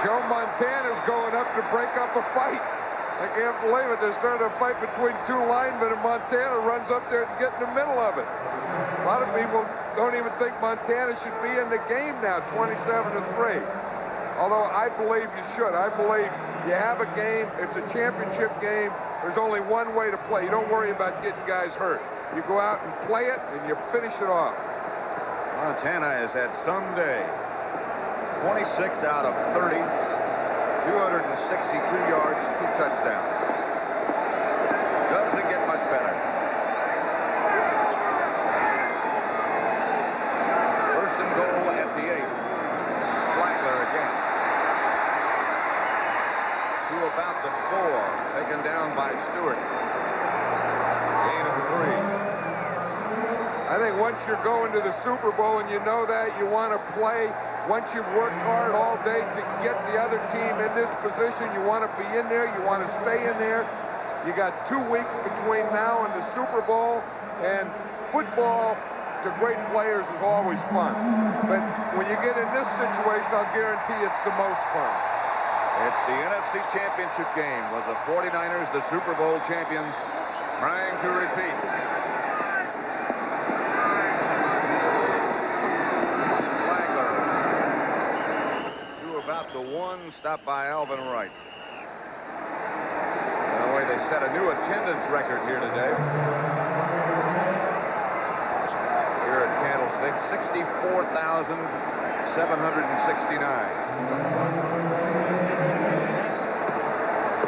Joe Montana's going up to break up a fight. I can't believe it. They're starting a fight between two linemen, and Montana runs up there and get in the middle of it. A lot of people don't even think Montana should be in the game now, 27-3. Although I believe you should. I believe you have a game. It's a championship game. There's only one way to play. You don't worry about getting guys hurt. You go out and play it, and you finish it off. Montana has had some day. 26 out of 30. 262 yards, 2 touchdowns. Doesn't get much better. First and goal at the 8. Flagler again. To about the 4. Taken down by Stewart. Gain of 3. I think once you're going to the Super Bowl and you know that, you want to play. Once you've worked hard all day to get the other team in this position, you want to be in there, you want to stay in there. You got 2 weeks between now and the Super Bowl, and football to great players is always fun. But when you get in this situation, I'll guarantee it's the most fun. It's the NFC Championship game with the 49ers, the Super Bowl champions, trying to repeat. The 1, stopped by Alvin Wright. By the way, they set a new attendance record here today. Here at Candlestick, 64,769.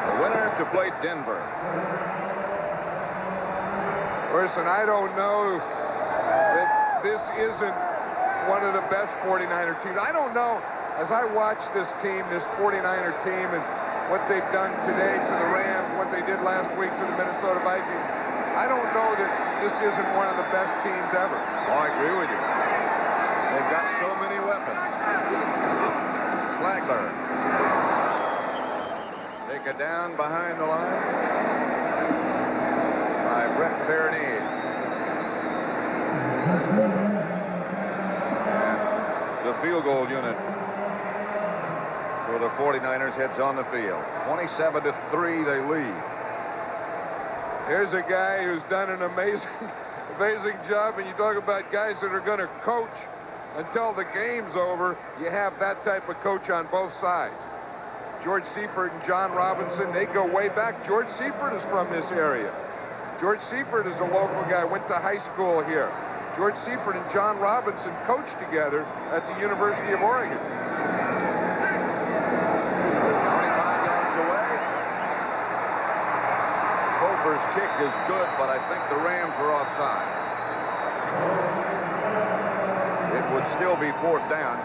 The winner to play Denver. Listen, I don't know that this isn't one of the best 49er teams. I don't know. As I watch this team, this 49er team, and what they've done today to the Rams, what they did last week to the Minnesota Vikings, I don't know that this isn't one of the best teams ever. Oh, I agree with you. They've got so many weapons. Flagler. Take it down behind the line by Brett Bernier. The field goal unit for the 49ers heads on the field. 27-3, they lead. Here's a guy who's done an amazing job, and you talk about guys that are going to coach until the game's over. You have that type of coach on both sides. George Seifert and John Robinson, they go way back. George Seifert is from this area. George Seifert is a local guy, went to high school here. George Seifert and John Robinson coached together at the University of Oregon. His kick is good, but I think the Rams were offside. It would still be 4th down.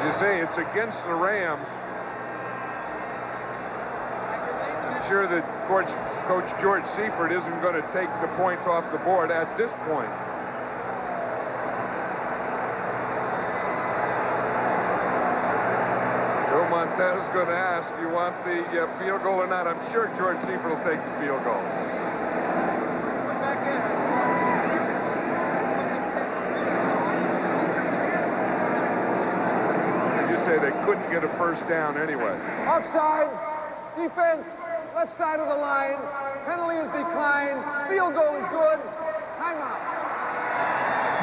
You see, it's against the Rams. I'm sure that Coach George Seifert isn't going to take the points off the board at this point. Joe Montana's going to ask, you want the field goal or not? I'm sure George Seifert will take the field goal. You say they couldn't get a first down anyway. Offside. Defense. Left side of the line. Penalty is declined. Field goal is good. Timeout.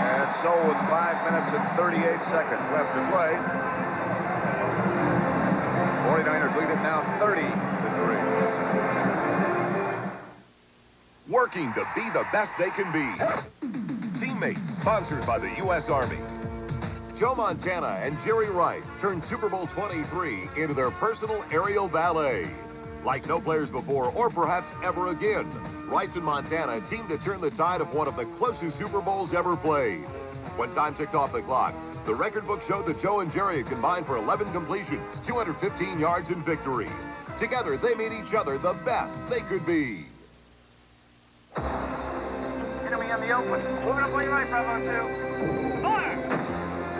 And so with 5 minutes and 38 seconds left to play, 49ers lead it now 30-3. Working to be the best they can be. Teammates, sponsored by the U.S. Army. Joe Montana and Jerry Rice turned Super Bowl 23 into their personal aerial ballet. Like no players before or perhaps ever again, Rice and Montana teamed to turn the tide of one of the closest Super Bowls ever played. When time ticked off the clock, the record book showed that Joe and Jerry had combined for 11 completions, 215 yards in victory. Together, they made each other the best they could be. Enemy in the open. Moving up on your right, Bravo 2. Fire!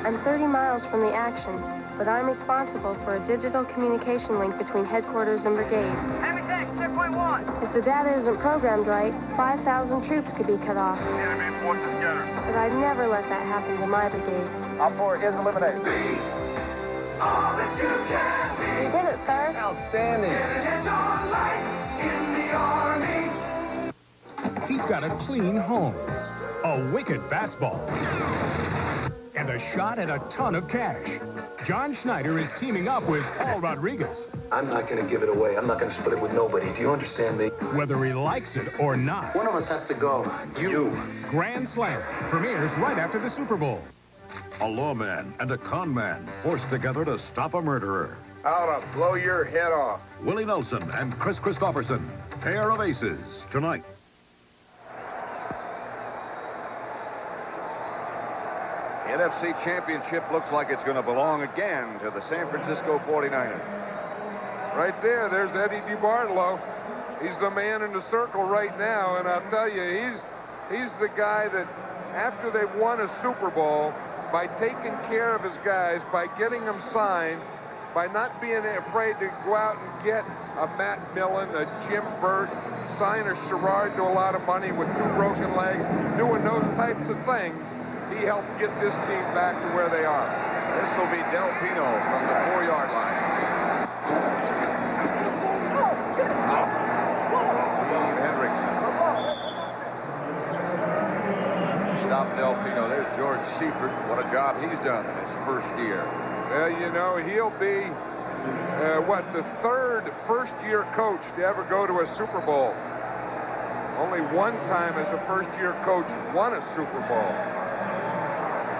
I'm 30 miles from the action, but I'm responsible for a digital communication link between headquarters and brigade. Enemy tank, checkpoint 1. If the data isn't programmed right, 5,000 troops could be cut off. Enemy forces together. But I'd never let that happen to my brigade. Op 4 is eliminated. All that you can be. We did it, sir. Outstanding. It's your life in the Army. He's got a clean home, a wicked fastball, and a shot at a ton of cash. John Schneider is teaming up with Paul Rodriguez. I'm not going to give it away. I'm not going to split it with nobody. Do you understand me? Whether he likes it or not. One of us has to go. You. Grand Slam premieres right after the Super Bowl. A lawman and a con man forced together to stop a murderer. How to blow your head off. Willie Nelson and Chris Christopherson, pair of aces, tonight. NFC Championship looks like it's going to belong again to the San Francisco 49ers. Right there, there's Eddie DeBartolo. He's the man in the circle right now, and I'll tell you, he's the guy that after they've won a Super Bowl, by taking care of his guys, by getting them signed, by not being afraid to go out and get a Matt Millen, a Jim Burt, sign a Sherrard to a lot of money with 2 broken legs, doing those types of things, he helped get this team back to where they are. This will be Del Pino from the 4-yard line. Steve Hendrickson. Stop Del Pino. There's George Seifert. What a job he's done in his first year. You know, he'll be, the 3rd first-year coach to ever go to a Super Bowl. Only one time as a first-year coach won a Super Bowl.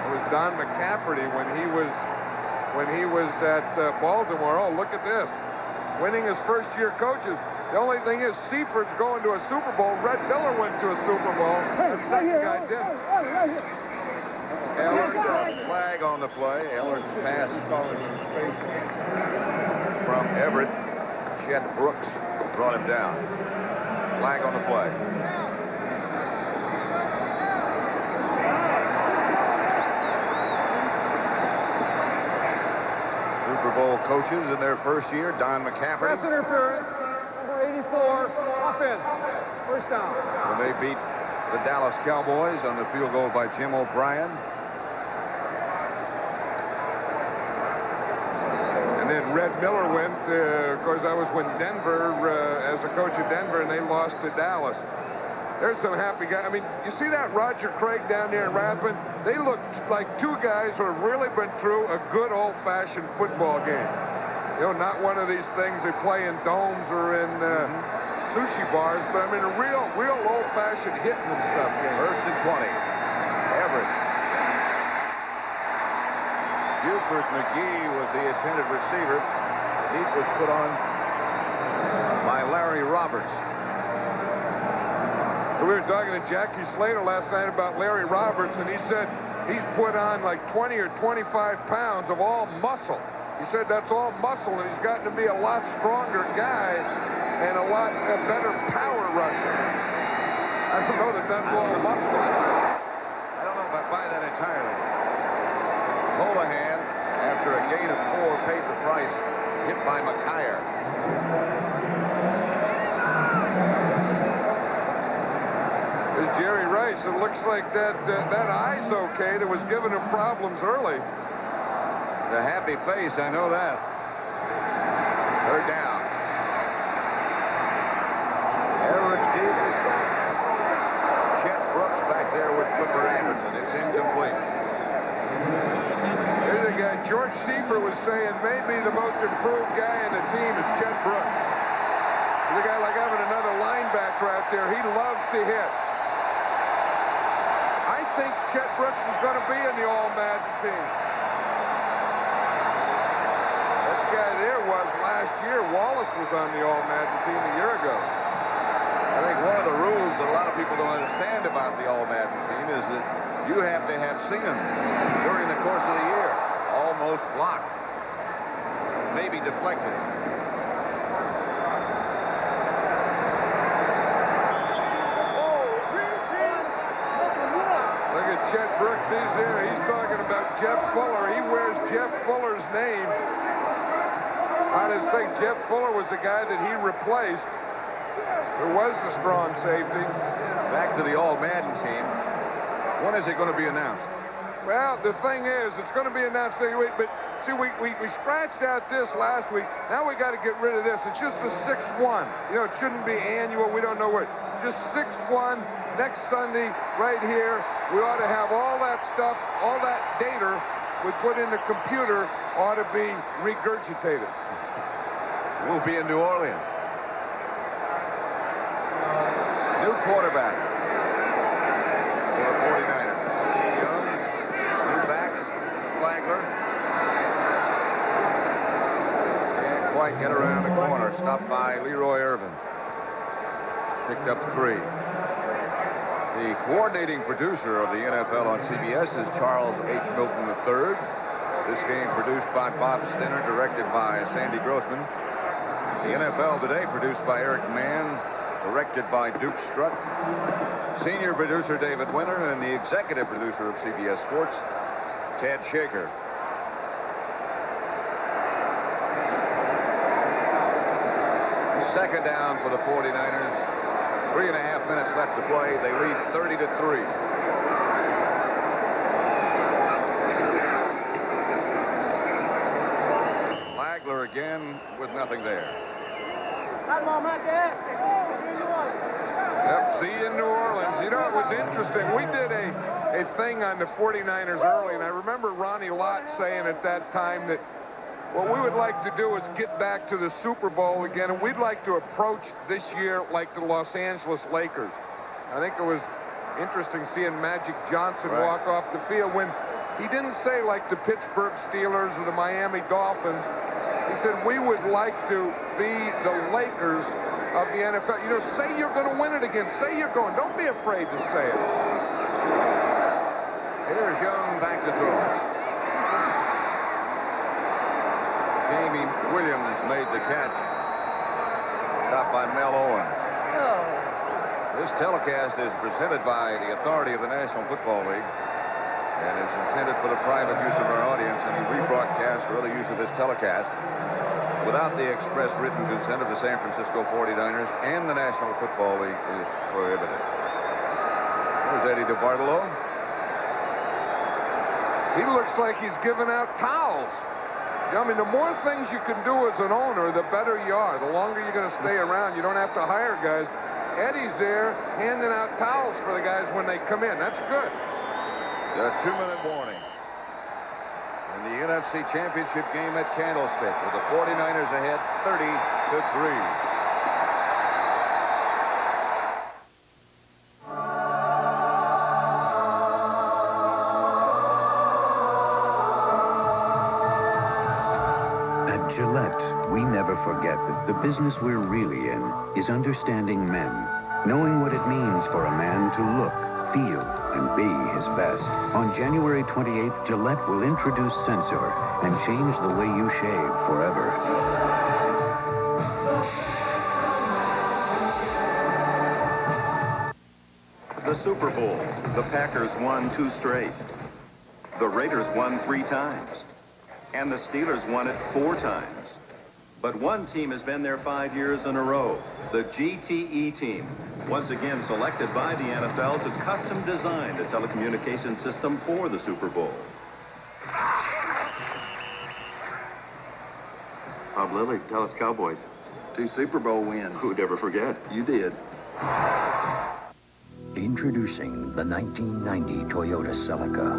It was Don McCafferty when he was at Baltimore. Oh, look at this. Winning his first-year coaches. The only thing is, Seifert's going to a Super Bowl. Red Miller went to a Super Bowl. That second guy didn't. Eller, flag on the play. Eller's pass from Everett. Chet Brooks brought him down. Flag on the play. Super Bowl coaches in their first year. Don McCafferty. Press interference. Number 84. Offense. First down. When they beat the Dallas Cowboys on the field goal by Jim O'Brien. And then Red Miller went, of course, that was when Denver, as a coach of Denver, and they lost to Dallas. There's some happy guys. I mean, you see that Roger Craig down there in Rathbun? They look like 2 guys who have really been through a good old-fashioned football game. You know, not one of these things they play in domes or in sushi bars, but I mean a real old-fashioned hitting and stuff game. First and 20. Everett. Buford McGee was the intended receiver. Deep was put on by Larry Roberts. We were talking to Jackie Slater last night about Larry Roberts, and he said he's put on like 20 or 25 pounds of all muscle. He said that's all muscle, and he's gotten to be a lot stronger guy and a lot better power rusher. I don't know that that's all muscle. I don't know if I buy that entirely. Holohan, after a gain of 4, paid the price, hit by McKyer. There's Jerry Rice. It looks like that eye's okay that was giving him problems early. The happy face, I know that. Third down. Everett George Seibert was saying maybe the most improved guy in the team is Chet Brooks. He's a guy like having another linebacker out there. He loves to hit. I think Chet Brooks is going to be in the All-Madden team. That guy there was last year. Wallace was on the All-Madden team a year ago. I think one of the rules that a lot of people don't understand about the All-Madden team is that you have to have seen them during the course of the year. Almost blocked. Maybe deflected. Look at Chet Brooks. He's there. He's talking about Jeff Fuller. He wears Jeff Fuller's name on his thing. Jeff Fuller was the guy that he replaced. Who was the strong safety. Back to the All-Madden team. When is it going to be announced? Well, the thing is, it's going to be announced next week, but see, we scratched out this last week. Now we got to get rid of this. It's just the 6-1. You know, it shouldn't be annual. We don't know what. Just 6-1 next Sunday right here. We ought to have all that stuff, all that data we put in the computer ought to be regurgitated. We'll be in New Orleans. New quarterback for the 49ers. Young, new backs, Flagler. Can't quite get around the corner. Stopped by Leroy Irvin. Picked up 3. The coordinating producer of the NFL on CBS is Charles H. Milton III. This game produced by Bob Stinner, directed by Sandy Grossman. The NFL Today produced by Eric Mann, directed by Duke Strutt. Senior producer David Winter, and the executive producer of CBS Sports, Ted Shaker. Second down for the 49ers. 3.5 minutes left to play. They lead 30-3. Flagler again with nothing there. Yep, see you in New Orleans. You know, it was interesting. We did a thing on the 49ers early, and I remember Ronnie Lott saying at that time that what we would like to do is get back to the Super Bowl again, and we'd like to approach this year like the Los Angeles Lakers. I think it was interesting seeing Magic Johnson walk off the field when he didn't say like the Pittsburgh Steelers or the Miami Dolphins. He said, we would like to be the Lakers of the NFL. You know, say you're going to win it again. Say you're going. Don't be afraid to say it. Here's Young back to throw. Jamie Williams made the catch. Stopped by Mel Owens. This telecast is presented by the authority of the National Football League and is intended for the private use of our audience. Any rebroadcast or other use of this telecast without the express written consent of the San Francisco 49ers and the National Football League is prohibited. There's Eddie DeBartolo. He looks like he's giving out towels. I mean, the more things you can do as an owner, the better you are. The longer you're going to stay around, you don't have to hire guys. Eddie's there handing out towels for the guys when they come in. That's good. The 2-minute warning. In the NFC Championship game at Candlestick with the 49ers ahead 30-3. We never forget that the business we're really in is understanding men, knowing what it means for a man to look, feel, and be his best. On January 28th, Gillette will introduce Sensor and change the way you shave forever. The Super Bowl. The Packers won 2 straight. The Raiders won 3 times. And the Steelers won it 4 times. But one team has been there 5 years in a row, the GTE team, once again selected by the NFL to custom design the telecommunications system for the Super Bowl. Bob Lillard, Dallas Cowboys. 2 Super Bowl wins. Who'd ever forget? You did. Introducing the 1990 Toyota Celica.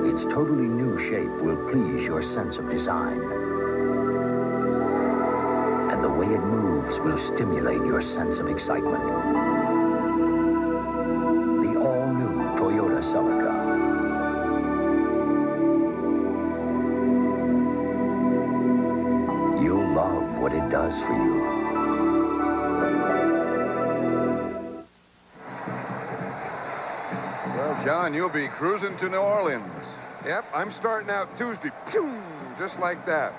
Its totally new shape will please your sense of design. And the way it moves will stimulate your sense of excitement. The all-new Toyota Celica. You'll love what it does for you. Well, John, you'll be cruising to New Orleans. Yep, I'm starting out Tuesday. Pew! Just like that.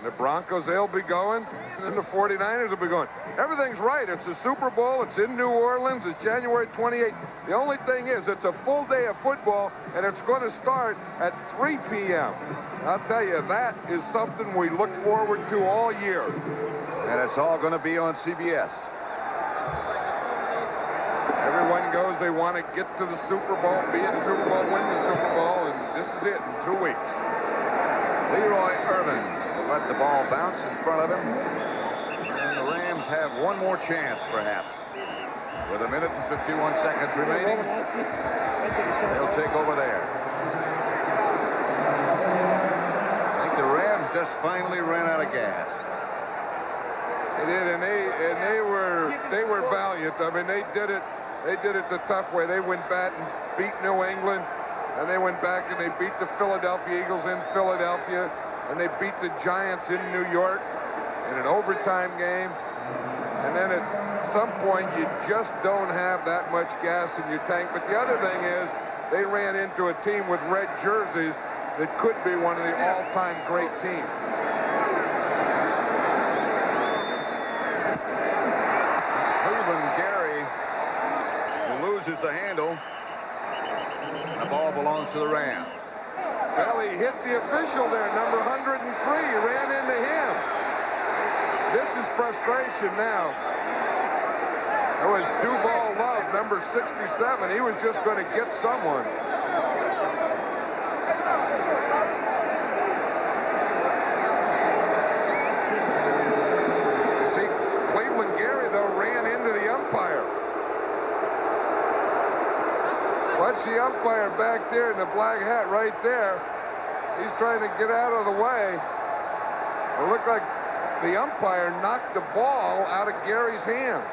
The Broncos, they'll be going, and then the 49ers will be going. Everything's right. It's the Super Bowl. It's in New Orleans. It's January 28th. The only thing is, it's a full day of football, and it's going to start at 3 p.m. I'll tell you, that is something we look forward to all year. And it's all going to be on CBS. Everyone goes, they want to get to the Super Bowl, be at the Super Bowl, win the Super Bowl, and this is it in 2 weeks. Leroy Irvin will let the ball bounce in front of him. And the Rams have one more chance, perhaps. With 1 minute and 51 seconds remaining, they'll take over there. I think the Rams just finally ran out of gas. They did, and they were valiant. I mean, they did it the tough way. They went back and beat New England, and they went back and they beat the Philadelphia Eagles in Philadelphia, and they beat the Giants in New York in an overtime game. And then at some point, you just don't have that much gas in your tank. But the other thing is, they ran into a team with red jerseys that could be one of the all-time great teams. Loses the handle. The ball belongs to the Rams. Well, he hit the official there, number 103. He ran into him. This is frustration now. That was Duval Love, number 67. He was just going to get someone. See, Cleveland Gary, though, ran into the umpire. Watch the umpire back there in the black hat right there. He's trying to get out of the way. It looked like the umpire knocked the ball out of Gary's hands.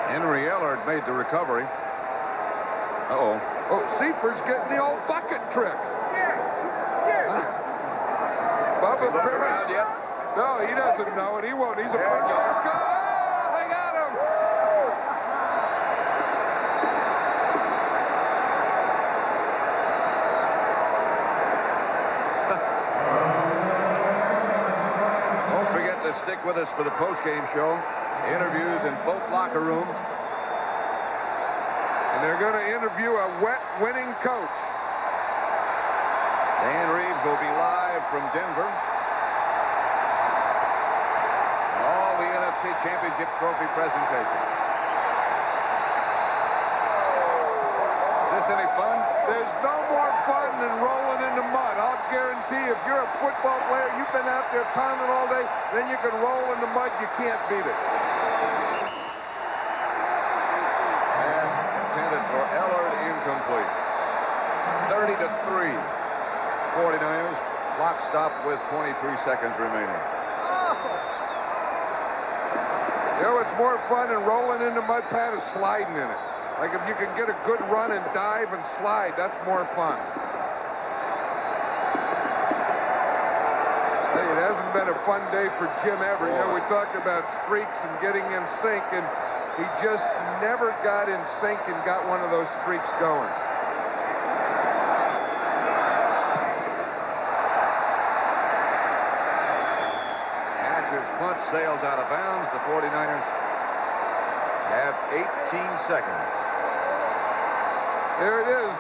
Henry Ellard made the recovery. Uh-oh. Oh, Seifert getting the old bucket trick. Bubba Parrish. Yet? No, he doesn't know it. He won't. He's a punch. Oh, they got him. Don't forget to stick with us for the post-game show. Interviews in both locker rooms. And they're going to interview a wet winning coach. Dan Reeves will be live from Denver. All the NFC Championship trophy presentation. Is this any fun? There's no more fun than rolling in the mud. I'll guarantee if you're a football player, you've been out there pounding all day, then you can roll in the mud. You can't beat it. Pass intended for Ellard, incomplete. 30-3. 49ers. Clock stopped with 23 seconds remaining. You know what's more fun than rolling in the mud, Pat, is sliding in it. Like if you can get a good run and dive and slide, that's more fun. Hey, it hasn't been a fun day for Jim ever. You know, we talked about streaks and getting in sync, and he just never got in sync and got one of those streaks going. Hatcher's punt sails out of bounds. The 49ers have 18 seconds. There it is.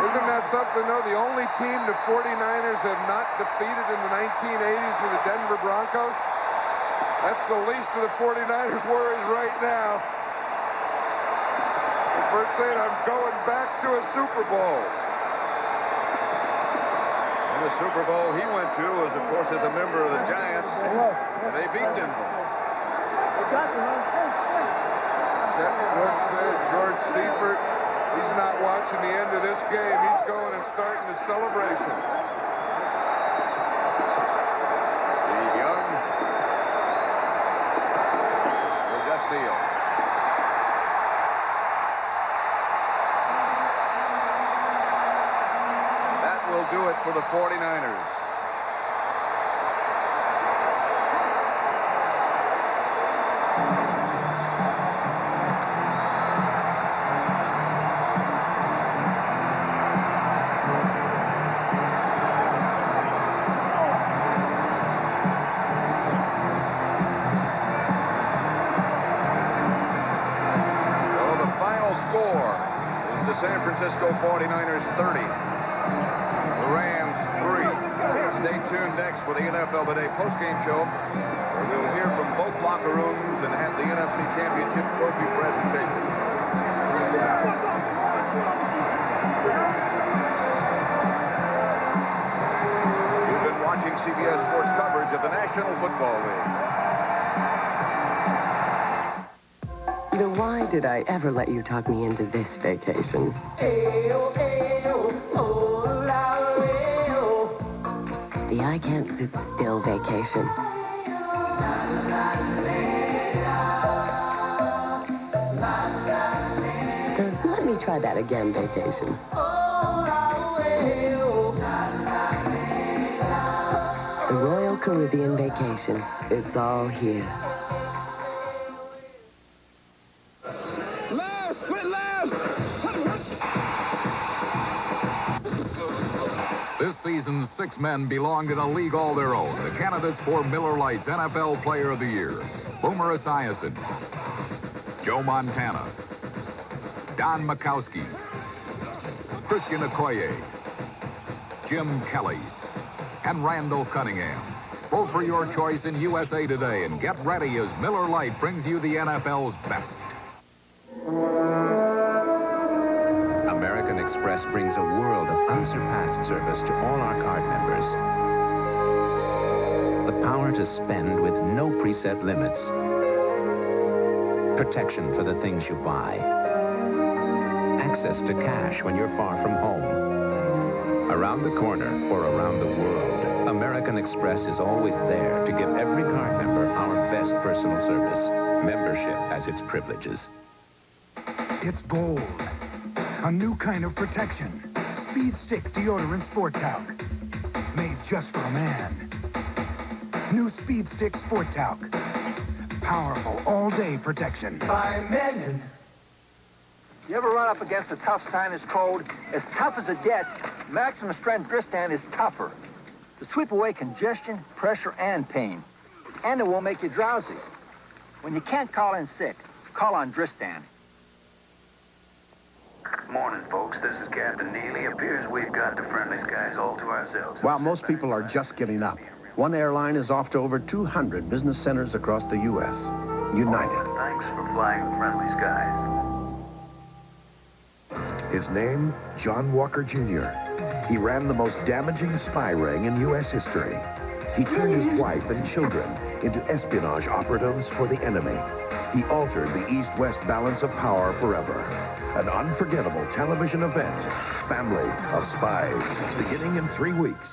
Isn't that something, though? The only team the 49ers have not defeated in the 1980s are the Denver Broncos. That's the least of the 49ers' worries right now. Bert saying, I'm going back to a Super Bowl. And the Super Bowl he went to was, of course, as a member of the Giants. And they beat Denver. Chet Wood said, George Seifert. He's not watching the end of this game. He's going and starting the celebration. Steve Young will just kneel. That will do it for the 49ers. San Francisco 49ers 30. The Rams 3. Stay tuned next for the NFL Today postgame show, where we'll hear from both locker rooms and have the NFC Championship trophy presentation. You've been watching CBS Sports coverage of the National Football League. Why did I ever let you talk me into this vacation? The I Can't Sit Still vacation. Let me try that again vacation. The Royal Caribbean vacation. It's all here. This season, 6 men belonged in a league all their own. The candidates for Miller Lite's NFL Player of the Year: Boomer Esiason, Joe Montana, Don Makowski, Christian Okoye, Jim Kelly, and Randall Cunningham. Vote for your choice in USA Today and get ready as Miller Lite brings you the NFL's best. American Express brings a world of unsurpassed service to all our card members. The power to spend with no preset limits. Protection for the things you buy. Access to cash when you're far from home. Around the corner or around the world, American Express is always there to give every card member our best personal service. Membership has its privileges. It's bold. A new kind of protection. Speed Stick Deodorant Sport Talc. Made just for a man. New Speed Stick Sport Talc. Powerful all-day protection. By men. You ever run up against a tough sinus cold? As tough as it gets, maximum strength Dristan is tougher. To sweep away congestion, pressure, and pain. And it won't make you drowsy. When you can't call in sick, call on Dristan. Morning, folks. This is Captain Neely. Appears we've got the friendly skies all to ourselves. While most people are just giving up, one airline is off to over 200 business centers across the U.S. United. Thanks for flying the friendly skies. His name, John Walker Jr. He ran the most damaging spy ring in U.S. history. He turned his wife and children into espionage operatives for the enemy. He altered the East-West balance of power forever. An unforgettable television event, Family of Spies, beginning in 3 weeks.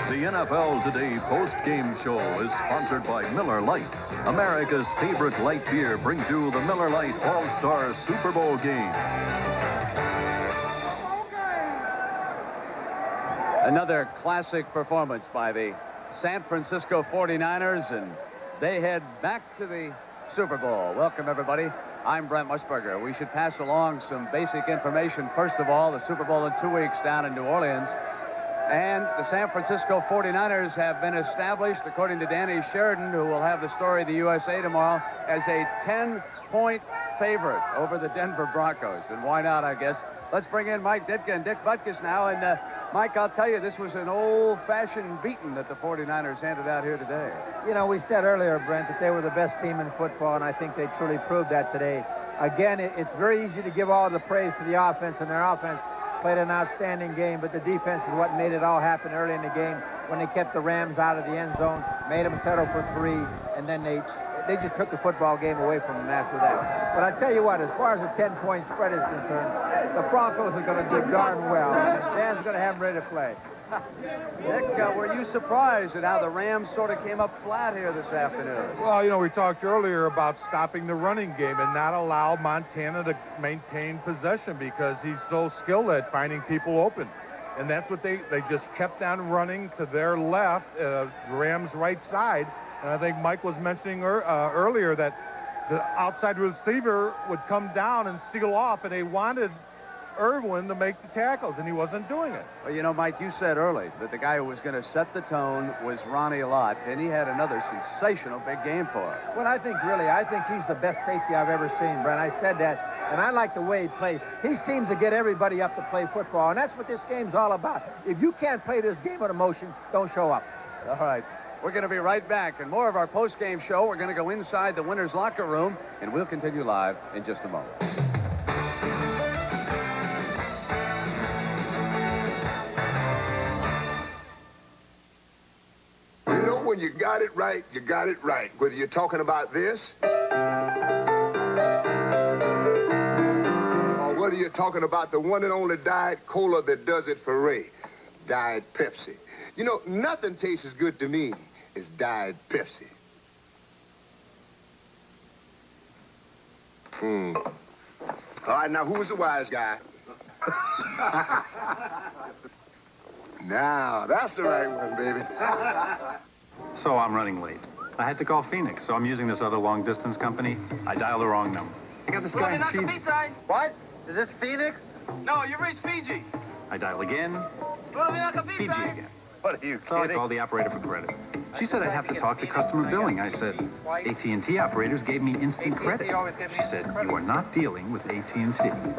The NFL Today post-game show is sponsored by Miller Lite. America's favorite light beer brings you the Miller Lite All-Star Super Bowl game. Another classic performance by the San Francisco 49ers, and they head back to the Super Bowl. Welcome, everybody. I'm Brent Musburger. We should pass along some basic information. First of all, the Super Bowl in 2 weeks down in New Orleans. And the San Francisco 49ers have been established, according to Danny Sheridan, who will have the story of the USA tomorrow, as a 10-point favorite over the Denver Broncos. And why not, I guess. Let's bring in Mike Ditka and Dick Butkus now. And Mike, I'll tell you, this was an old-fashioned beating that the 49ers handed out here today. You know, we said earlier, Brent, that they were the best team in football, and I think they truly proved that today. Again, it's very easy to give all the praise to the offense, and their offense played an outstanding game, but the defense is what made it all happen early in the game when they kept the Rams out of the end zone, made them settle for 3, and then they they just took the football game away from them after that. But I tell you what, as far as the 10-point spread is concerned, the Broncos are going to do darn well. Dan's going to have them ready to play. Nick, were you surprised at how the Rams sort of came up flat here this afternoon? Well, you know, we talked earlier about stopping the running game and not allow Montana to maintain possession because he's so skilled at finding people open. And that's what they just kept on running to their left, Rams' right side. And I think Mike was mentioning earlier that the outside receiver would come down and seal off, and they wanted Irwin to make the tackles, and he wasn't doing it. Well, you know, Mike, you said early that the guy who was going to set the tone was Ronnie Lott, and he had another sensational big game for him. Well, I think he's the best safety I've ever seen, Brent. I said that, and I like the way he plays. He seems to get everybody up to play football, and that's what this game's all about. If you can't play this game with emotion, don't show up. All right. We're going to be right back, and more of our post-game show. We're going to go inside the winner's locker room, and we'll continue live in just a moment. When you got it right, you got it right. Whether you're talking about this, or whether you're talking about the one and only Diet Cola that does it for Ray, Diet Pepsi. You know, nothing tastes as good to me as Diet Pepsi. All right, now who's the wise guy? Now, that's the right one, baby. So I'm running late. I had to call Phoenix, so I'm using this other long-distance company. I dialed the wrong number. I got this guy in Fiji. What? Is this Phoenix? No, you reached Fiji. I dial again. Fiji again. What are you So I called the operator for credit. She said I'd have to talk to customer billing. I said, AT&T operators gave me instant credit. She said, you are not dealing with AT&T.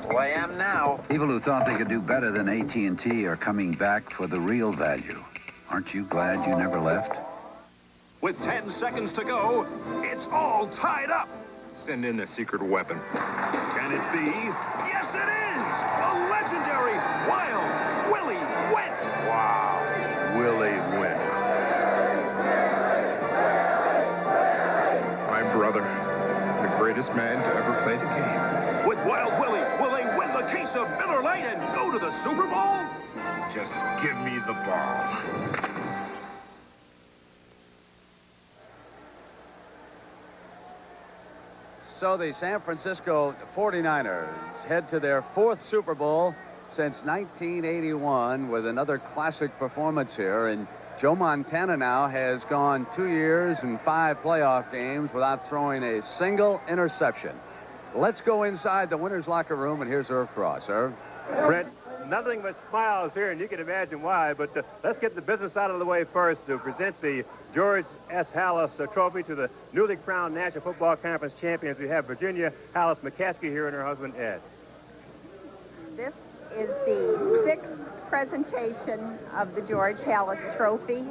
Well, I am now. People who thought they could do better than AT&T are coming back for the real value. Aren't you glad you never left? With 10 seconds to go, it's all tied up. Send in the secret weapon. Can it be? Yes, it is! The legendary Wild Willie Went! Wow, Willie Went. My brother, the greatest man to ever play the game. With Wild Willie, will they win the case of Miller Lite and go to the Super Bowl? Just give me the ball. So the San Francisco 49ers head to their 4th Super Bowl since 1981 with another classic performance here. And Joe Montana now has gone 2 years and 5 playoff games without throwing a single interception. Let's go inside the winner's locker room, and here's Irv Cross. Irv? Brent, nothing but smiles here, and you can imagine why, but let's get the business out of the way first to present the George S. Hallis Trophy to the newly crowned National Football Conference champions. We have Virginia Hallis McCaskey here and her husband, Ed. This is the 6th presentation of the George Hallis Trophy.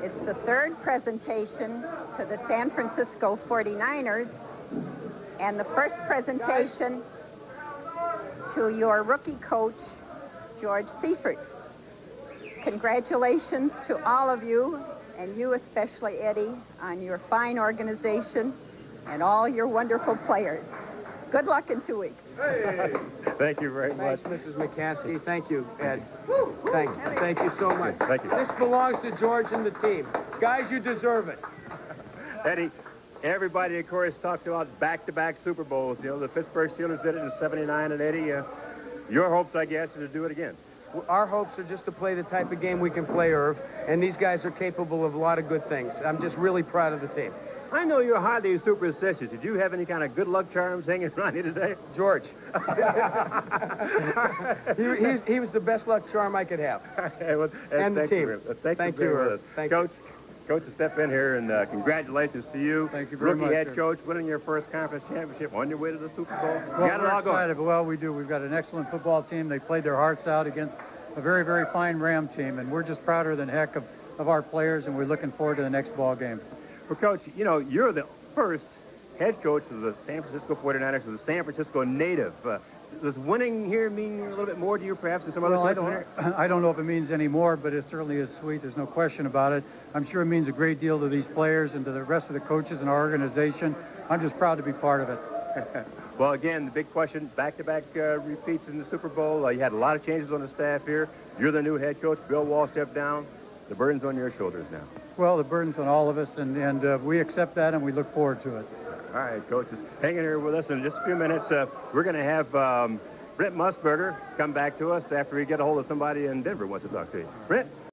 It's the 3rd presentation to the San Francisco 49ers, and the 1st presentation to your rookie coach, George Seifert. Congratulations to all of you, and you especially, Eddie, on your fine organization and all your wonderful players. Good luck in 2 weeks. Hey. Thank you very much. Thanks, Mrs. McCaskey. Thank you, Ed. Thank you so much. Thank you. This belongs to George and the team. Guys, you deserve it. Eddie, everybody, of course, talks about back-to-back Super Bowls. You know, the Pittsburgh Steelers did it in '79 and '80. Your hopes, I guess, are to do it again. Our hopes are just to play the type of game we can play, Irv, and these guys are capable of a lot of good things. I'm just really proud of the team. I know you're highly superstitious. Did you have any kind of good luck charms hanging around you today? George. he was the best luck charm I could have. Well, and the team. Thank you, Irv. Thank you. Coach, to step in here, and congratulations to you. Thank you very much. Rookie head coach, winning your first conference championship on your way to the Super Bowl. Well, we're excited. Well, we do. We've got an excellent football team. They played their hearts out against a very, very fine Ram team, and we're just prouder than heck of our players, and we're looking forward to the next ball game. Well, Coach, you know, you're the first head coach of the San Francisco 49ers, who's a San Francisco native. Does winning here mean a little bit more to you, perhaps, than some other Well, coaches? I don't know if it means any more, but it certainly is sweet. There's no question about it. I'm sure it means a great deal to these players and to the rest of the coaches in our organization. I'm just proud to be part of it. Well, again, the big question, back-to-back repeats in the Super Bowl. You had a lot of changes on the staff here. You're the new head coach. Bill Wall stepped down. The burden's on your shoulders now. Well, the burden's on all of us, and we accept that, and we look forward to it. All right, coaches, hang in here with us. In just a few minutes, we're going to have Brent Musburger come back to us after we get a hold of somebody in Denver who wants to talk to you. Brent?